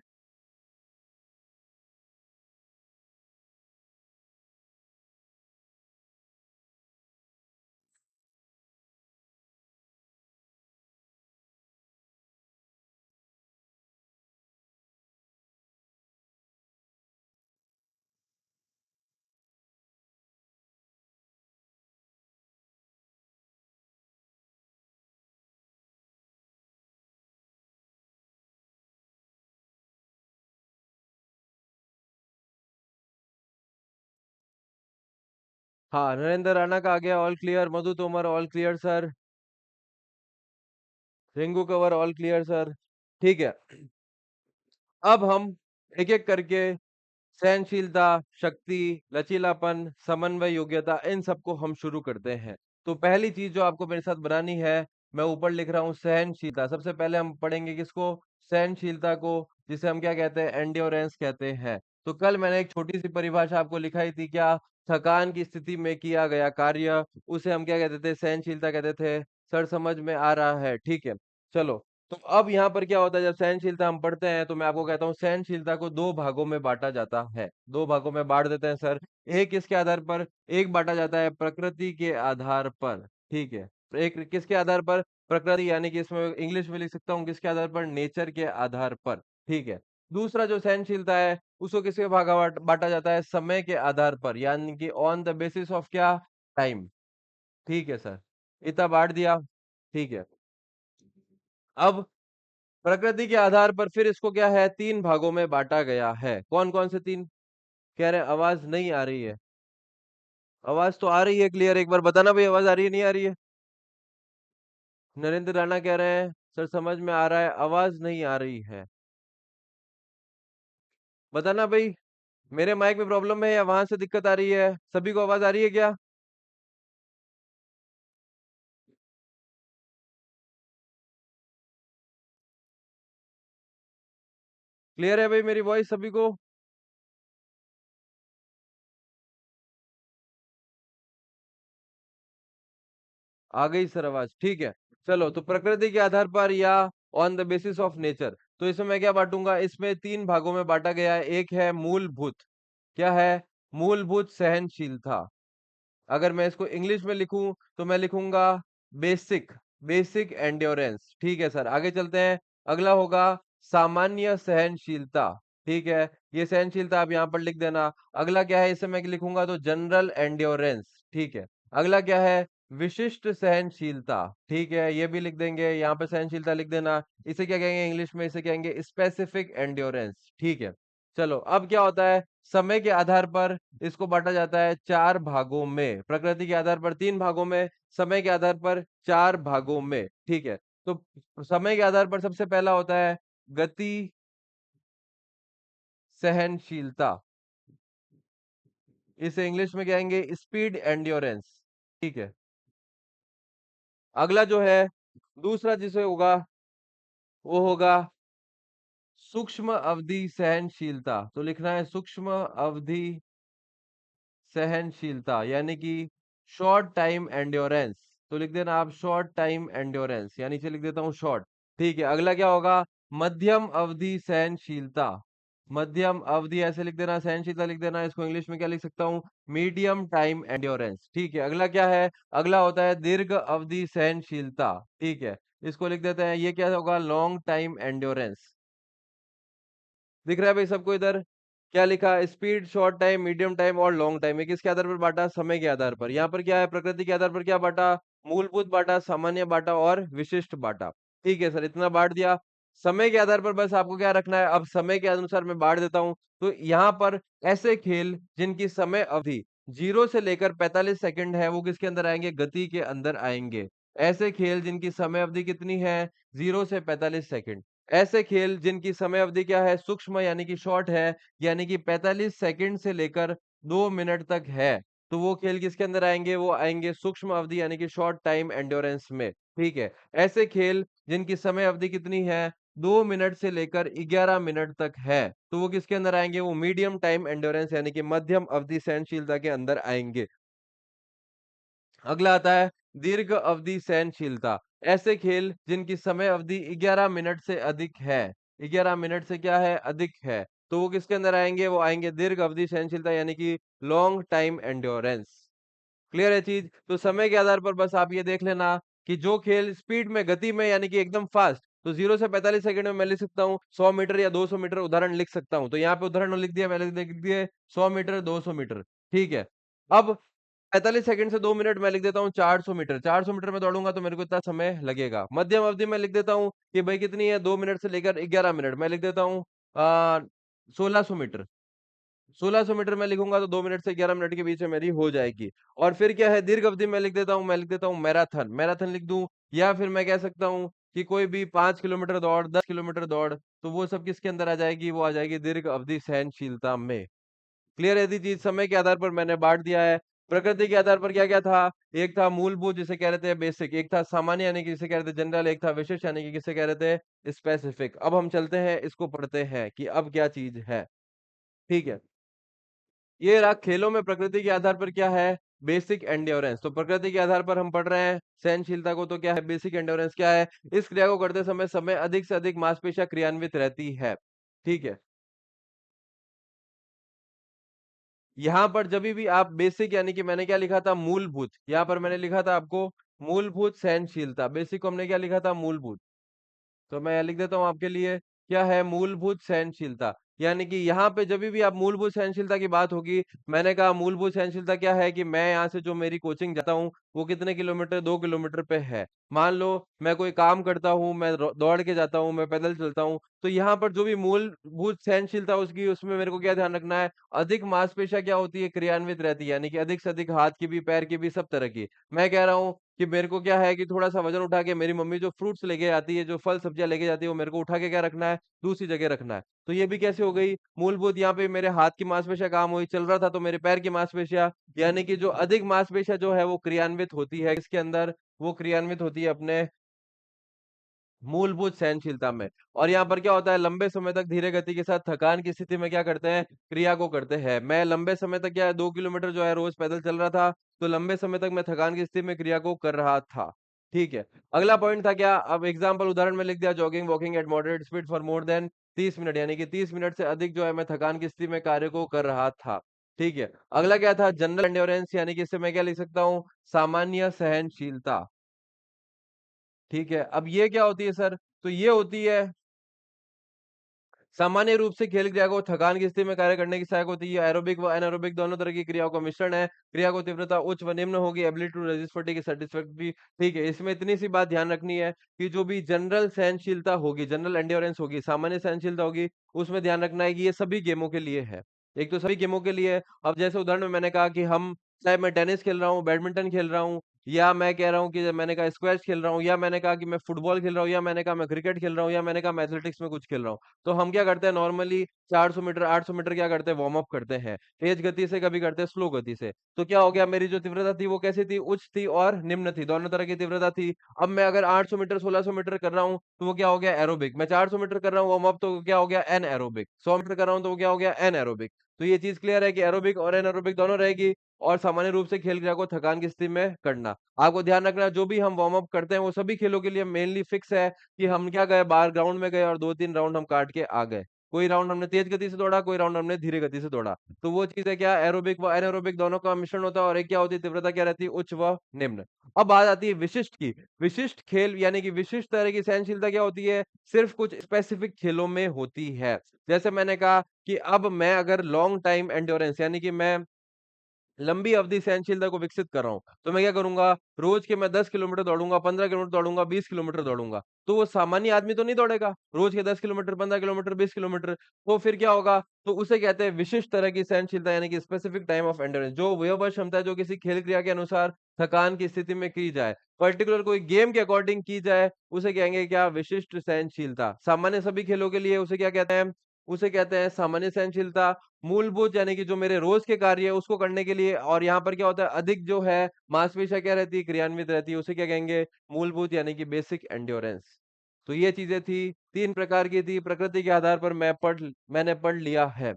हाँ, नरेंद्र राणा का आ गया all clear, Madhu Tomar all clear sir, Rinku Kanwar all clear sir. ठीक है, अब हम एक एक करके सहनशीलता, शक्ति, लचीलापन, समन्वय योग्यता, इन सबको हम शुरू करते हैं। तो पहली चीज जो आपको मेरे साथ बनानी है, मैं ऊपर लिख रहा हूँ सहनशीलता। सबसे पहले हम पढ़ेंगे किसको? सहनशीलता को, जिसे हम क्या कहते हैं? एंड्योरेंस कहते हैं। तो कल मैंने एक छोटी सी परिभाषा आपको लिखाई थी, क्या? थकान की स्थिति में किया गया कार्य, उसे हम क्या कहते थे? सहनशीलता कहते थे। सर समझ में आ रहा है? ठीक है, चलो। तो अब यहाँ पर क्या होता है, जब सहनशीलता हम पढ़ते हैं तो मैं आपको कहता हूँ सहनशीलता को दो भागों में बांटा जाता है। दो भागों में बांट देते हैं सर। एक किसके आधार पर? एक बांटा जाता है प्रकृति के आधार पर। ठीक है, एक किसके आधार पर? प्रकृति, यानी कि इसमें इंग्लिश में लिख सकता हूँ किसके आधार पर? नेचर के आधार पर। ठीक है। दूसरा जो सहनशीलता है उसको किसके भागा बांटा जाता है? समय के आधार पर, यानी कि ऑन द बेसिस ऑफ क्या? टाइम। ठीक है सर, इतना बांट दिया। ठीक है, अब प्रकृति के आधार पर फिर इसको क्या है? तीन भागों में बांटा गया है। कौन कौन से तीन? कह रहे हैं आवाज नहीं आ रही है। आवाज तो आ रही है क्लियर, एक बार बताना भाई, आवाज आ रही है नहीं आ रही है? नरेंद्र राणा कह रहे हैं सर समझ में आ रहा है, आवाज नहीं आ रही है। बताना भाई, मेरे माइक में प्रॉब्लम है या वहां से दिक्कत आ रही है? सभी को आवाज आ रही है क्या? क्लियर है भाई मेरी वॉइस सभी को? आ गई सर आवाज? ठीक है, चलो। तो प्रकृति के आधार पर या on the basis of nature, तो इसमें मैं क्या बांटूंगा? इसमें तीन भागों में बांटा गया है। एक है मूलभूत, क्या है? मूलभूत सहनशीलता। अगर मैं इसको इंग्लिश में लिखूं तो मैं लिखूंगा बेसिक, बेसिक एंड्योरेंस। ठीक है सर, आगे चलते हैं। अगला होगा सामान्य सहनशीलता। ठीक है, ये सहनशीलता आप यहाँ पर लिख देना। अगला क्या है, इसे मैं लिखूंगा तो जनरल एंड्योरेंस। ठीक है, अगला क्या है? विशिष्ट सहनशीलता। ठीक है, ये भी लिख देंगे, यहाँ पे सहनशीलता लिख देना। इसे क्या कहेंगे इंग्लिश में? इसे कहेंगे स्पेसिफिक एंड्योरेंस। ठीक है, चलो। अब क्या होता है? समय के आधार पर इसको बांटा जाता है चार भागों में। प्रकृति के आधार पर तीन भागों में, समय के आधार पर चार भागों में। ठीक है, तो समय के आधार पर सबसे पहला होता है गति सहनशीलता, इसे इंग्लिश में कहेंगे स्पीड एंड्योरेंस। ठीक है, अगला जो है दूसरा जिसे होगा वो होगा सूक्ष्म अवधि सहनशीलता। तो लिखना है सूक्ष्म अवधि सहनशीलता, यानी कि शॉर्ट टाइम एंड्योरेंस। तो लिख देना आप शॉर्ट टाइम एंड्योरेंस, यानी से लिख देता हूं शॉर्ट। ठीक है, अगला क्या होगा? मध्यम अवधि सहनशीलता। मध्यम अवधि ऐसे लिख देना, सहनशीलता लिख देना। इसको इंग्लिश में क्या लिख सकता हूँ? Medium time endurance. ठीक है, अगला क्या है? अगला होता है दीर्घ अवधि सहनशीलता। ठीक है, इसको लिख देते हैं, ये क्या होगा? Long time endurance. दिख रहा है भाई सबको इधर? क्या लिखा? Speed, short time, medium time और लॉन्ग टाइम। ये किसके आधार पर बांटा? समय के आधार पर। यहाँ पर क्या है? प्रकृति के आधार पर क्या बांटा? मूलभूत बांटा, सामान्य बांटा और विशिष्ट बांटा। ठीक है सर, इतना बांट दिया। समय के आधार पर बस आपको क्या रखना है? अब समय के अनुसार मैं बांट देता हूँ। तो यहाँ पर ऐसे खेल जिनकी समय अवधि 0 से लेकर 45 सेकंड है, वो किसके अंदर आएंगे? गति के अंदर आएंगे। ऐसे खेल जिनकी समय अवधि कितनी है? 0 से 45 सेकंड। ऐसे खेल जिनकी समय अवधि क्या है? सूक्ष्म, यानी कि शॉर्ट है, यानी कि 45 सेकंड से लेकर 2 मिनट तक है, तो वो खेल किसके अंदर आएंगे? वो आएंगे सूक्ष्म अवधि, यानी कि शॉर्ट टाइम एंड्योरेंस में। ठीक है, ऐसे खेल जिनकी समय अवधि कितनी है? 2 मिनट से लेकर 11 मिनट तक है, तो वो किसके अंदर आएंगे? वो मीडियम टाइम एंड्योरेंस यानी कि मध्यम अवधि सहनशीलता के अंदर आएंगे। अगला आता है दीर्घ अवधि सहनशीलता। ऐसे खेल जिनकी समय अवधि 11 मिनट से अधिक है, 11 मिनट से क्या है? अधिक है, तो वो किसके अंदर आएंगे? वो आएंगे दीर्घ अवधि सहनशीलता यानी कि लॉन्ग टाइम एंड्योरेंस। क्लियर है चीज? तो समय के आधार पर बस आप ये देख लेना कि जो खेल स्पीड में, गति में यानी कि एकदम फास्ट, तो 0 से 45 सेकंड में मैं लिख सकता हूँ 100 मीटर या 200 मीटर उदाहरण लिख सकता हूँ। तो यहाँ पे उदाहरण लिख दिया, मैंने लिख दिए 100 मीटर, 200 मीटर। ठीक है। अब 45 सेकंड से 2 मिनट मैं लिख देता हूँ 400 मीटर। 400 मीटर में दौड़ूंगा तो मेरे को इतना समय लगेगा। मध्यम अवधि में लिख देता हूँ कि भाई कितनी है? 2 मिनट से लेकर 11 मिनट। मैं लिख देता हूँ 1600 मीटर। 1600 मीटर में लिखूंगा तो 2 मिनट से 11 मिनट के बीच में मेरी हो जाएगी। और फिर क्या है? दीर्घ अवधि में लिख देता हूँ, मैं लिख देता हूँ मैराथन। मैराथन लिख दूं, या फिर मैं कह सकता हूँ कि कोई भी 5 किलोमीटर दौड़, 10 किलोमीटर दौड़, तो वो सब किसके अंदर आ जाएगी? वो आ जाएगी दीर्घ अवधि सहनशीलता में। क्लियर है? यदि चीज समय के आधार पर मैंने बांट दिया है। प्रकृति के आधार पर क्या क्या था? एक था मूलभूत जिसे कह रहे थे बेसिक, एक था सामान्य यानी कि जिसे कह रहे थे जनरल, एक था विशिष्ट यानी कि किसे कह रहे थे स्पेसिफिक। अब हम चलते हैं, इसको पढ़ते हैं कि अब क्या चीज है। ठीक है। ये रहा खेलों में प्रकृति के आधार पर क्या है? Basic endurance. तो प्रकृति के आधार पर हम पढ़ रहे हैं सहनशीलता को, तो क्या है? बेसिक एंड्योरेंस क्या है? इस क्रिया को करते समय समय अधिक से अधिक मांसपेशियां क्रियान्वित रहती है। ठीक है। यहां पर जब भी आप बेसिक यानी कि मैंने क्या लिखा था? मूलभूत। यहां पर मैंने लिखा था आपको मूलभूत सहनशीलता। बेसिक को हमने क्या लिखा था? मूलभूत। तो मैं लिख देता हूं आपके लिए, क्या है? मूलभूत सहनशीलता। यानी कि यहाँ पे जब भी आप मूलभूत सहनशीलता की बात होगी, मैंने कहा मूलभूत सहनशीलता क्या है कि मैं यहाँ से जो मेरी कोचिंग जाता हूँ वो कितने किलोमीटर? 2 किलोमीटर पे है। मान लो मैं कोई काम करता हूँ, मैं दौड़ के जाता हूँ, मैं पैदल चलता हूँ, तो यहाँ पर जो भी मूलभूत सहनशीलता उसकी, उसमें मेरे को क्या ध्यान रखना है? अधिक मांसपेशियां क्या होती है? क्रियान्वित रहती है, यानी कि अधिक से अधिक हाथ की भी, पैर की भी, सब तरह की। मैं कह रहा हूँ कि मेरे को क्या है कि थोड़ा सा वजन उठा के, मेरी मम्मी जो फ्रूट्स लेके आती है, जो फल सब्जियां लेके जाती है, वो मेरे को उठा के क्या रखना है? दूसरी जगह रखना है। तो ये भी कैसे हो गई? मूलभूत। यहाँ पे मेरे हाथ की मांसपेशियां काम हुई, चल रहा था तो मेरे पैर की मांसपेशियां, यानी कि जो अधिक मांसपेशियां जो है वो क्रियान्वित होती है इसके अंदर, वो क्रियान्वित होती है अपने मूलभूत सहनशीलता में। और यहाँ पर क्या होता है? लंबे समय तक धीरे गति के साथ थकान की स्थिति में क्या करते हैं? क्रिया को करते हैं। मैं लंबे समय तक क्या है? 2 किलोमीटर जो है रोज पैदल चल रहा था, तो लंबे समय तक मैं थकान की स्थिति में क्रिया को कर रहा था। ठीक है। अगला पॉइंट था क्या? अब एग्जाम्पल उदाहरण में लिख दिया, jogging walking eight moderate speed for more than 30 minute, यानी कि 30 मिनट से अधिक जो है मैं थकान की स्थिति में कार्य को कर रहा था। ठीक है। अगला क्या था? जनरल एंड्योरेंस, यानी कि इससे मैं क्या लिख सकता हूँ? सामान्य सहनशीलता। ठीक है। अब ये क्या होती है सर? तो ये होती है सामान्य रूप से खेल क्रिया को थकान की स्थिति में कार्य करने की सहायक होती है। एरोबिक व एनारोबिक दोनों तरह की क्रियाओं का मिश्रण है। क्रिया को तीव्रता उच्च व निम्न होगी। Ability to resist fatigue satisfactory. ठीक है। इसमें इतनी सी बात ध्यान रखनी है कि जो भी जनरल सहनशीलता होगी, जनरल एंड्योरेंस होगी, सामान्य सहनशीलता होगी, उसमें ध्यान रखना है कि ये सभी गेमों के लिए है। एक तो सभी गेमों के लिए है। अब जैसे उदाहरण में मैंने कहा कि हम, चाहे मैं टेनिस खेल रहा हूँ, बैडमिंटन खेल रहा हूँ, या मैं कह रहा हूँ कि मैंने कहा स्क्वैश खेल रहा हूँ, या मैंने कहा कि मैं फुटबॉल खेल रहा हूँ, या मैंने कहा मैं क्रिकेट खेल रहा हूँ, या मैंने कहा मैं एथलेटिक्स में कुछ खेल रहा हूँ, तो हम क्या करते हैं? नॉर्मली 400 मीटर, 800 मीटर क्या करते हैं? वार्म अप करते हैं, तेज गति से, कभी करते हैं स्लो गति से। तो क्या हो गया? मेरी जो तीव्रता थी वो कैसी थी? उच्च थी और निम्न थी, दोनों तरह की तीव्रता थी। अब मैं अगर 800 मीटर, 1600 मीटर कर रहा हूँ तो वो क्या हो गया? एरोबिक। मैं 400 मीटर कर रहा हूँ वार्म अप, तो क्या हो गया? N aerobic. 100 मीटर कर रहा हूँ तो वो क्या हो गया? Anaerobic. तो ये चीज क्लियर है कि एरोबिक और एनारोबिक दोनों रहेगी। और सामान्य रूप से खेल क्रिया को थकान की स्थिति में करना। आपको ध्यान रखना, जो भी हम वार्म अप करते हैं वो सभी खेलों के लिए मेनली फिक्स है कि हम क्या गए? बाहर ग्राउंड में गए और 2-3 राउंड हम काट के आ गए। कोई राउंड हमने तेज गति से दौड़ा, कोई राउंड हमने धीरे गति से दौड़ा। तो वो चीज है क्या? एरोबिक व एनारोबिक दोनों का मिश्रण होता है। और एक क्या होती है? तीव्रता क्या रहती है? उच्च व निम्न। अब बात आती है विशिष्ट की। विशिष्ट खेल यानी कि विशिष्ट तरह की सहनशीलता क्या होती है? सिर्फ कुछ स्पेसिफिक खेलों में होती है। जैसे मैंने कहा कि अब मैं अगर लॉन्ग टाइम एंड्योरेंस यानी कि मैं लंबी अवधि सहनशीलता को विकसित कर रहा हूँ, तो मैं क्या करूंगा? रोज के मैं 10 किलोमीटर दौड़ूंगा, 15 किलोमीटर दौड़ूंगा, 20 किलोमीटर दौड़ूंगा। तो वो सामान्य आदमी तो नहीं दौड़ेगा रोज के 10 किलोमीटर, 15 किलोमीटर, 20 किलोमीटर। तो फिर क्या होगा? तो उसे कहते हैं विशिष्ट तरह की सहनशीलता, यानी कि स्पेसिफिक टाइम ऑफ एंड्योरेंस। जो वयोबल क्षमता है, जो किसी खेल क्रिया के अनुसार थकान की स्थिति में की जाए, पर्टिकुलर कोई गेम के अकॉर्डिंग की जाए, उसे कहेंगे क्या? विशिष्ट सहनशीलता। सामान्य सभी खेलों के लिए उसे क्या कहते हैं? उसे कहते हैं सामान्य सहनशीलता। मूलभूत यानी कि जो मेरे रोज के कार्य है उसको करने के लिए, और यहाँ पर क्या होता है? अधिक जो है मांसपेशियां क्या रहती है? क्रियान्वित रहती है, उसे क्या कहेंगे? मूलभूत यानी कि बेसिक एंड्योरेंस। तो ये चीजें थी, 3 प्रकार की थी, प्रकृति के आधार पर मैंने पढ़ लिया है।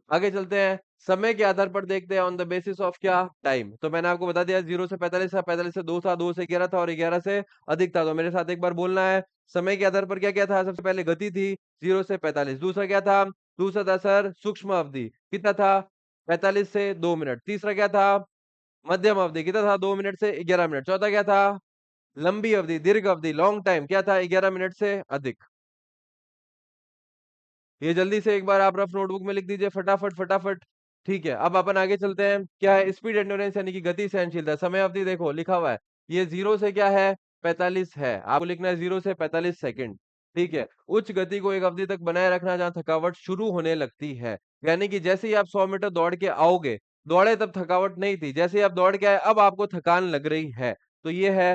आगे चलते हैं, समय के आधार पर देखते हैं, ऑन द बेसिस ऑफ क्या, टाइम। तो मैंने आपको बता दिया 0 से 45 था, 45 से 2 था, 2 से 11 था और 11 से अधिक था। तो मेरे साथ एक बार बोलना है, समय के आधार पर क्या क्या था? सबसे पहले गति थी 0 से 45। दूसरा क्या था? दूसरा था सर सूक्ष्म अवधि, कितना था? 45 से 2 मिनट। तीसरा क्या था? मध्यम अवधि, कितना था? 2 मिनट से 11 मिनट। चौथा क्या था? लंबी अवधि, दीर्घ अवधि, लॉन्ग टाइम, क्या था? 11 मिनट से अधिक। ये जल्दी से एक बार आप रफ नोटबुक में लिख दीजिए, फटाफट फटाफट। ठीक है, अब अपन आगे चलते हैं, क्या है? स्पीड एंड्योरेंस यानी कि गति सहनशीलता। समय अवधि देखो लिखा हुआ है, ये 0 से क्या है? 45 है। आपको लिखना है 0 से 45 सेकंड। ठीक है, उच्च गति को एक अवधि तक बनाए रखना जहां थकावट शुरू होने लगती है। यानी कि जैसे ही आप 100 मीटर दौड़ के आओगे, दौड़े तब थकावट नहीं थी, जैसे ही आप दौड़ के आए अब आपको थकान लग रही है। तो ये है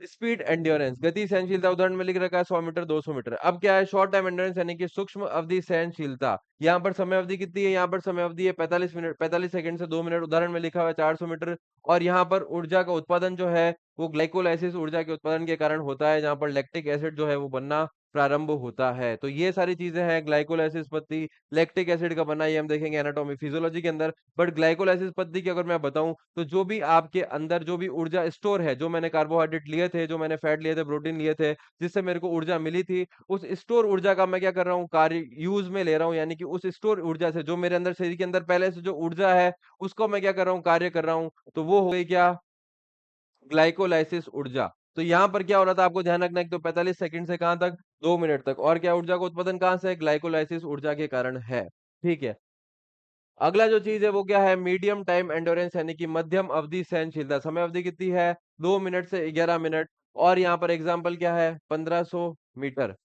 स्पीड एंड्योरेंस, गति सहनशीलता। उदाहरण में लिख रखा है 100 मीटर, 200 मीटर। अब क्या है? शॉर्ट टाइम एंड्योरेंस यानी कि सूक्ष्म अवधि सहनशीलता। यहाँ पर समय अवधि कितनी है? यहाँ पर समय अवधि है 45 मिनट, 45 सेकंड से 2 मिनट। उदाहरण में लिखा हुआ है 400 मीटर। और यहाँ पर ऊर्जा का उत्पादन जो है वो ग्लाइकोलाइसिस ऊर्जा के उत्पादन के कारण होता है, जहाँ पर लैक्टिक एसिड जो है वो बनना प्रारंभ होता है। तो ये सारी चीजें हैं, ग्लाइकोलाइसिस पत्ती, लैक्टिक एसिड का बनना, ये हम देखेंगे एनाटॉमी फिजियोलॉजी के अंदर। बट ग्लाइकोलाइसिस पद्धति की अगर मैं बताऊं, तो जो भी आपके अंदर जो भी ऊर्जा स्टोर है, जो मैंने कार्बोहाइड्रेट लिए थे, जो मैंने फैट लिए थे, प्रोटीन लिए थे, जिससे मेरे को ऊर्जा मिली थी, उस स्टोर ऊर्जा का मैं क्या कर रहा हूँ? कार्य यूज में ले रहा हूँ। यानी कि उस स्टोर ऊर्जा से जो मेरे अंदर शरीर के अंदर पहले से जो ऊर्जा है, उसको मैं क्या कर रहा हूँ? कार्य कर रहा हूँ। तो वो हो गई क्या? ग्लाइकोलाइसिस ऊर्जा। तो यहाँ पर क्या हो रहा था आपको ध्यान रखना है, तो 45 सेकंड से कहां तक? 2 मिनट तक। और क्या ऊर्जा का उत्पादन कहां से है? ग्लाइकोलाइसिस ऊर्जा के कारण है। ठीक है, अगला जो चीज है वो क्या है? मीडियम टाइम एंडोरेंस यानी कि मध्यम अवधि सहनशीलता। समय अवधि कितनी है? 2 मिनट से 11 मिनट। और यहाँ पर एग्जाम्पल क्या है? 1500 मीटर।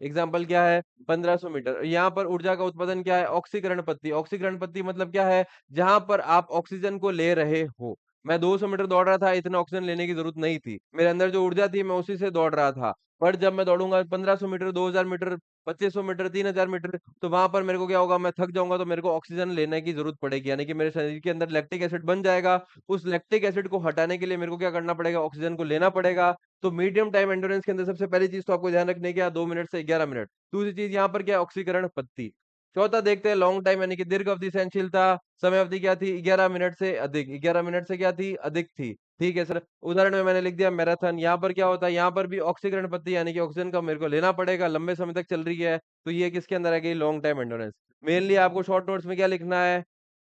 एग्जाम्पल क्या है? 1500 मीटर। यहाँ पर ऊर्जा का उत्पादन क्या है? ऑक्सीकरण पत्ती। ऑक्सीकरण पत्ती मतलब क्या है? जहां पर आप ऑक्सीजन को ले रहे हो। मैं 200 मीटर दौड़ रहा था, इतना ऑक्सीजन लेने की जरूरत नहीं थी, मेरे अंदर जो ऊर्जा थी मैं उसी से दौड़ रहा था। पर जब मैं दौड़ूंगा 1500 मीटर, 2000 मीटर, 2500 मीटर, 3000 मीटर, तो वहां पर मेरे को क्या होगा? मैं थक जाऊंगा, तो मेरे को ऑक्सीजन लेने की जरूरत पड़ेगी, यानी कि मेरे शरीर के अंदर लैक्टिक एसिड बन जाएगा। उस लैक्टिक एसिड को हटाने के लिए मेरे को क्या करना पड़ेगा? ऑक्सीजन को लेना पड़ेगा। तो मीडियम टाइम एंडोरेंस के अंदर सबसे पहली चीज तो आपको ध्यान रखने की, 2 मिनट से 11 मिनट। दूसरी चीज यहाँ पर क्या है? ऑक्सीकरण पत्ती। चौथा देखते हैं लॉन्ग टाइम यानी कि दीर्घ अवधि सहनशीलता। समय अवधि क्या थी? 11 मिनट से अधिक। 11 मिनट से क्या थी? अधिक थी। ठीक है सर, उदाहरण में मैंने लिख दिया मैराथन। यहाँ पर क्या होता है? यहाँ पर भी ऑक्सीकरण पत्ती यानी कि ऑक्सीजन का मेरे को लेना पड़ेगा, लंबे समय तक चल रही है। तो ये किसके अंदर आ गई? Long time endurance. मेनली आपको शॉर्ट नोट्स में क्या लिखना है?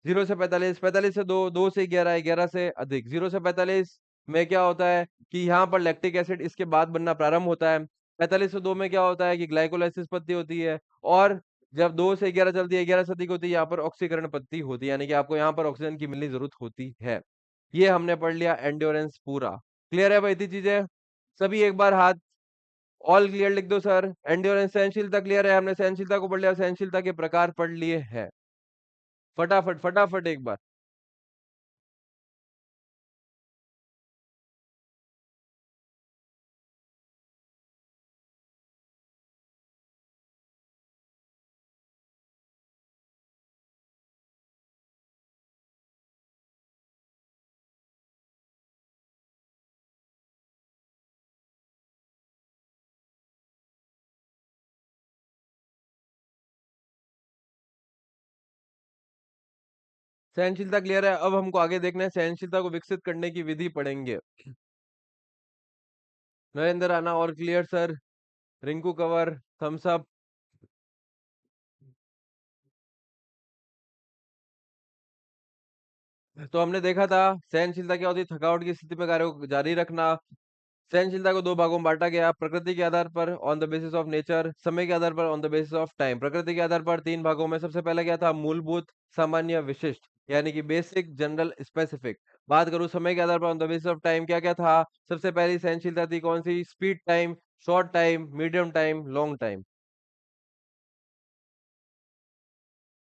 0 से 45, 45 से 2, 2 से 11, 11 से अधिक। 0 से 45 में क्या होता है कि यहाँ पर लैक्टिक एसिड इसके बाद बनना प्रारंभ होता है। 45 से 2 में क्या होता है कि ग्लाइकोलाइसिस पत्ती होती है। और जब 2 से 11 चलती है, 11 से अधिक होती है, यहाँ पर ऑक्सीकरण पत्ती होती है, यानी कि आपको यहाँ पर ऑक्सीजन की मिलनी जरूरत होती है। ये हमने पढ़ लिया एंड्योरेंस पूरा। क्लियर है भाई? इतनी चीजें सभी एक बार हाथ, ऑल क्लियर लिख दो सर। एंड्योरेंस सहनशीलता क्लियर है, हमने सहनशीलता को पढ़ लिया, सहनशीलता के प्रकार पढ़ लिए हैं। फटाफट फटाफट एक बार। सहनशीलता क्लियर है, अब हमको आगे देखना है सहनशीलता को विकसित करने की विधि पढ़ेंगे। नरेंद्र राणा और clear sir, Rinku Kanwar, thumbs up. तो हमने देखा था सहनशीलता क्या होती है? थकावट की स्थिति में कार्य को जारी रखना। सहनशीलता को 2 भागों में बांटा गया, प्रकृति के आधार पर on the basis of nature, समय के आधार पर on the basis of time. प्रकृति के आधार पर 3 भागों में, सबसे पहला क्या था? मूलभूत, सामान्य, विशिष्ट, यानी कि बेसिक, जनरल, स्पेसिफिक। बात करूं समय के आधार पर on the basis of time, क्या क्या था? सबसे पहली सहनशीलता थी कौन सी? Speed time, short time, medium time, long time.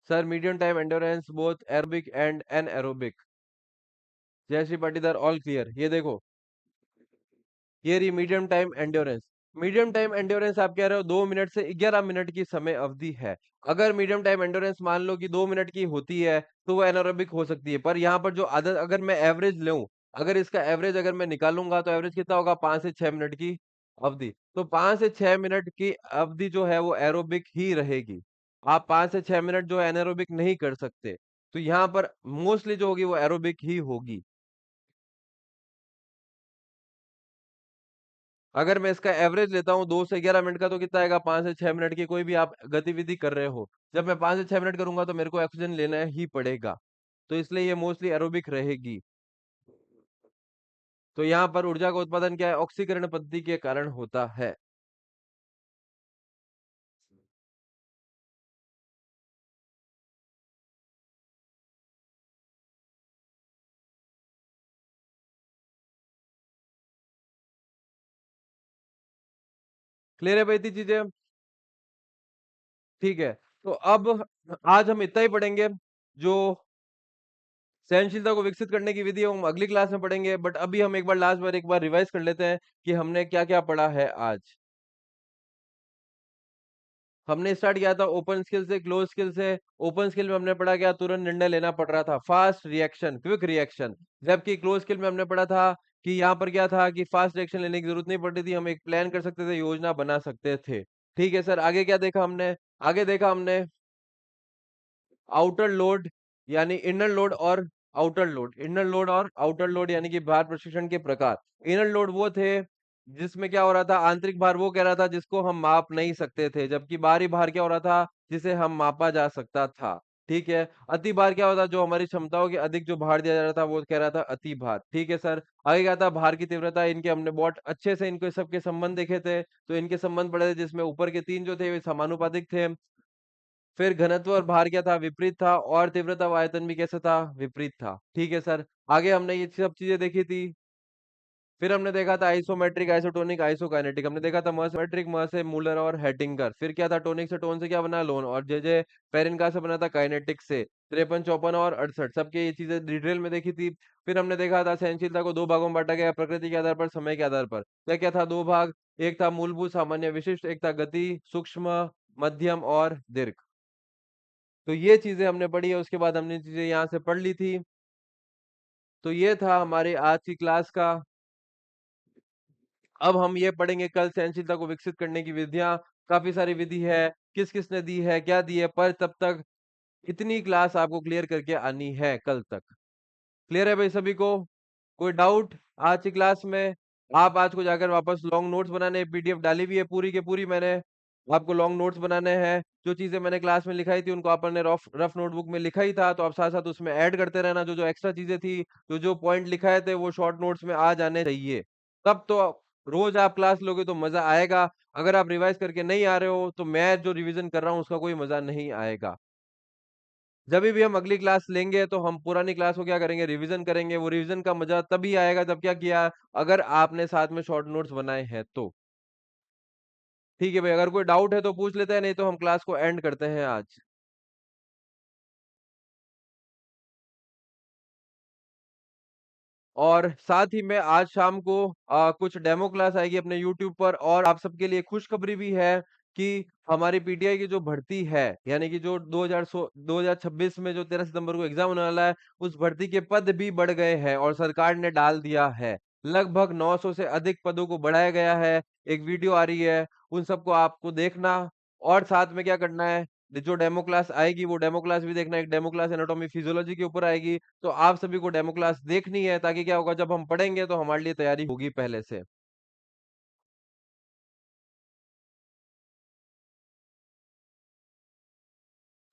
Sir medium time endurance both aerobic and anaerobic. जय श्री पाटीदार, ऑल क्लियर। ये देखो, ये रही medium time endurance. Medium time endurance आप कह रहे हो 2 मिनट से 11 मिनट की समय अवधि है। अगर मीडियम टाइम एंड्योरेंस मान लो कि 2 मिनट की होती है, तो वो एनारोबिक हो सकती है। पर यहाँ पर जो आदत, अगर मैं एवरेज लूं, अगर इसका एवरेज अगर मैं निकालूंगा, तो एवरेज कितना होगा? 5 से 6 मिनट की अवधि, तो 5 से 6 मिनट की अवधि जो है वो एरोबिक ही रहेगी। आप 5 से 6 मिनट जो है एनारोबिक नहीं कर सकते। तो यहाँ पर मोस्टली जो होगी वो एरोबिक ही होगी। अगर मैं इसका एवरेज लेता हूँ 2 से 11 मिनट का, तो कितना आएगा? 5 से 6 मिनट की कोई भी आप गतिविधि कर रहे हो, जब मैं 5 से 6 मिनट करूंगा तो मेरे को ऑक्सीजन लेना ही पड़ेगा। तो इसलिए ये मोस्टली एरोबिक रहेगी। तो यहाँ पर ऊर्जा का उत्पादन क्या है? ऑक्सीकरण पद्धति के कारण होता है। क्लियर है भाई इतनी चीजें? ठीक है। तो अब आज हम इतना ही पढ़ेंगे। जो सहनशीलता को विकसित करने की विधि है वो हम अगली क्लास में पढ़ेंगे, बट अभी हम एक बार लास्ट बार एक बार रिवाइज कर लेते हैं कि हमने क्या क्या पढ़ा है आज। हमने स्टार्ट किया था ओपन स्किल से, क्लोज स्किल से। ओपन स्किल में हमने पढ़ा क्या? तुरंत निर्णय लेना पड़ रहा था, फास्ट रिएक्शन, क्विक रिएक्शन। जबकि क्लोज स्किल में हमने पढ़ा था कि यहाँ पर क्या था कि फास्ट रिएक्शन लेने की जरूरत नहीं पड़ती थी, हम एक प्लान कर सकते थे, योजना बना सकते थे। ठीक है सर, आगे क्या देखा हमने? आगे देखा हमने आउटर लोड यानी इनर लोड और आउटर लोड। इनर लोड और आउटर लोड यानी कि भार प्रशिक्षण के प्रकार। इनर लोड वो थे जिसमें क्या हो रहा था, आंतरिक भार वो कह रहा था जिसको हम माप नहीं सकते थे, जबकि बाहरी भार क्या हो रहा था, जिसे हम मापा जा सकता था। ठीक है। अति भार क्या होता, जो हमारी क्षमताओं के अधिक जो भार दिया जा रहा था वो कह रहा था अति भार। ठीक है सर। आगे क्या था, भार की तीव्रता। इनके हमने बहुत अच्छे से इनके सबके संबंध देखे थे। तो इनके संबंध पढ़े थे, जिसमें ऊपर के तीन जो थे वे समानुपातिक थे। फिर घनत्व और भार क्या था? विपरीत था। और तीव्रता व आयतन भी कैसा था? विपरीत था। ठीक है सर। आगे हमने ये सब चीजें देखी थी। फिर हमने देखा था आइसोमेट्रिक, आइसोटोनिक, आइसोकाइनेटिक। हमने देखा था मर्सेमेट्रिक, मर्से, मूलर और हेटिंगर। फिर क्या था, टोनिक से, टोन से क्या बना? लोन। और जे जे पेरेनका से बना था काइनेटिक से। 53, 54 और 68 सबके ये चीजें डिटेल में देखी थी। फिर हमने देखा था सहनशीलता को दो भागों में बांटा गया, प्रकृति के आधार पर, समय के आधार पर। क्या क्या था? दो भाग। एक था मूलभूत, सामान्य, विशिष्ट। एक था गति, सूक्ष्म, मध्यम और दीर्घ। तो ये चीजें हमने पढ़ी है, उसके बाद हमने चीजें यहाँ से पढ़ ली थी। तो ये था हमारे आज की क्लास का। अब हम ये पढ़ेंगे कल सहनशीलता को विकसित करने की विधियां। काफी सारी विधि है, किस किस ने दी है, क्या दी है, पर तब तक इतनी क्लास आपको क्लियर करके आनी है कल तक। क्लियर है भाई सभी को? कोई डाउट आज की क्लास में? आप आज को जाकर वापस लॉन्ग नोट्स बनाने, पीडीएफ डाली हुई है पूरी के पूरी मैंने। आपको लॉन्ग नोट्स बनाने हैं। जो चीजें मैंने क्लास में लिखाई थी उनको आपने रफ रफ नोटबुक में लिखा ही था, तो आप साथ साथ उसमें ऐड करते रहना। जो जो एक्स्ट्रा चीजें थी, जो जो पॉइंट लिखाए थे, वो शॉर्ट नोट्स में आ जाने चाहिए। तब तो रोज आप क्लास लोगे तो मजा आएगा। अगर आप रिवाइज करके नहीं आ रहे हो तो मैं जो रिवीजन कर रहा हूँ उसका कोई मजा नहीं आएगा। जब भी हम अगली क्लास लेंगे तो हम पुरानी क्लास को क्या करेंगे? रिवीजन करेंगे। वो रिवीजन का मजा तभी आएगा जब क्या किया, अगर आपने साथ में शॉर्ट नोट्स बनाए हैं तो। ठीक है भाई, अगर कोई डाउट है तो पूछ लेते हैं, नहीं तो हम क्लास को एंड करते हैं आज। और साथ ही में आज शाम को कुछ डेमो क्लास आएगी अपने यूट्यूब पर। और आप सबके लिए खुशखबरी भी है कि हमारी पीटीआई की जो भर्ती है, यानी कि जो 2026 में जो 13 सितंबर को एग्जाम होने वाला है, उस भर्ती के पद भी बढ़ गए हैं और सरकार ने डाल दिया है। लगभग 900 से अधिक पदों को बढ़ाया गया है। एक वीडियो आ रही है, उन सबको आपको देखना। और साथ में क्या करना है, जो डेमो क्लास आएगी वो डेमो क्लास भी देखना। एक डेमो क्लास एनाटॉमी फिजियोलॉजी के ऊपर आएगी। तो आप सभी को डेमो क्लास देखनी है, ताकि क्या होगा, जब हम पढ़ेंगे तो हमारे लिए तैयारी होगी पहले से।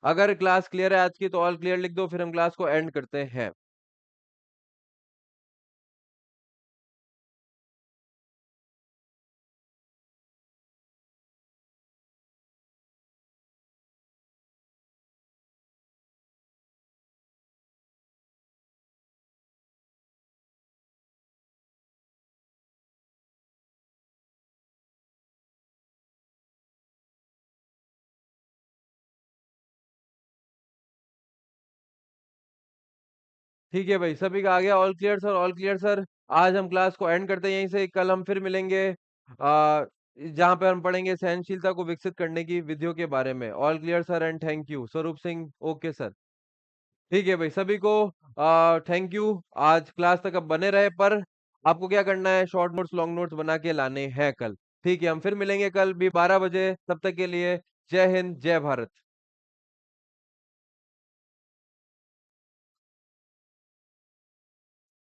अगर क्लास क्लियर है आज की तो ऑल क्लियर लिख दो, फिर हम क्लास को एंड करते हैं। ठीक है भाई, सभी का आ गया? All clear sir, all clear sir. आज हम क्लास को एंड करते हैं यहीं से। कल हम फिर मिलेंगे, जहां पे हम पढ़ेंगे सहनशीलता को विकसित करने की विधियों के बारे में। All clear sir and thank you. Swaroop Singh, okay sir. ठीक है भाई, सभी को थैंक यू। आज क्लास तक अब बने रहे, पर आपको क्या करना है, शॉर्ट नोट्स लॉन्ग नोट्स बना के लाने हैं कल। ठीक है, हम फिर मिलेंगे कल भी 12 बजे, तब तक के लिए जय हिंद, जय भारत।